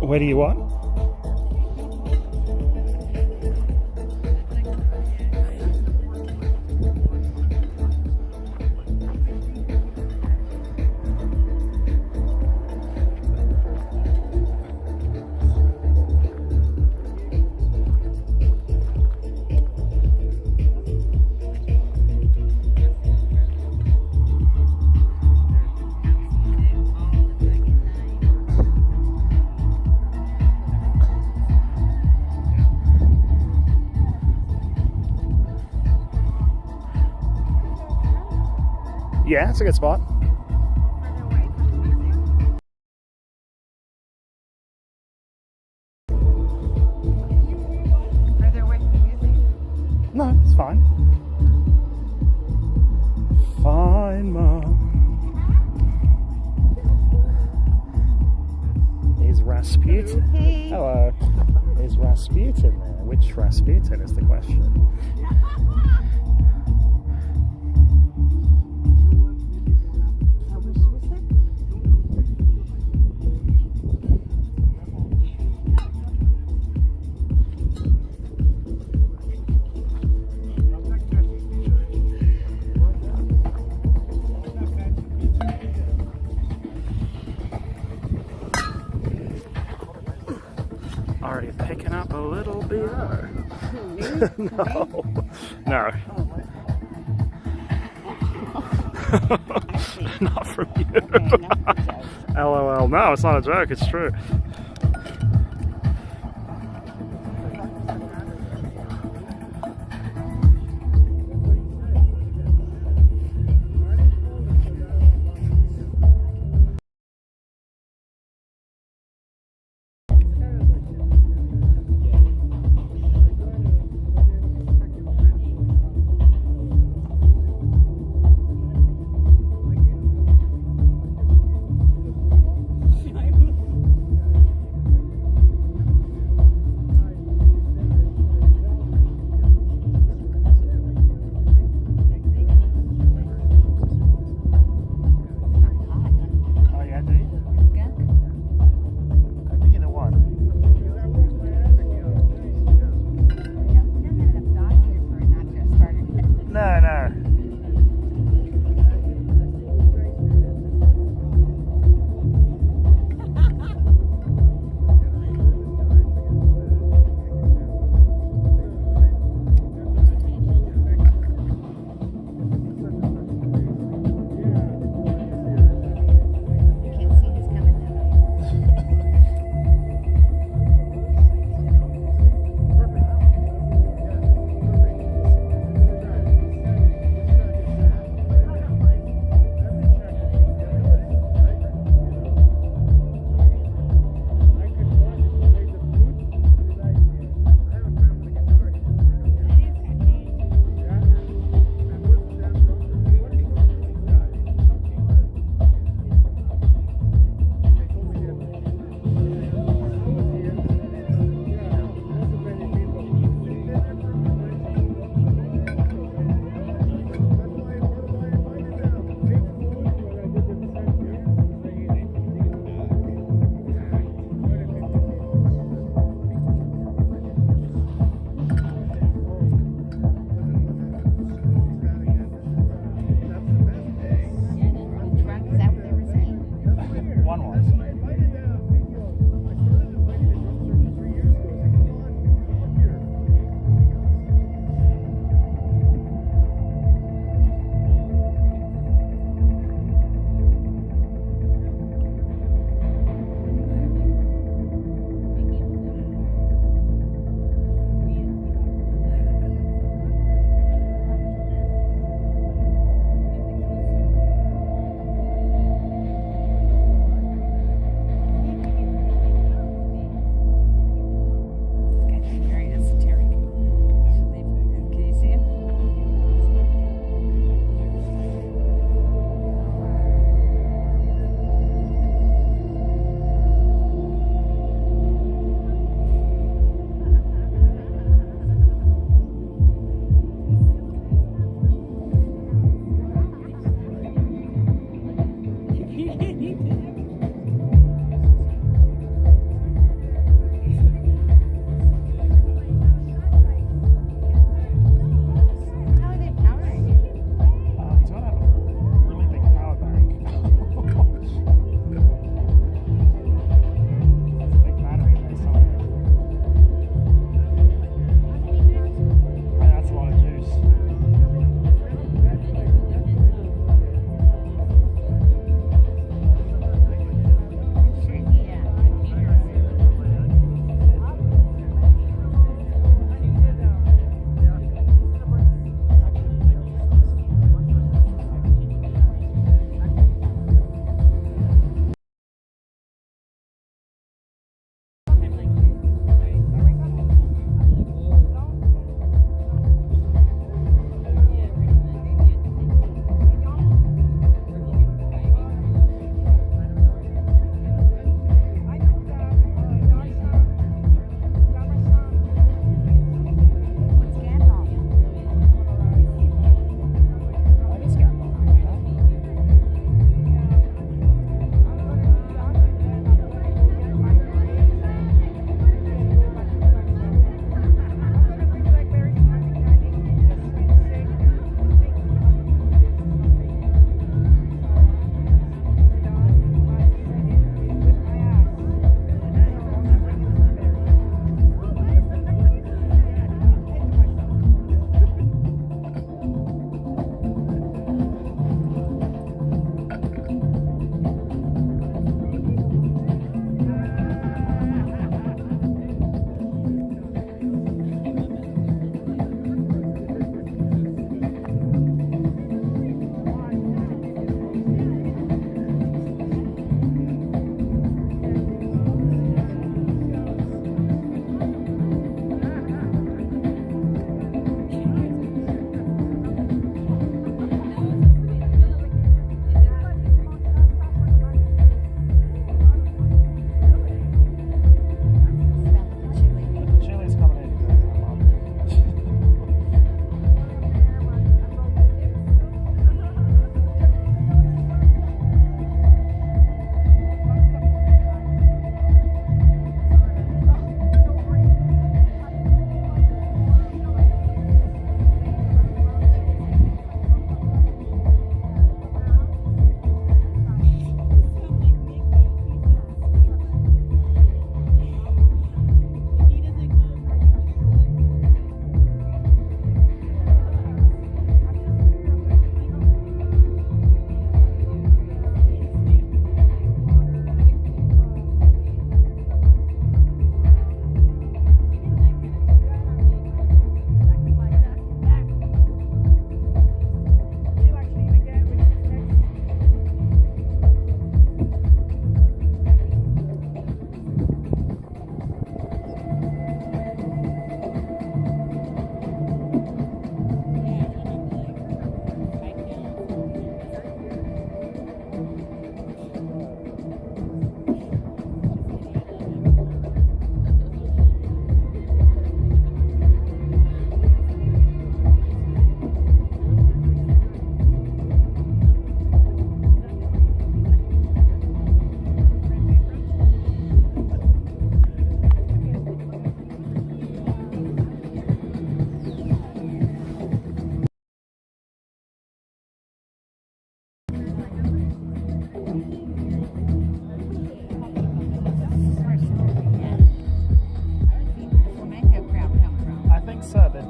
Where do you want? Yeah, it's a good spot. Further away from the music. No, it's fine. Fine, Mom. Is Rasputin? Hey. Hello. Is Rasputin there? Which Rasputin is the question? Already picking up a little beer. No. No. Not from you. LOL. No, it's not a joke, it's true.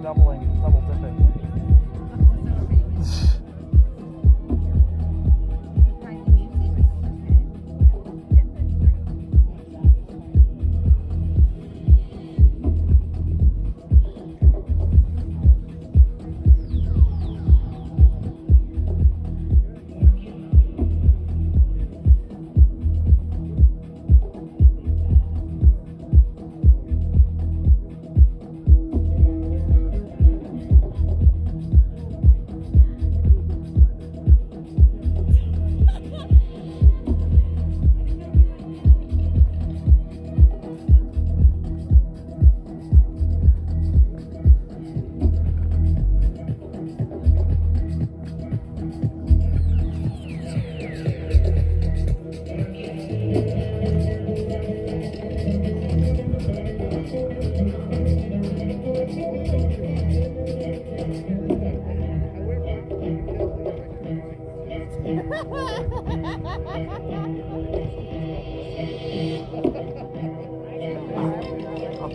double dipping.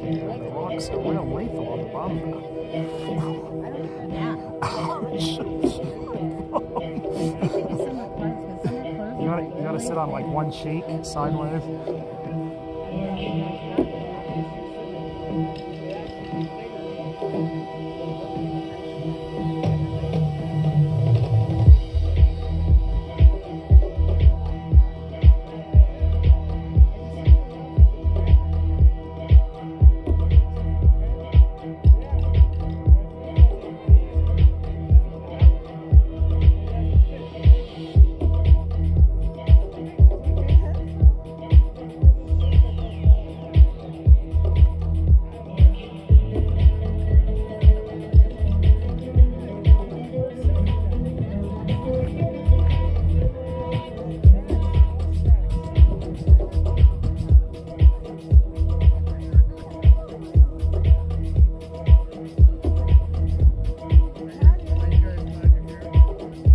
The rocks are real lethal on the bottom now. You gotta sit on like one cheek, sideways.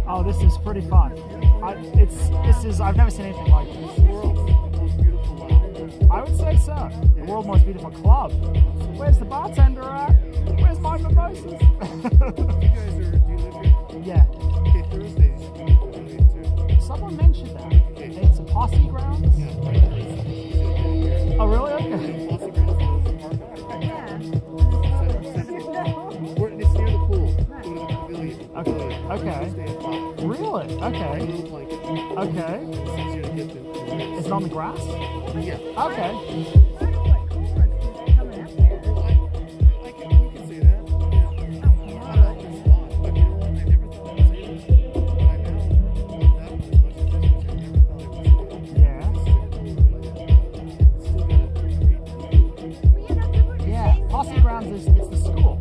Oh, this is pretty fun. I've never seen anything like this. I would say so. The world's most beautiful club. Where's the bartender at? Where's my mimosas? You guys do you live here? Yeah. Okay, Thursdays you can do it too. Someone mentioned that. It's a posse grounds? Yeah, right Thursday. Oh, really? Okay. Posse grounds is the park. Yeah. It's near the pool. Go to the pavilion. Okay. Okay. Thursday at 5. Really? Okay. Little blanket. Okay. It's easier to get to. Is it on the grass? Yeah. Okay. Well, you can say that. Yeah. Not out there spot, but you know what? I never thought I'd say this. But I now love that one as much as this, which I never thought I would say. Yeah. It's still got a great. Yeah. Posse grounds is it's the school.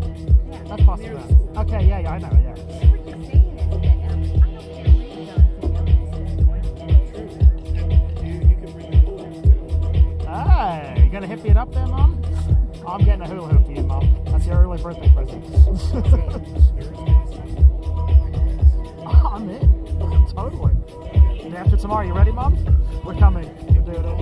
That's posse grounds. Okay. Yeah. I know. Yeah. You can bring the pool in too. Hey, you gonna hit me it up there, Mom? I'm getting a hula hoop for you, Mom. That's your early birthday present. I'm in. Totally. Day after tomorrow, you ready, Mom? We're coming. We're doing it.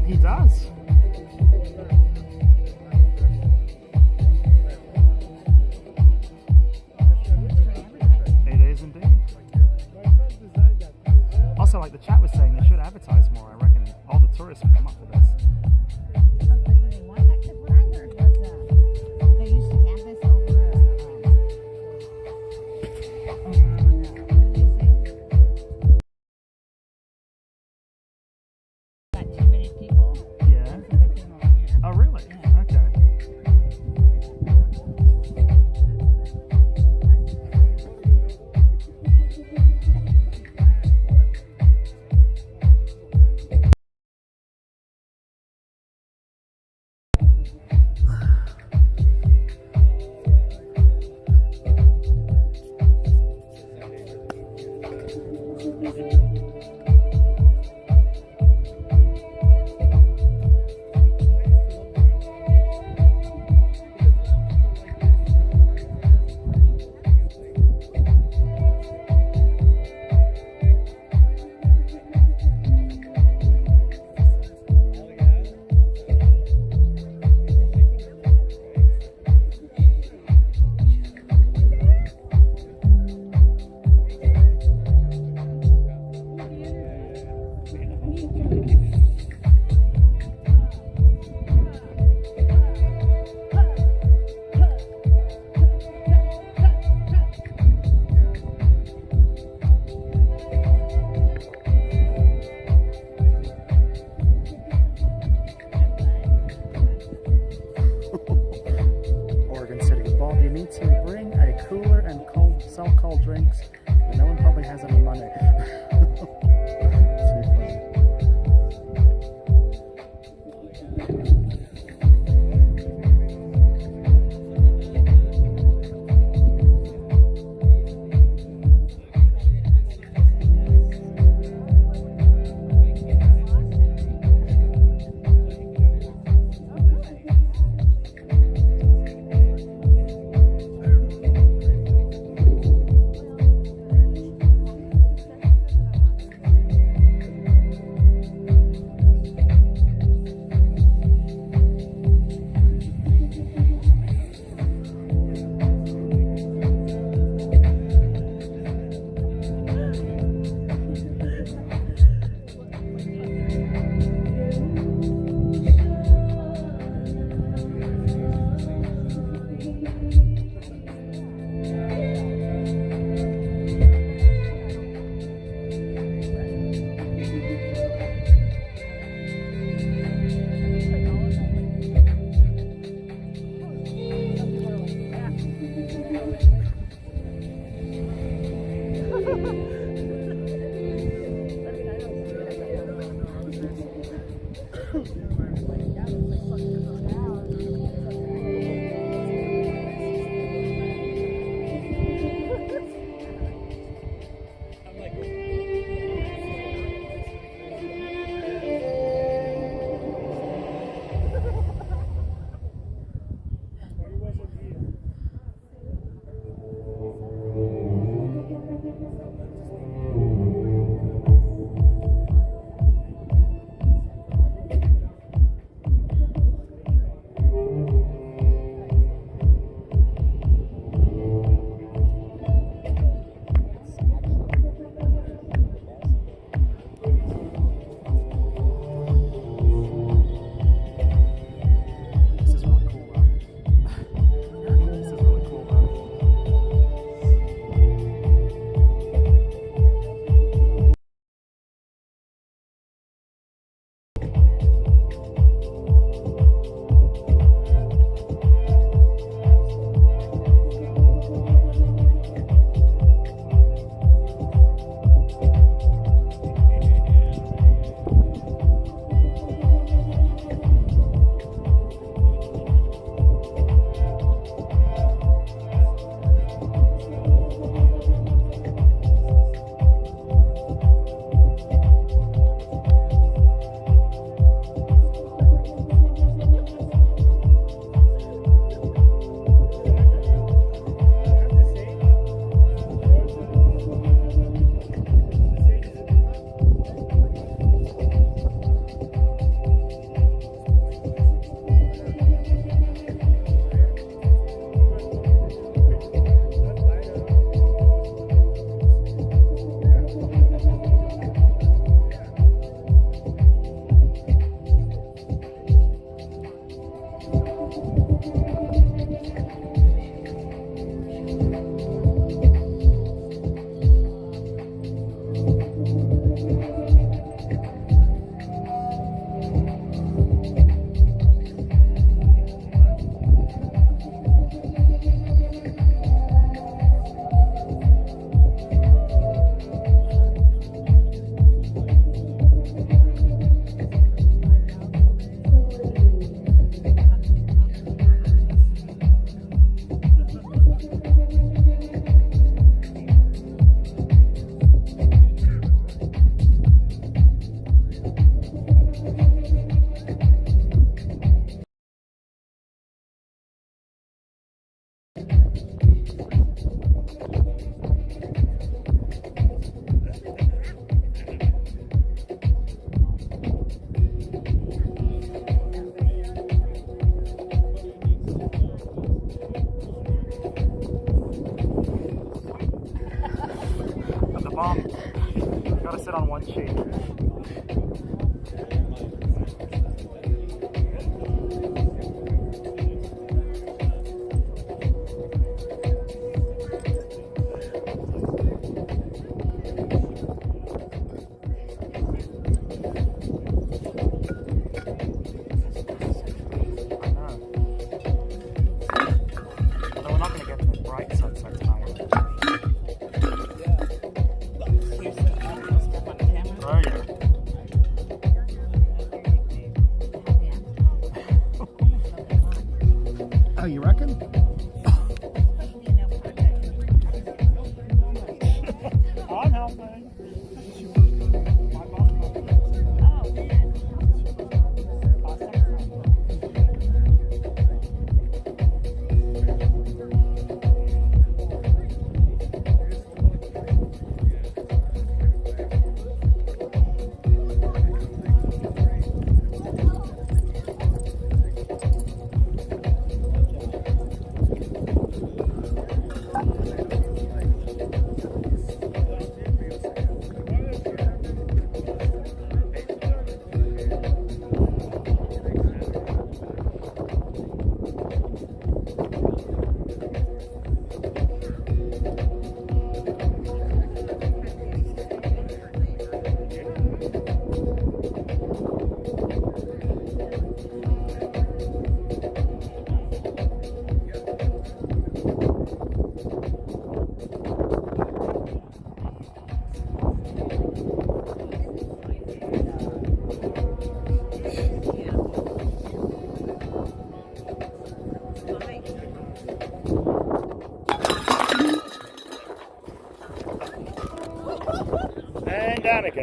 He does. It is indeed. Also, like the chat was saying, they should advertise more. I reckon all the tourists would come up with this. Oregon City. Bob, you need to bring a cooler and sell cold drinks, but no one probably has any money. Too funny.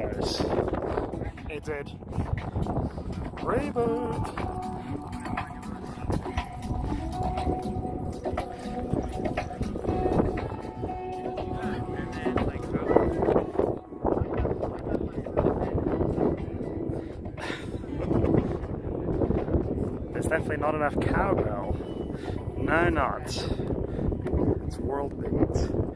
cares? It did. Reboot. There's definitely not enough cowbell. No, not. It's world beat.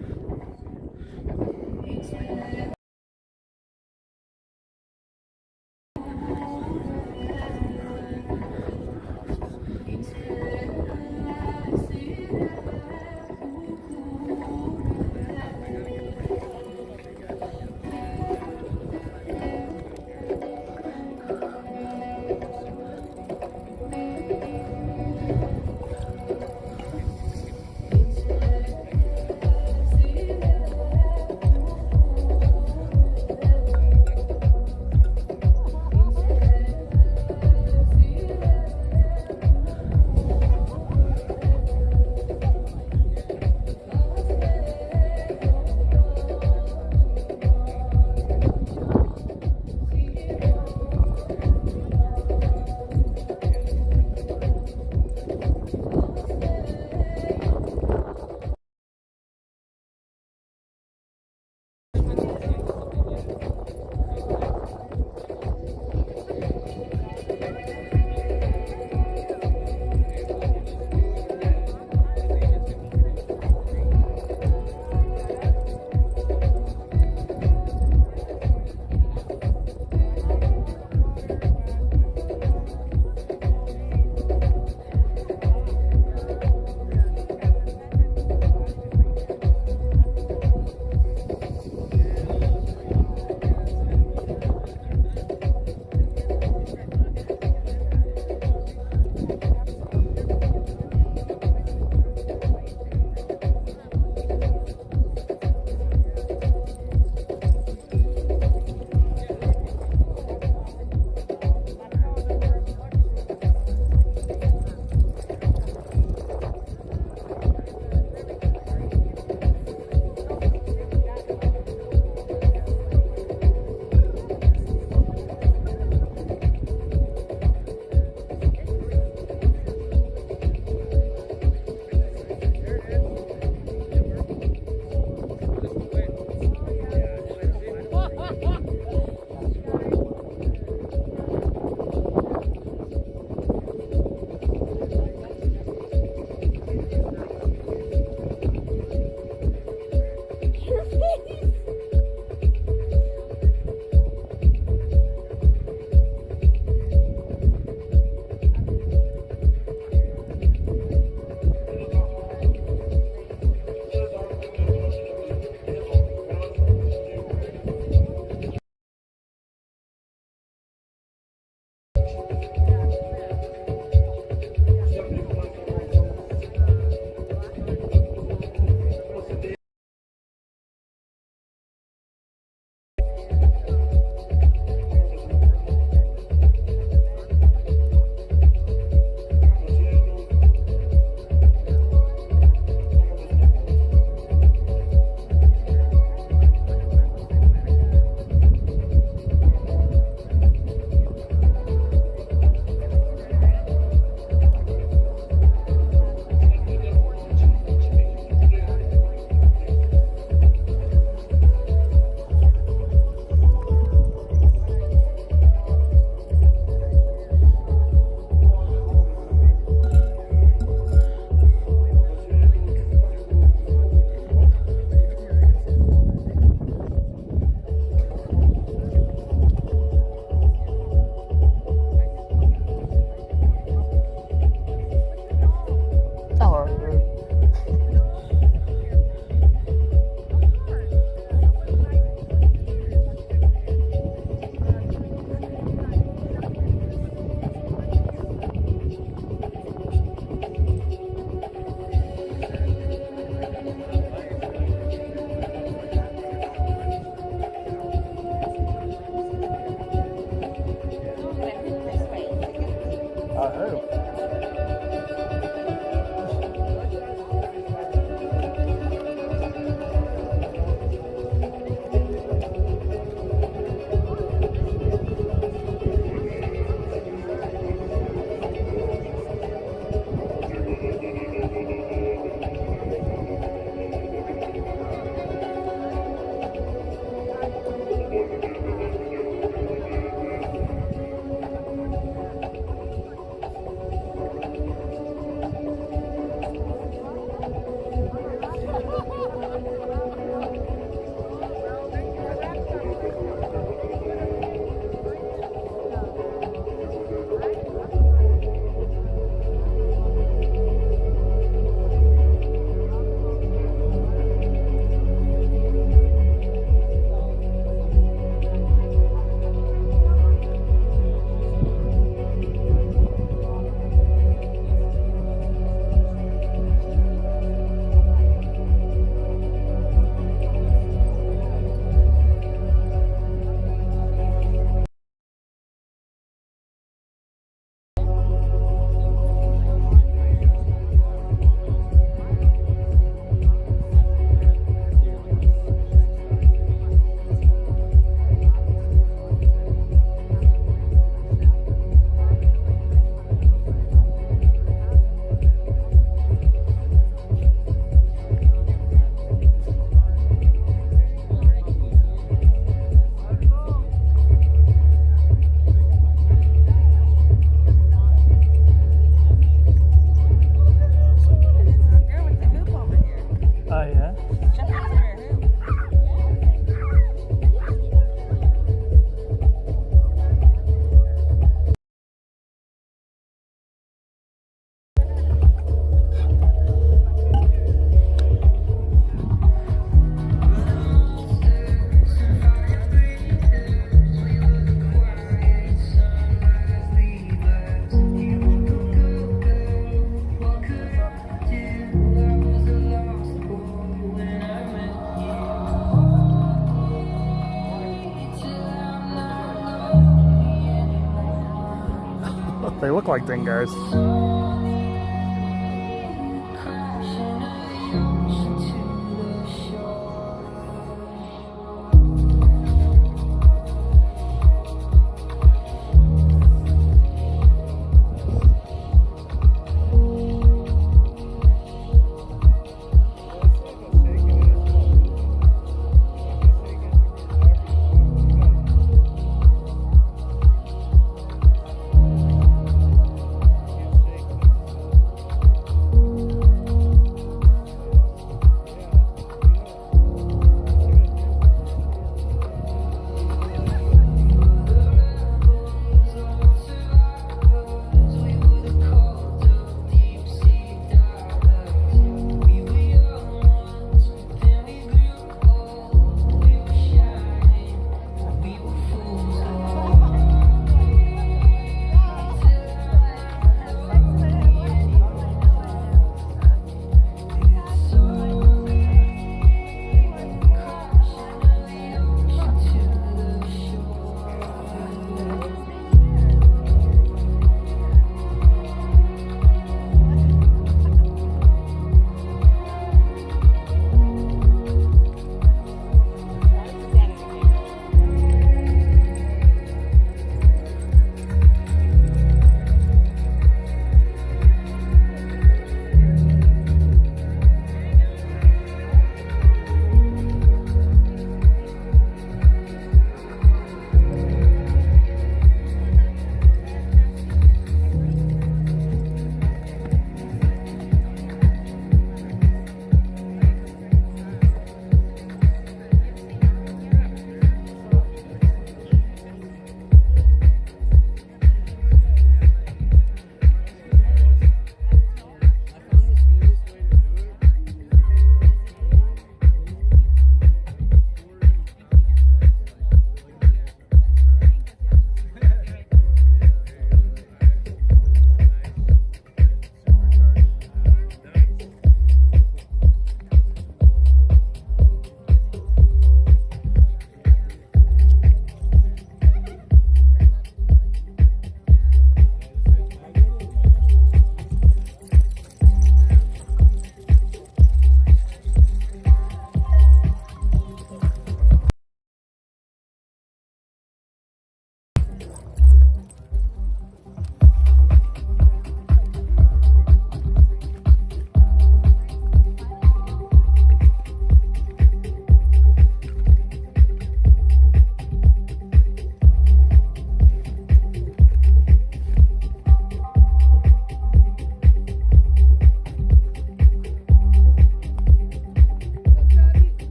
They look like dingoes.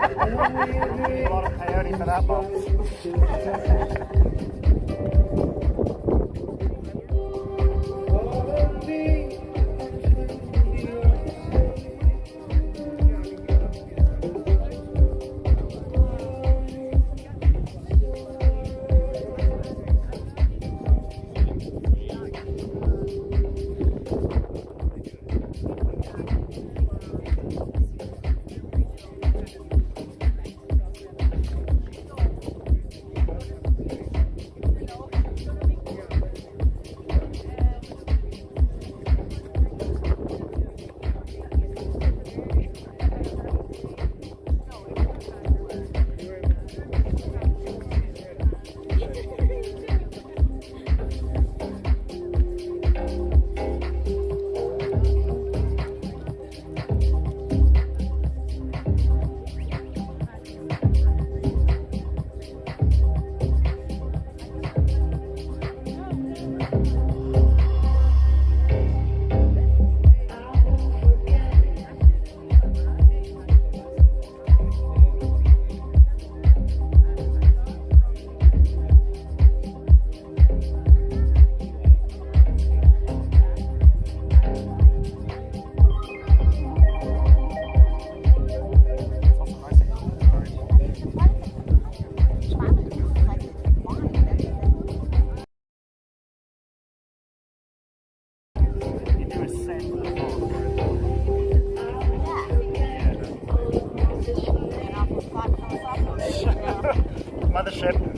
A lot of peyote for that box. Mothership.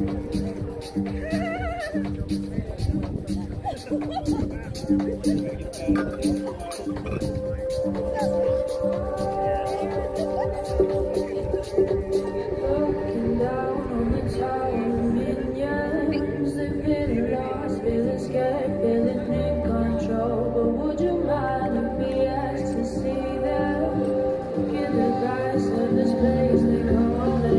Looking down on the tower minions, they've been lost, feeling scared, feeling in control. But would you mind if we asked to see them? Give the price of this place they call it.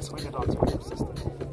Swing dog's very persistent.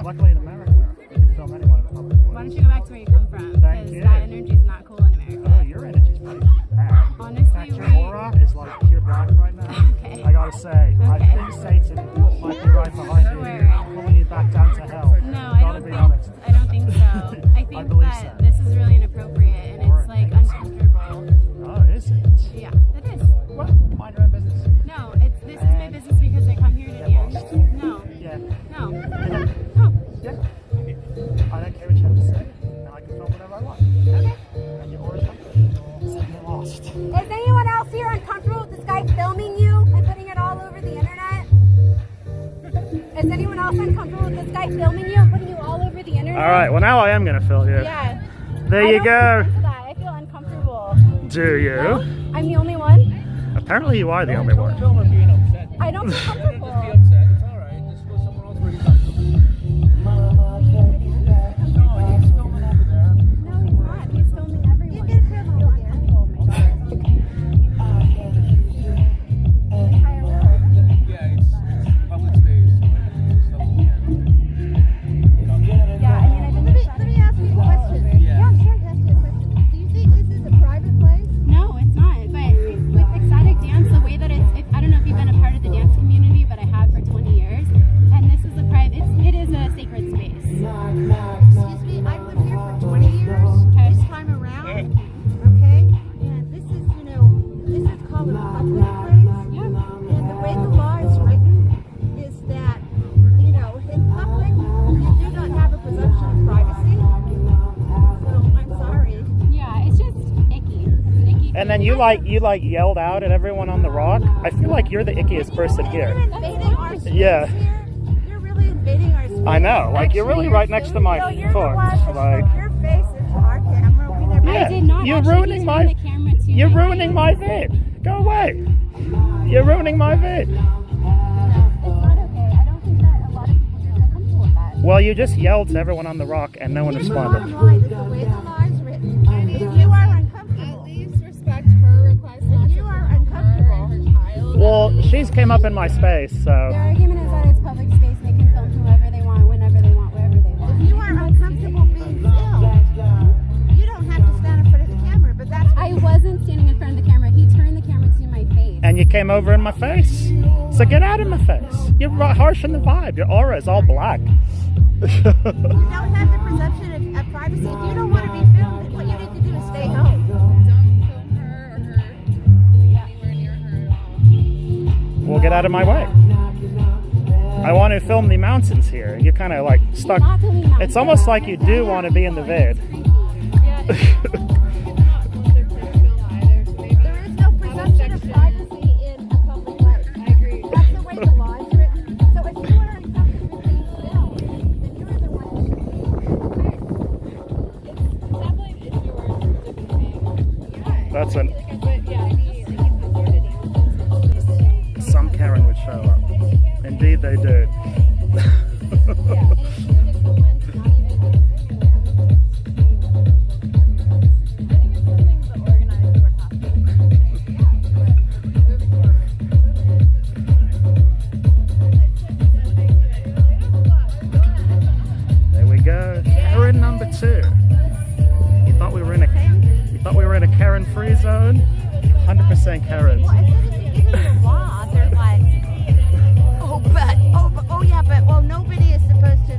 Luckily in America, you can film anyone in a public Why place. don't you go back to where you come from? Thank Because you. that energy is not cool in America. Oh, your energy's pretty bad. Honestly, In fact, your aura is like pure black right now. Okay. I gotta say, I Okay. think Satan might be right behind you, Sure. pulling you back down to hell. No, I Gotta don't be think. honest. I don't think so. I think believe that so. this is really inappropriate and it's like uncomfortable. Oh, is it? Yeah, it is. Well, mind your own business. No, it's this is my business because I come here to dance. No, Yeah. no, Yeah. no. Yeah. I don't care what you have to say, and I can film whatever I want. Okay. And your aura's like, so you're lost. Is anyone else here uncomfortable with this guy filming you and putting it all over the internet? Is anyone else uncomfortable with this guy filming you and putting you all over the internet? All right, well now I am gonna film you. Yeah. There you I go. don't consent to that. I feel uncomfortable. Do you? No? I'm the only one? Apparently you are the only one. Film him being upset. I don't feel comfortable. Just be upset. It's alright. Just go somewhere else where he's uncomfortable. No, he's filming over there. No, he's not. He's filming everyone. You can film all here. Entire world. Yeah, it's public space, so it's stuff we can't. Yeah, I mean, I think Let me ask you a question. Yeah. Yeah, sure. Ask you a question. Do you think this is a private place? No, it's not. But with ecstatic dance, the way that I don't know if you've been a part of the dance community, but I have for 20 years. And this is a private. It is a sacred space. Excuse me, I've lived here for 20 years. Okay. This time around, okay? And this is, this is called a public place. And the way the law is written is that, in public, you do not have a presumption of privacy. So I'm sorry. Yeah, it's just icky. It's an icky. And then you yelled out at everyone on the rock. I feel like you're the ickiest person You're here. invading our space Yeah. here. You're really invading our space. I know, like you're really right next to my You're the foot. one that Like, showed your face into our camera. We never yeah, I did not. you're actually. ruining He my. turned the camera to You're my ruining my vid. Go away. You're ruining my vid. it's not okay. I don't think that a lot of people here feel comfortable with that. Well, you just yelled to everyone on the rock and no one Here's the responded. bottom line, is the way the law is written. If you are uncomfortable, Please respect her request not if you are uncomfortable, Well, she's came up in my space, so. Their argument is that it's public space. They can film whoever they want, whenever they want, wherever they want. if you are uncomfortable being filmed, you don't have to stand in front of the camera, but that's what I wasn't standing in front of the camera. He turned the camera to my face. And you came over in my face. So get out of my face. You're harsh on the vibe. Your aura is all black. you don't have the presumption of privacy. If you don't want to be filmed, what you need to do is stay home. Don't film her or her anywhere near her at all. Well, get out of my way. I want to film the mountains here. You're kind of like stuck. Not filming mountains. It's almost like you do want to be in the vid. There is no presumption of privacy in a public place. I agree. That's the way the law is written. So if you are uncomfortable being filmed, then you are the one who should be. It's definitely an issue where it's a different thing. That's an. Like I said, yeah, he Some Karen would show up. Indeed, they did. There we go. Karen number 2. You thought we were in a Karen-free zone? 100% Karens. Well, I said if you get in the law, they're like, well, nobody is supposed to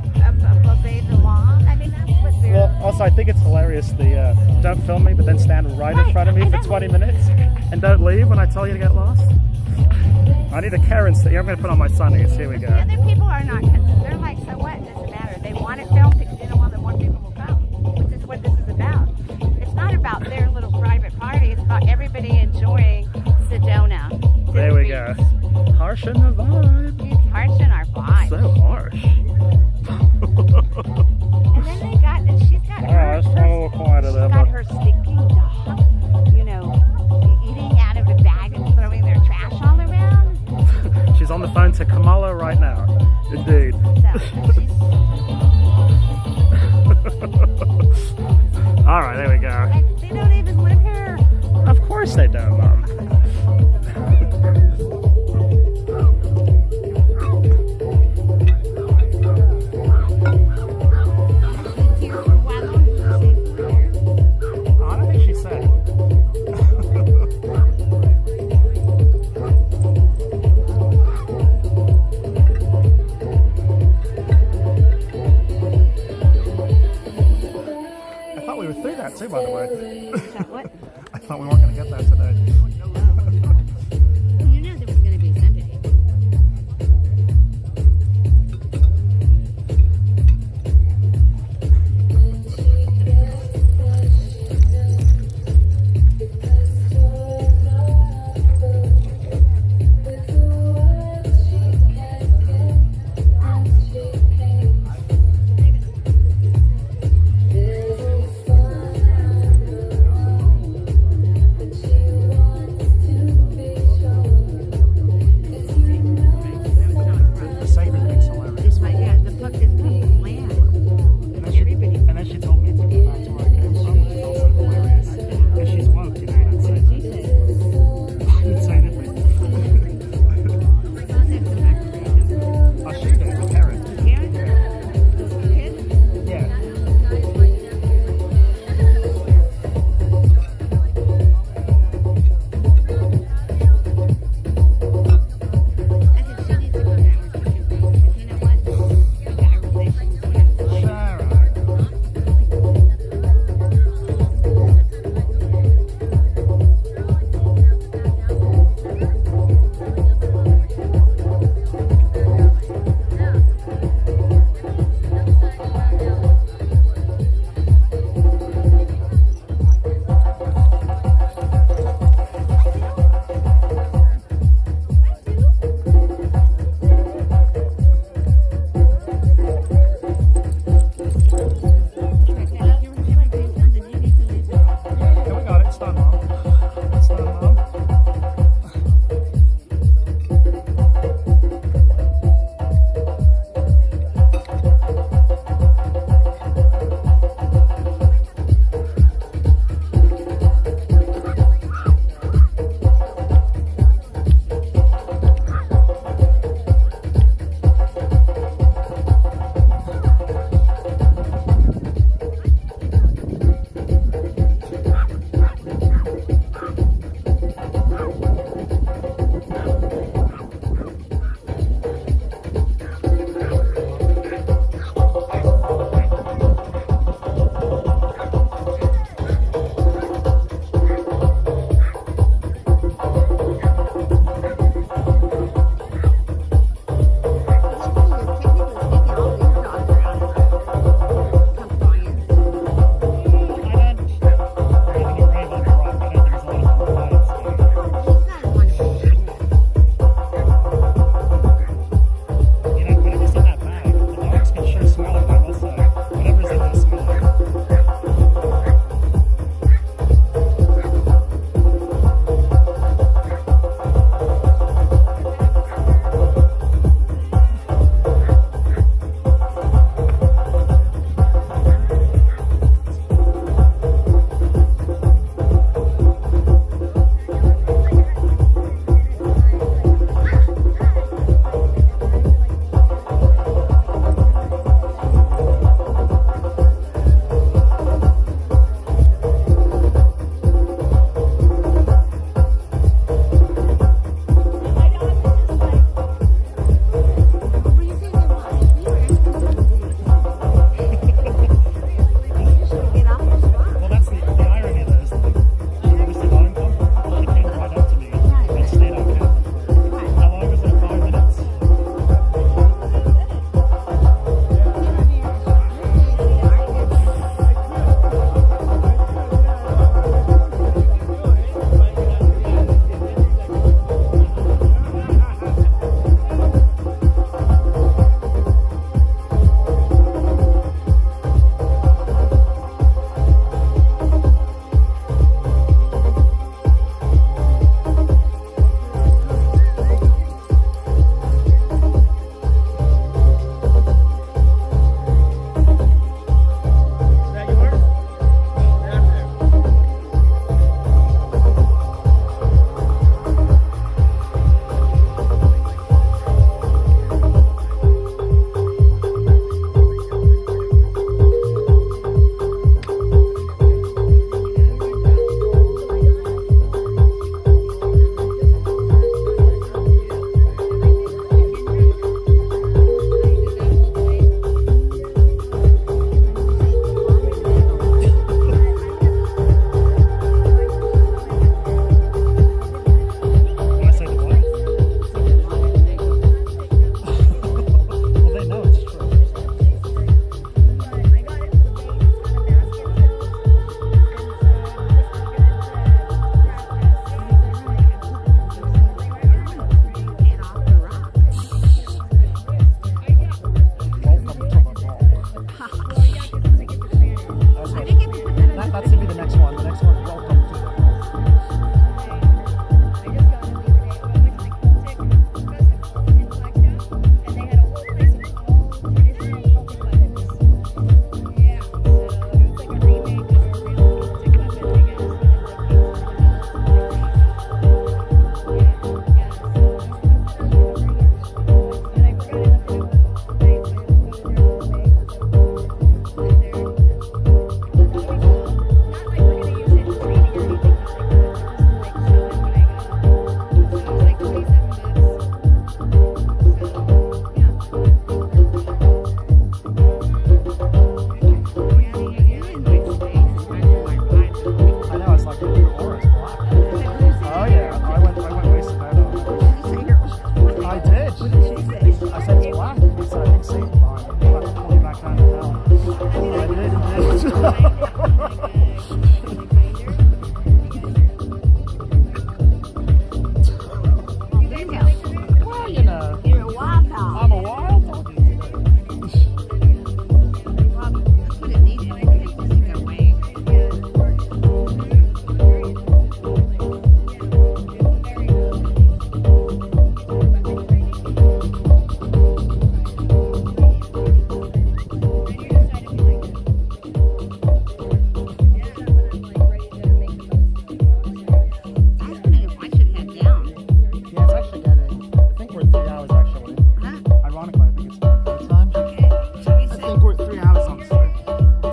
obey the law. I mean, that's what they're. Well, also, I think it's hilarious the don't film me, but then stand right in front of me for 20 minutes and don't leave when I tell you to get lost. I need a Karen stick. I'm going to put on my sunnies. Here we go. The other people are not concerned. They're like, so what? It doesn't matter. They want it filmed because they don't want that more people will come, which is what this is about. It's not about their little private party. It's about everybody enjoying Sedona. There we go. Harsh in the vibe. It's harsh in our vibe. So harsh. And then they got, and she's got Alright, let's try a little quieter there, she's got but- her stinking dog, eating out of a bag and throwing their trash all around. She's on the phone to Kamala right now. Indeed. So she's, Alright, there we go. like, they don't even live here. Of course they don't, Mom. too, by the way. What? I thought we weren't going to get that today. You know there was going to be somebody.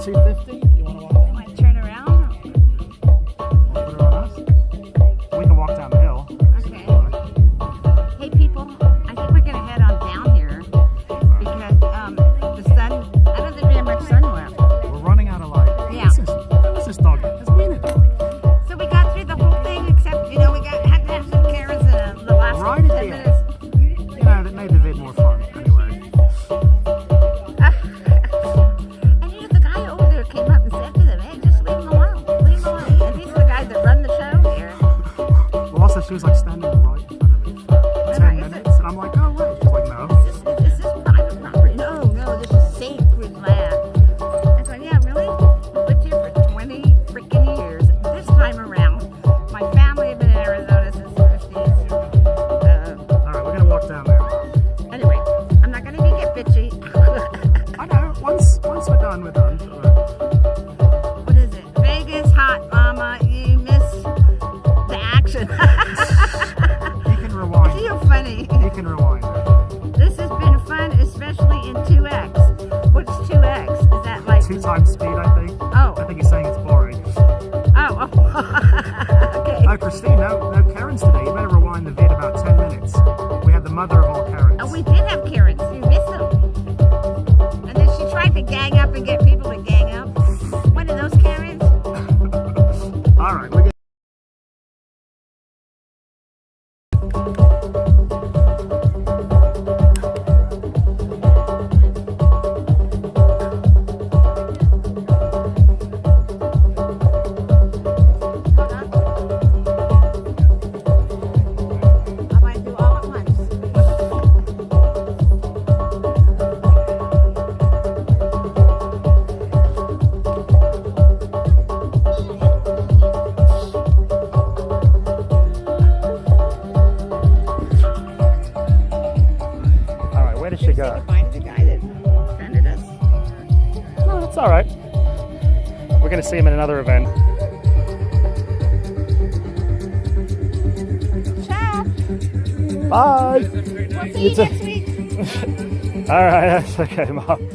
250? You want to walk down? Want to turn around? Put her on us? We can walk down the hill. Okay. Hey people, I think we're gonna head on down here because the sun. I don't think we have much sun left. We're running out of light. Yeah. What's this dog? It's weird. So we got through the whole thing, except you know we had to have some carrots in the last Right at 10 the minutes. end. You know, that made the vid more fun. Anyway. And you know the guy over there came up and said to them, "Hey, just leave him alone. Leave him alone." And these are the guys that run the show here. Well, also, she was like standing right in front of me for 10 minutes. And I'm like, oh, wait. She's like, no. This is private property. No, this is sacred land. I said, yeah, really? I've lived here for 20 freaking years. This time around, my family have been in Arizona since the 50s. All right, we're going to walk down there. Anyway, I'm not going to get bitchy. I know. Once we're done, we're done. What is it? Vegas hot mama. You miss the action. You can rewind. You're funny. You can rewind. This has been fun, especially in 2X. What's 2X? Is that like 2 times speed, I think. Oh. I think he's saying it's boring. Oh. Okay. Oh, Christine, no Karens today. You better rewind the vid about 10 minutes. We had the mother of all Karens. Oh, we did have Karens. You missed them. And then she tried to gang up and get people to gang up. One of those Karens. All right, we're I might do all at once. all right. Where did she go? Goodbye to the guy that friended us. No, it's all right. We're going to see him at another event. Ciao. Bye. We'll see you next week. All right, that's okay, Mom.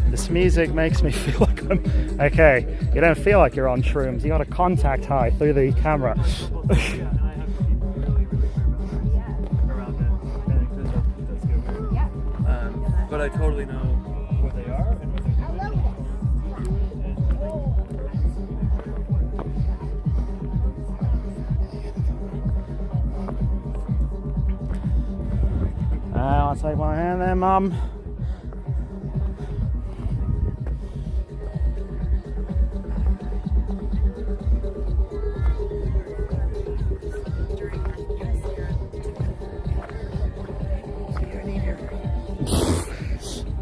This music makes me feel like I'm okay. You don't feel like you're on shrooms. You got to contact high through the camera. But I totally know what they are and what I'll take my hand there, Mum.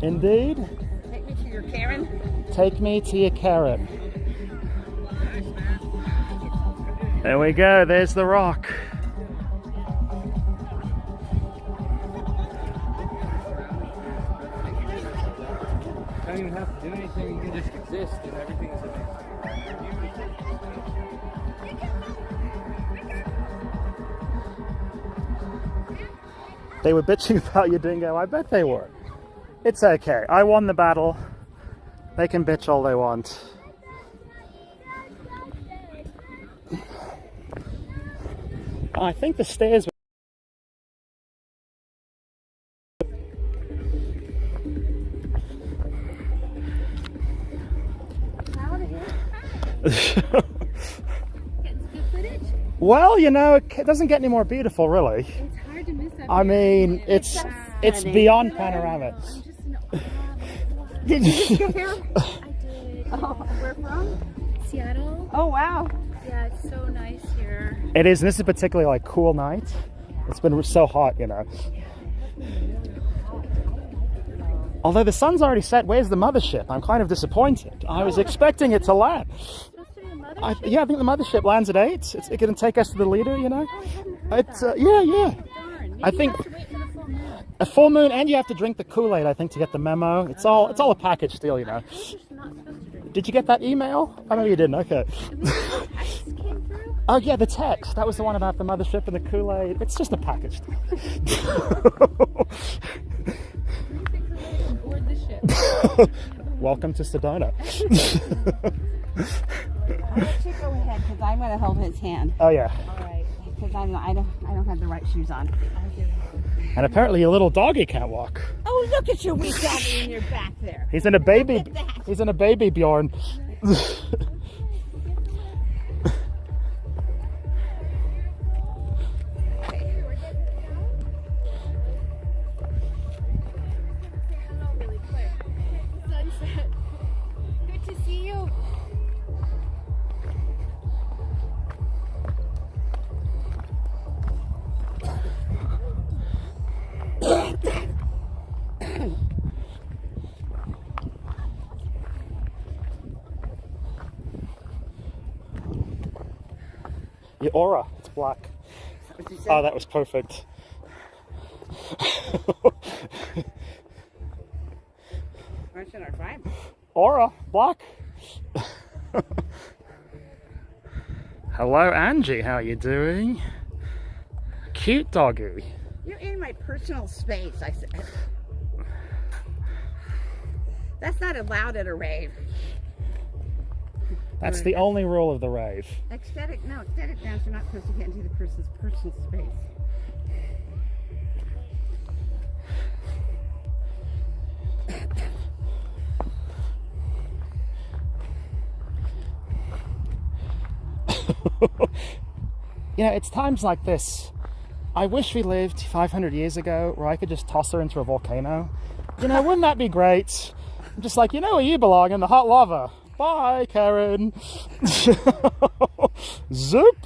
Indeed. Take me to your Karen. Take me to your Karen. There we go. There's the rock. don't even have to do anything, you can just exist and everything is amazing. They were bitching about you, Dingo. I bet they were. It's okay. I won the battle. They can bitch all they want. I think the stairs were... Well, you know, it doesn't get any more beautiful, really. It's hard to miss that. I mean, it's beyond panoramic. Did you get here? I did. Oh, where from? Seattle. Oh, wow. Yeah, it's so nice here. It is, and this is a particularly like cool night. It's been so hot, you know. Although the sun's already set, where's the mothership? I'm kind of disappointed. I was expecting it to land. It's supposed to be a mothership. Yeah, I think the mothership lands at 8. It's going to take us to the leader, you know. It's yeah. I think a full moon, and you have to drink the Kool-Aid, I think, to get the memo. It's all a package deal, you know. Did you get that email? Oh, no, you didn't. Okay. Oh yeah, the text. That was the one about the mothership and the Kool-Aid. It's just a package deal. Board the ship. Welcome to Sedona. I'll let you go ahead because I'm going to hold his hand. Oh yeah. All right. Because I don't have the right shoes on. And apparently your little doggy can't walk. Oh, look at your wee doggy in your back there. He's in a baby. He's in a baby Bjorn. Good to see you. Your aura, it's black. Oh, that was perfect. Where's our vibe? Aura, black. Hello, Angie. How you doing? Cute doggy. You're in my personal space, I said. That's not allowed at a rave. That's the only rule of the rave. Ecstatic dance, you're not supposed to get into the person's personal space. You know, it's times like this. I wish we lived 500 years ago where I could just toss her into a volcano. You know, wouldn't that be great? I'm just like, you know where you belong, in the hot lava. Bye, Karen. Zoop.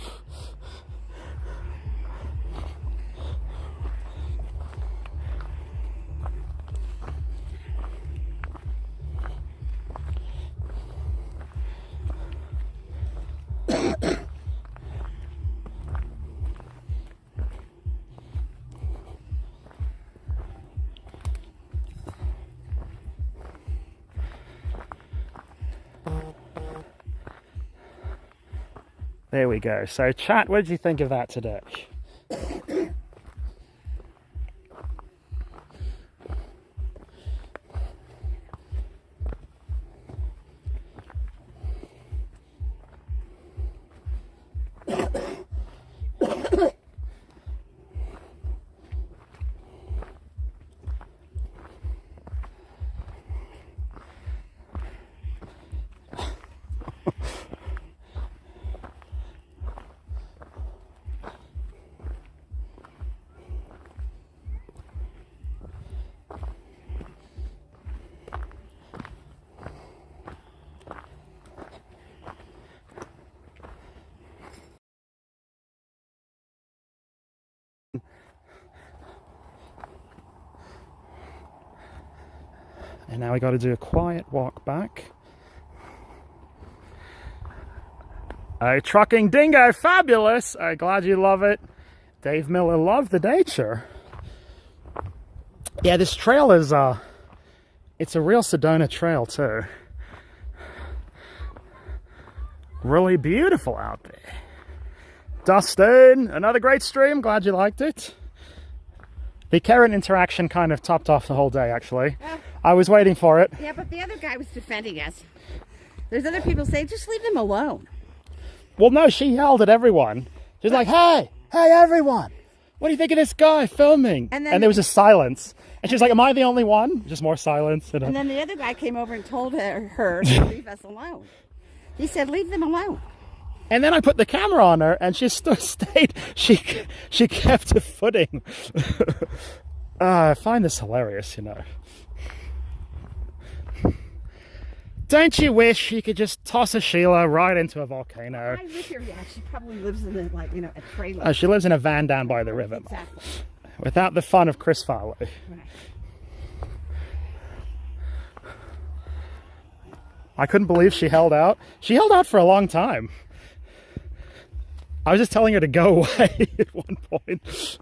There we go. So chat, what did you think of that today? And now we got to do a quiet walk back. Oh, trucking Dingo, fabulous! I'm glad you love it. Dave Miller loved the nature. Yeah, this trail is it's a real Sedona trail too. Really beautiful out there. Dustin, another great stream. Glad you liked it. The Karen interaction kind of topped off the whole day, actually. I was waiting for it. Yeah, but the other guy was defending us. There's other people saying, just leave them alone. Well, no, she yelled at everyone. She was like, hey, everyone. What do you think of this guy filming? And there was a silence. And she was like, am I the only one? Just more silence. And then the other guy came over and told her to leave us alone. He said, leave them alone. And then I put the camera on her, and she stayed. She kept her footing. I find this hilarious, you know. Don't you wish you could just toss a Sheila right into a volcano? I live here, yeah. She probably lives in a trailer. Oh, she lives in a van down by the river. Exactly. Without the fun of Chris Farley. Right. I couldn't believe she held out. She held out for a long time. I was just telling her to go away at one point.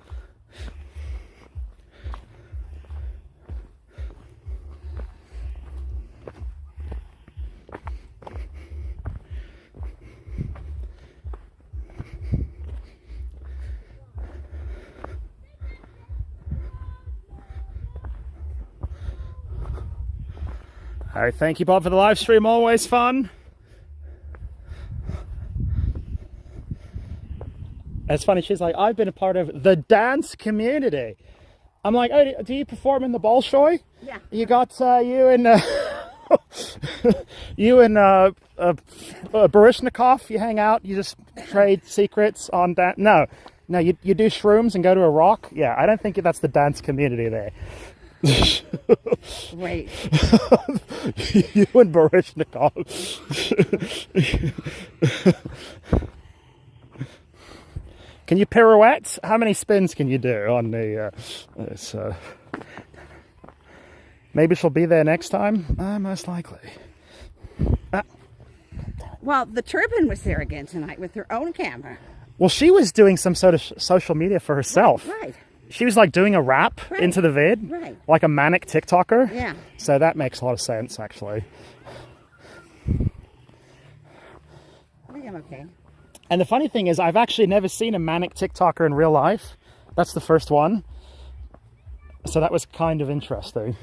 All right, thank you, Bob, for the live stream. Always fun. It's funny, she's like, I've been a part of the dance community. I'm like, oh, do you perform in the Bolshoi? Yeah. You got you and Barishnikov, you hang out, you just trade secrets on that. No, you do shrooms and go to a rock. Yeah, I don't think that's the dance community there. Wait. You and Barishnikov. Can you pirouette? How many spins can you do on the... maybe she'll be there next time? Most likely. Well, the Turban was there again tonight with her own camera. Well, she was doing some sort of social media for herself. Right. She was like doing a rap into the vid. Right. Like a manic TikToker. Yeah. So that makes a lot of sense, actually. I think I'm okay. And the funny thing is, I've actually never seen a manic TikToker in real life. That's the first one. So that was kind of interesting.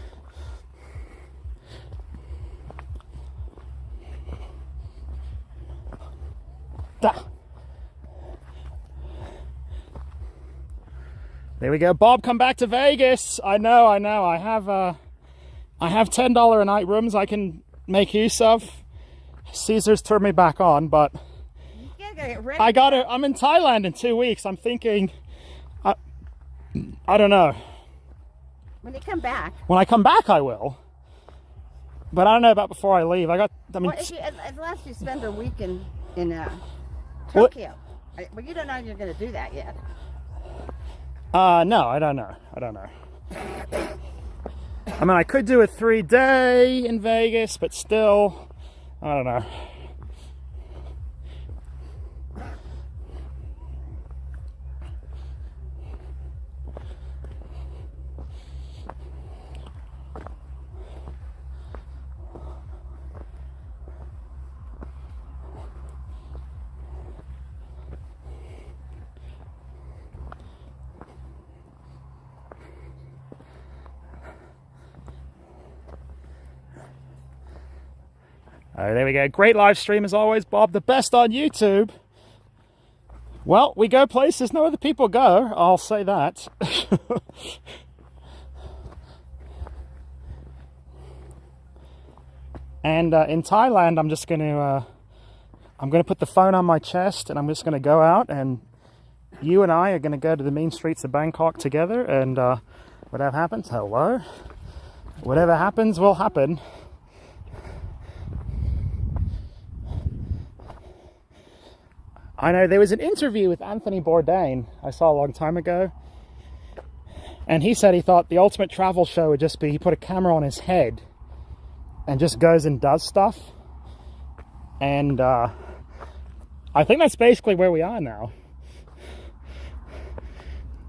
There we go. Bob, come back to Vegas. I know. I have $10 a night rooms I can make use of. Caesar's turned me back on, but I'm in Thailand in 2 weeks. I'm thinking, I don't know. When you come back. When I come back, I will. But I don't know about before I leave. Well, unless you spend a week in Tokyo. Well, you don't know if you're going to do that yet. No, I don't know. I mean, I could do a 3-day in Vegas, but still, I don't know. Oh, there we go. Great live stream as always, Bob. The best on YouTube. Well, we go places no other people go. I'll say that. And in Thailand, I'm just going to put the phone on my chest, and I'm just going to go out, and you and I are going to go to the mean streets of Bangkok together, and whatever happens, hello. Whatever happens will happen. I know there was an interview with Anthony Bourdain I saw a long time ago, and he said he thought the ultimate travel show would just be he put a camera on his head and just goes and does stuff. And I think that's basically where we are now,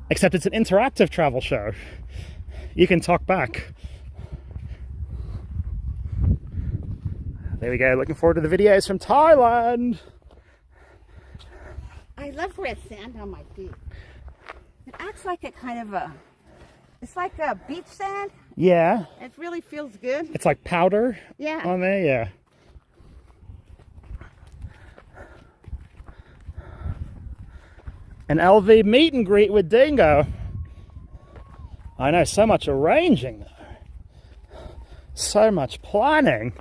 except it's an interactive travel show. You can talk back. There we go. Looking forward to the videos from Thailand. I love where it's sand on my feet. It acts like a kind of it's like a beach sand. Yeah. It really feels good. It's like powder. Yeah. On there, yeah. An LV meet and greet with Dingo. I know, so much arranging though. So much planning.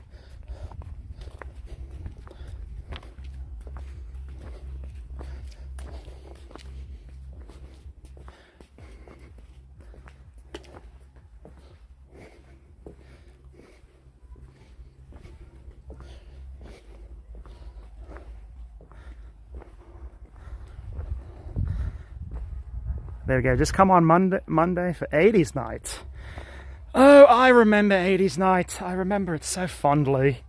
There we go. Just come on Monday for 80s night. Oh, I remember 80s night. I remember it so fondly.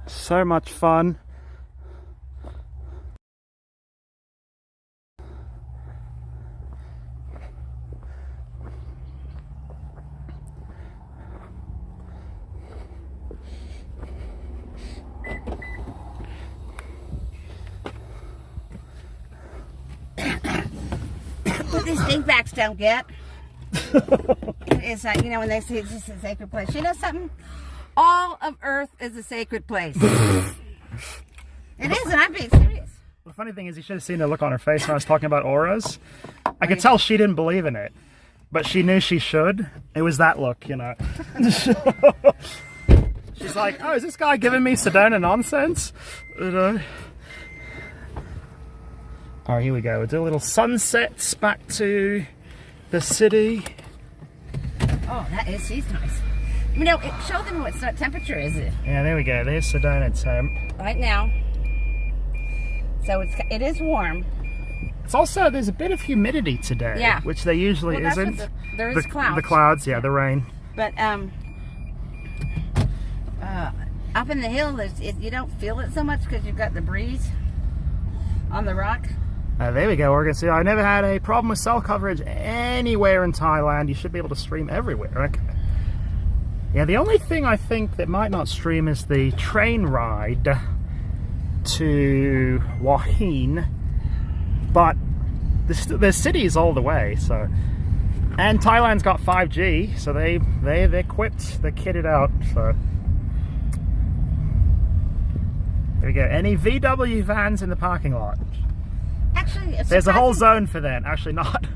So much fun. these dingbacks don't get is that, you know, when they say this is a sacred place. You know something? All of Earth is a sacred place. It is, and I'm being serious. The funny thing is, you should have seen the look on her face when I was talking about auras. I could tell she didn't believe in it, but she knew she should. It was that look, you know. She's like, oh, is this guy giving me Sedona nonsense? You know? All right, here we go. We'll do a little sunsets back to the city. Oh, she's nice. You know, show them what temperature is it. Yeah, there we go. There's Sedona temp. Right now. So it is warm. It's also, there's a bit of humidity today. Yeah. Which there usually isn't. There is clouds. The clouds, yeah, the rain. But up in the hill, you don't feel it so much because you've got the breeze on the rock. There we go, Oregon. See, I never had a problem with cell coverage anywhere in Thailand. You should be able to stream everywhere. Okay. Yeah, the only thing I think that might not stream is the train ride to Wahin, but the city is all the way. So, and Thailand's got 5G, so they're equipped, they're kitted out. So there we go. Any VW vans in the parking lot? Actually, there's a whole zone for that. Actually, not.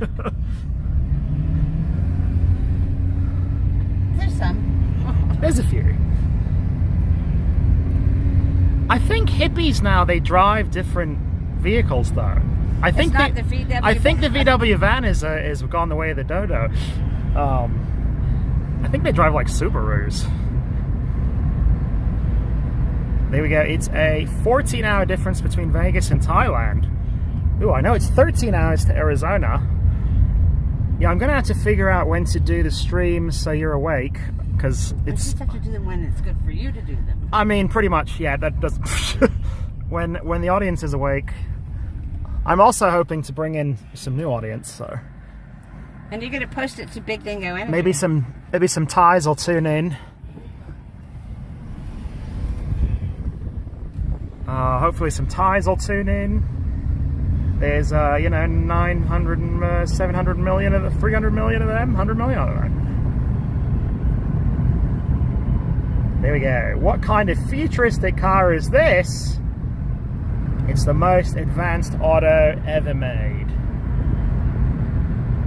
There's some. There's a few. I think hippies now, they drive different vehicles though. I think not the VW I think the VW van is gone the way of the dodo. I think they drive like Subarus. There we go. It's a 14-hour difference between Vegas and Thailand. Ooh, I know it's 13 hours to Arizona. Yeah, I'm gonna have to figure out when to do the streams so you're awake, because it's. You just have to do them when it's good for you to do them. I mean, pretty much, yeah. That doesn't. when the audience is awake. I'm also hoping to bring in some new audience, so. And you're gonna post it to Big Dingo Energy. Maybe some Thais will tune in. Hopefully some Thais will tune in. There's, you know, 900, 700 million of them, 300 million of them, 100 million, I don't know. There we go. What kind of futuristic car is this? It's the most advanced auto ever made.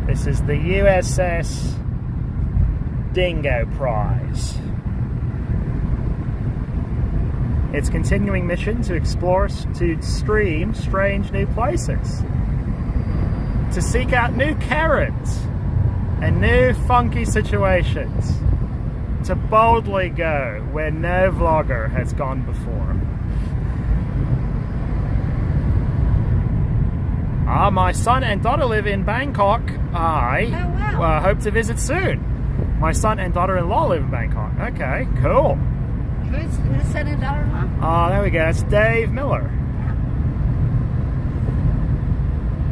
This is the USS Dingo prize. Its continuing mission to explore, to stream strange new places, to seek out new Karens and new funky situations, to boldly go where no vlogger has gone before. My son and daughter live in Bangkok. I hope to visit soon. My son and daughter-in-law live in Bangkok. Okay, cool. Who's son and daughter-in-law? Oh, there we go. That's Dave Miller.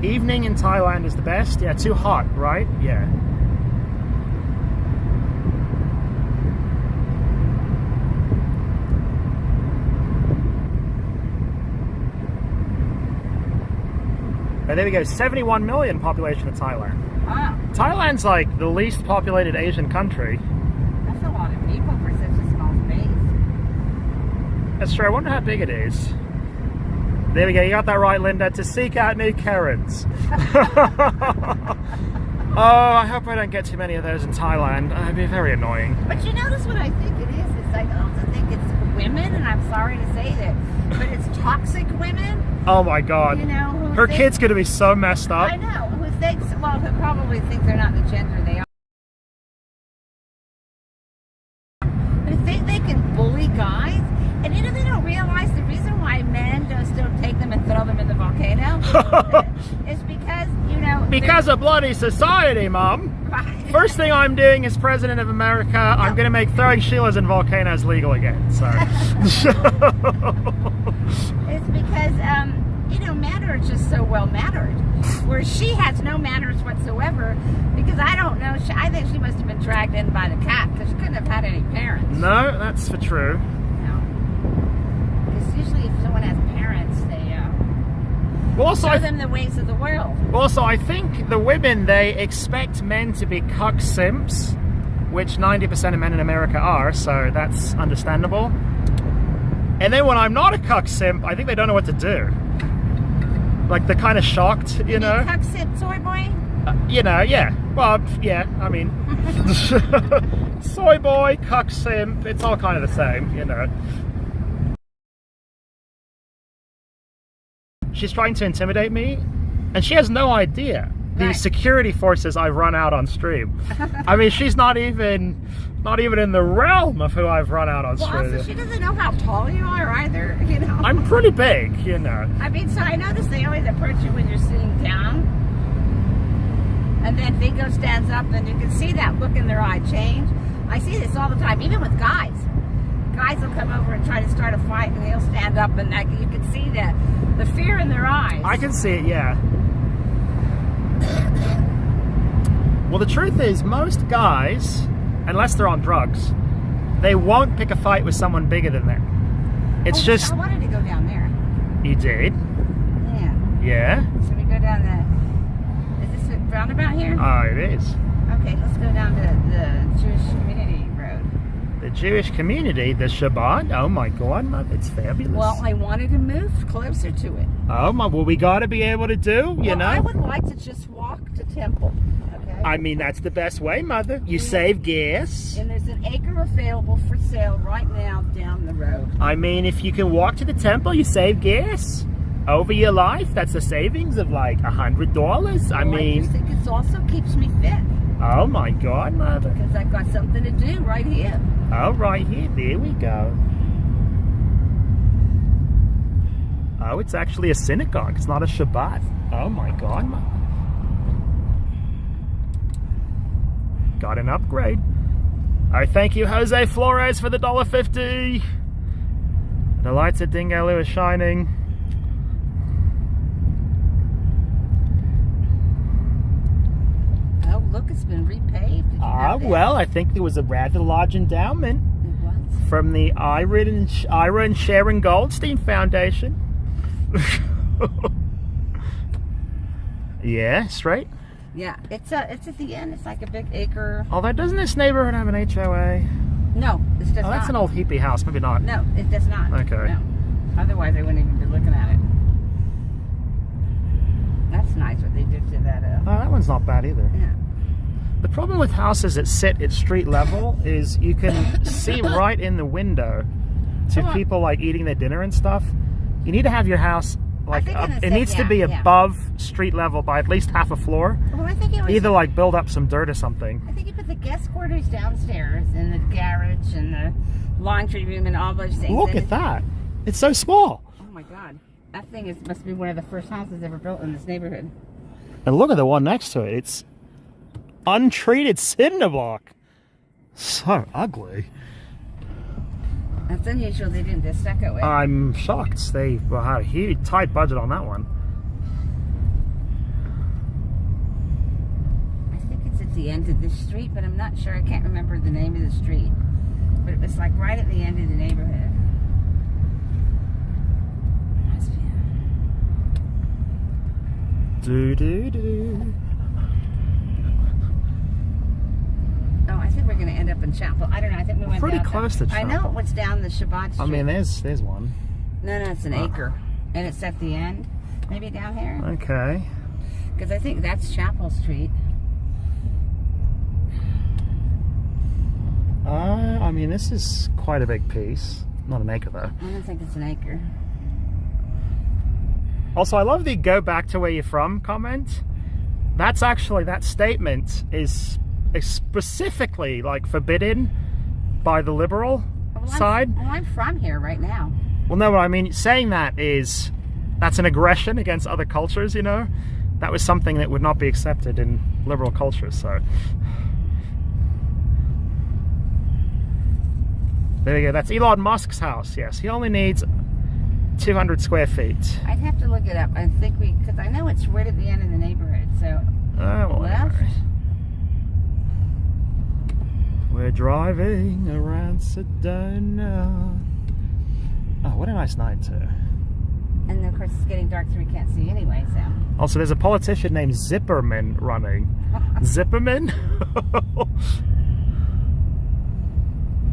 Evening in Thailand is the best. Yeah, too hot, right? Yeah. And there we go. 71 million population of Thailand. Wow. Thailand's like the least populated Asian country. That's a lot of people for such a small space. That's true. I wonder how big it is. There we go. You got that right, Linda. To seek out new Karens. Oh, I hope I don't get too many of those in Thailand. It'd be very annoying. But you notice what I think it is? It's like, I also think it's women, and I'm sorry to say that, but it's toxic women. Oh my God. You know, her kid's gonna be so messed up. I know. Who thinks? Well, who probably think they're not the gender they are. Who think they can bully guys, and you know they don't realize the reason why men just don't take them and throw them in the volcano is because, you know, because of bloody society, Mom. Right. First thing I'm doing as President of America, I'm going to make throwing Sheilas in volcanoes legal again. So. It's because, you know, men are just so well mannered, where she has no manners whatsoever. Because I don't know, I think she must have been dragged in by the cat because she couldn't have had any parents. No, that's for true. No, because usually if someone has parents, they Well, also, Show them the ways of the world. Also, I think the women, they expect men to be cuck simps, which 90% of men in America are, so that's understandable. And then when I'm not a cuck simp, I think they don't know what to do. Like, they're kind of shocked, you know? Cuck simp, soy boy? You know, yeah. Well, yeah, I mean... soy boy, cuck simp, it's all kind of the same, you know. She's trying to intimidate me, and she has no idea the security forces I run out on stream. I mean, she's not even in the realm of who I've run out on stream. Well, also, she doesn't know how tall you are either, you know. I'm pretty big, you know. I mean, so I notice they always approach you when you're sitting down, and then Dingo stands up, and you can see that look in their eye change. I see this all the time, even with guys. Guys will come over and try to start a fight, and he'll stand up, and you can see the fear in their eyes. I can see it, yeah. Well, the truth is, most guys, unless they're on drugs, they won't pick a fight with someone bigger than them. It's just... I wanted to go down there. You did? Yeah. Yeah? Should we go down the... Is this a roundabout here? Oh, it is. Okay, let's go down to the Jewish community road. The Jewish community, the Shabbat? Oh my God, it's fabulous. Well, I wanted to move closer to it. Oh my, well, we got to be able to do, you know? I would like to just walk to Temple, okay? I mean, that's the best way, Mother. You save gas. And there's an acre available for sale right now down the road. I mean, if you can walk to the temple, you save gas. Over your life, that's a savings of like $100. I mean... I just think it also keeps me fit. Oh my God, Mother. Because I've got something to do right here. Oh, right here. There we go. Oh, it's actually a synagogue. It's not a Shabbat. Oh my God, Mother. Got an upgrade. All right, thank you, Jose Flores, for the $1.50. The lights at Dingo are shining. Oh, look, it's been repaved. Well, I think there was a rather large endowment from the Ira and Sharon Goldstein Foundation. Yeah, straight. Yeah, it's at the end. It's like a big acre. Although, doesn't this neighborhood have an HOA? No, this does not. Oh, that's an old hippie house. Maybe not. No, it does not. Okay. No. Otherwise, I wouldn't even be looking at it. That's nice what they did to that. Oh, that one's not bad either. Yeah. The problem with houses that sit at street level is you can see right in the window to people like eating their dinner and stuff. You need to have your house like up, it needs to be above street level by at least half a floor. Well, I think it was either like build up some dirt or something. I think you put the guest quarters downstairs and the garage and the laundry room and all those things. Look at that. It's so small. Oh my God. That thing must be one of the first houses ever built in this neighborhood. And look at the one next to it. It's untreated cinder block. So ugly. That's unusual they didn't do stucco it. I'm shocked. They had a huge, tight budget on that one. I think it's at the end of this street, but I'm not sure. I can't remember the name of the street. But it was like right at the end of the neighborhood. Do. Oh, I think we're going to end up in Chapel. I don't know. I think we went pretty down close to Chapel. I know it was down the Shabbat Street. I mean, there's one. No, it's an acre. And it's at the end. Maybe down here? Okay. Because I think that's Chapel Street. I mean, this is quite a big piece. Not an acre, though. I don't think it's an acre. Also, I love the go back to where you're from comment. That's actually, that statement is specifically like forbidden by the liberal side. I'm from here right now. Well, no, I mean, saying that that's an aggression against other cultures, you know? That was something that would not be accepted in liberal cultures, so. There you go, that's Elon Musk's house, yes. He only needs 200 square feet. I'd have to look it up. I think because I know it's right at the end of the neighborhood, so. Left. We're driving around Sedona. Oh, what a nice night too. And of course, it's getting dark, so we can't see anyway. So. Also, there's a politician named Zipperman running. Zipperman?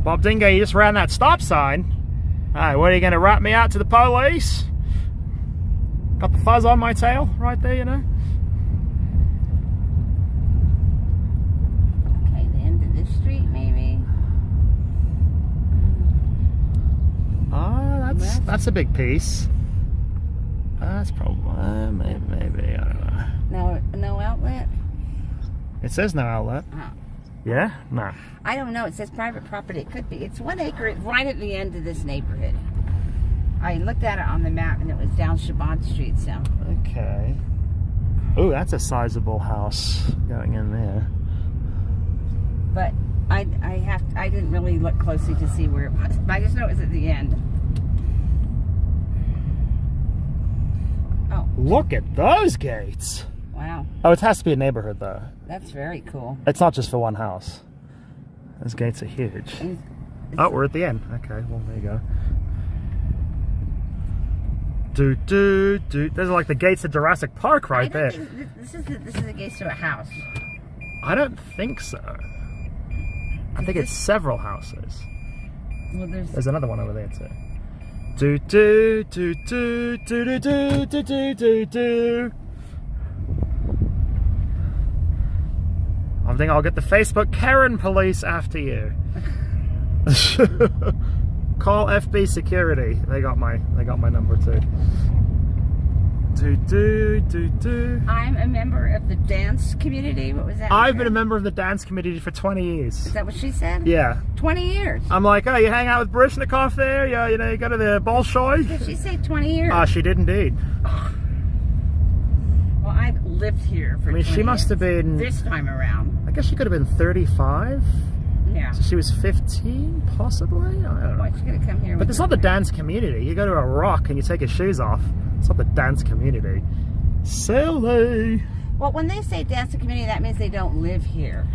Bob Dingo, you just ran that stop sign. Hey, what are you going to rat me out to the police? Got the fuzz on my tail right there, you know. Okay, the end of this street, maybe. Oh, that's a big piece. That's probably maybe, I don't know. No outlet. It says no outlet. Oh. Yeah? No. I don't know. It says private property. It could be. It's 1 acre. It's right at the end of this neighborhood. I looked at it on the map, and it was down Chabot Street. So. Okay. Oh, that's a sizable house going in there. But I didn't really look closely to see where it was. But I just know it was at the end. Oh. Look at those gates. Wow. Oh, it has to be a neighborhood though. That's very cool. It's not just for one house. Those gates are huge. Oh, we're at the end. Okay, well there you go. Those are like the gates of Jurassic Park right there. This is the gates to a house. I don't think so. I think it's several houses. Well, there's another one over there too. Do do do do do do do do do do. I think I'll get the Facebook Karen police after you. Call FB security. They got my number too. Do do do do. I'm a member of the dance community. What was that? I've been a member of the dance community for 20 years. Is that what she said? Yeah. 20 years. I'm like, oh, you hang out with Barishnikov there? Yeah, you know, you go to the Bolshoi? Did she say 20 years? She did indeed. Well, I've lived here for 20 she must years. have been... This time around. I guess she could have been 35? Yeah. So she was 15, possibly? I don't know. Why, she's going to come here But it's not the dance community. You go to a rock and you take your shoes off. It's not the dance community. Silly. Well, when they say dance community, that means they don't live here.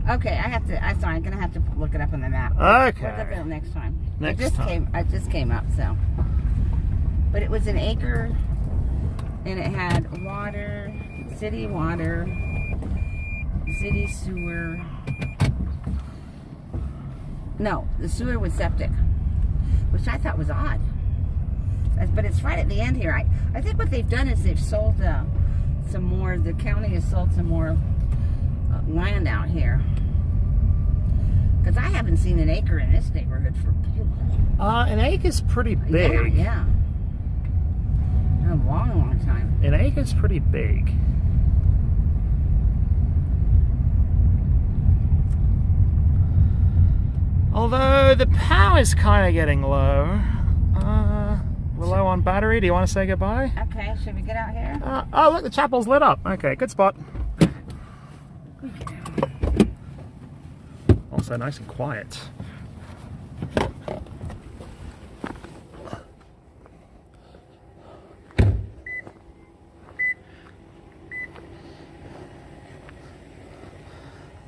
Okay, I'm going to have to look it up on the map. Okay. We'll look it up next time. Next it time. just came up, so. But it was an acre, and it had water, city sewer. No, the sewer was septic, which I thought was odd. But it's right at the end here. I think what they've done is they've sold some more, the county has sold some more land out here. Because I haven't seen an acre in this neighborhood for... An acre's pretty big. Yeah. A long time. An acre's pretty big. Although the power's kind of getting low. We're low on battery. Do you want to say goodbye? Okay, should we get out here? Oh, look, the chapel's lit up. Okay, good spot. Also nice and quiet.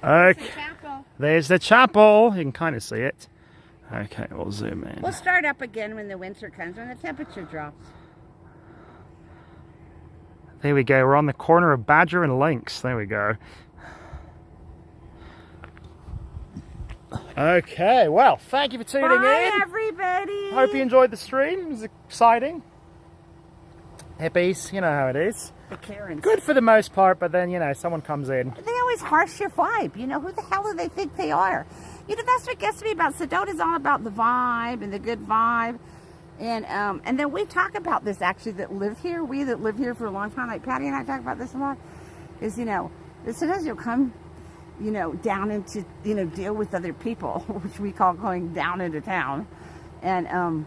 Okay, there's the chapel. You can kind of see it. Okay, we'll zoom in. We'll start up again when the winter comes, when the temperature drops. There we go. We're on the corner of Badger and Lynx. There we go. Okay, well, thank you for tuning in. Bye, everybody. Hope you enjoyed the stream. It was exciting. Hippies, you know how it is. The Karens. Good for the most part, but then, you know, someone comes in. They always harsh your vibe. You know, who the hell do they think they are? You know, that's what gets me about Sedona's all about the vibe and the good vibe. And then we talk about this, actually, that live here. We that live here for a long time, like Patty and I talk about this a lot, is, you know, sometimes you'll come, you know, down into, you know, deal with other people, which we call going down into town. And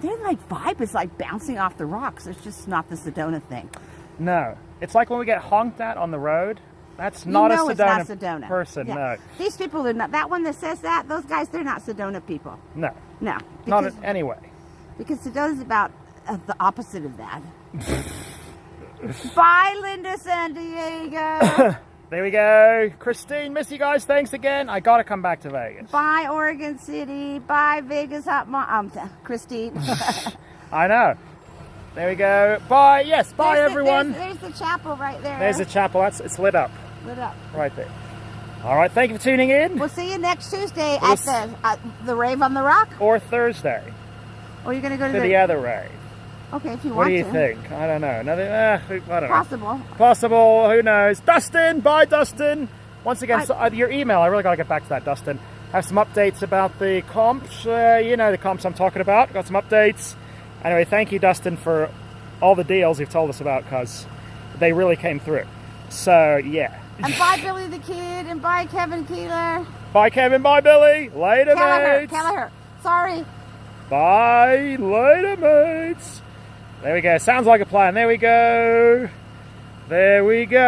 their, like, vibe is like bouncing off the rocks. It's just not the Sedona thing. No. It's like when we get honked at on the road. That's not a Sedona person, no. These people are not, that one that says that, those guys, they're not Sedona people. No. No. Not in any way. Because Sedona's about the opposite of that. Bye, Linda San Diego. There we go. Christine, miss you guys. Thanks again. I gotta come back to Vegas. Bye, Oregon City. Bye, Vegas Hot Christine. I know. There we go. Bye. Yes, bye everyone. There's the chapel right there. There's the chapel. It's lit up. Lit up. Right there. All right, thank you for tuning in. We'll see you next Tuesday at the Rave on the Rock. Or Thursday. Or you're going to go to the other rave. Okay, if you what want to. What do you think? I don't know. Nothing, I don't Possible. know. Possible. Who knows? Dustin. Bye, Dustin. Once again, your email. I really got to get back to that, Dustin. Have some updates about the comps. You know the comps I'm talking about. Got some updates. Anyway, thank you, Dustin, for all the deals you've told us about, because they really came through. So, yeah. And bye, Billy the Kid, and bye, Kevin Keeler. Bye, Kevin. Bye, Billy. Later, mates. Kelleher. Sorry. Bye. Later, mates. There we go. Sounds like a plan. There we go. There we go.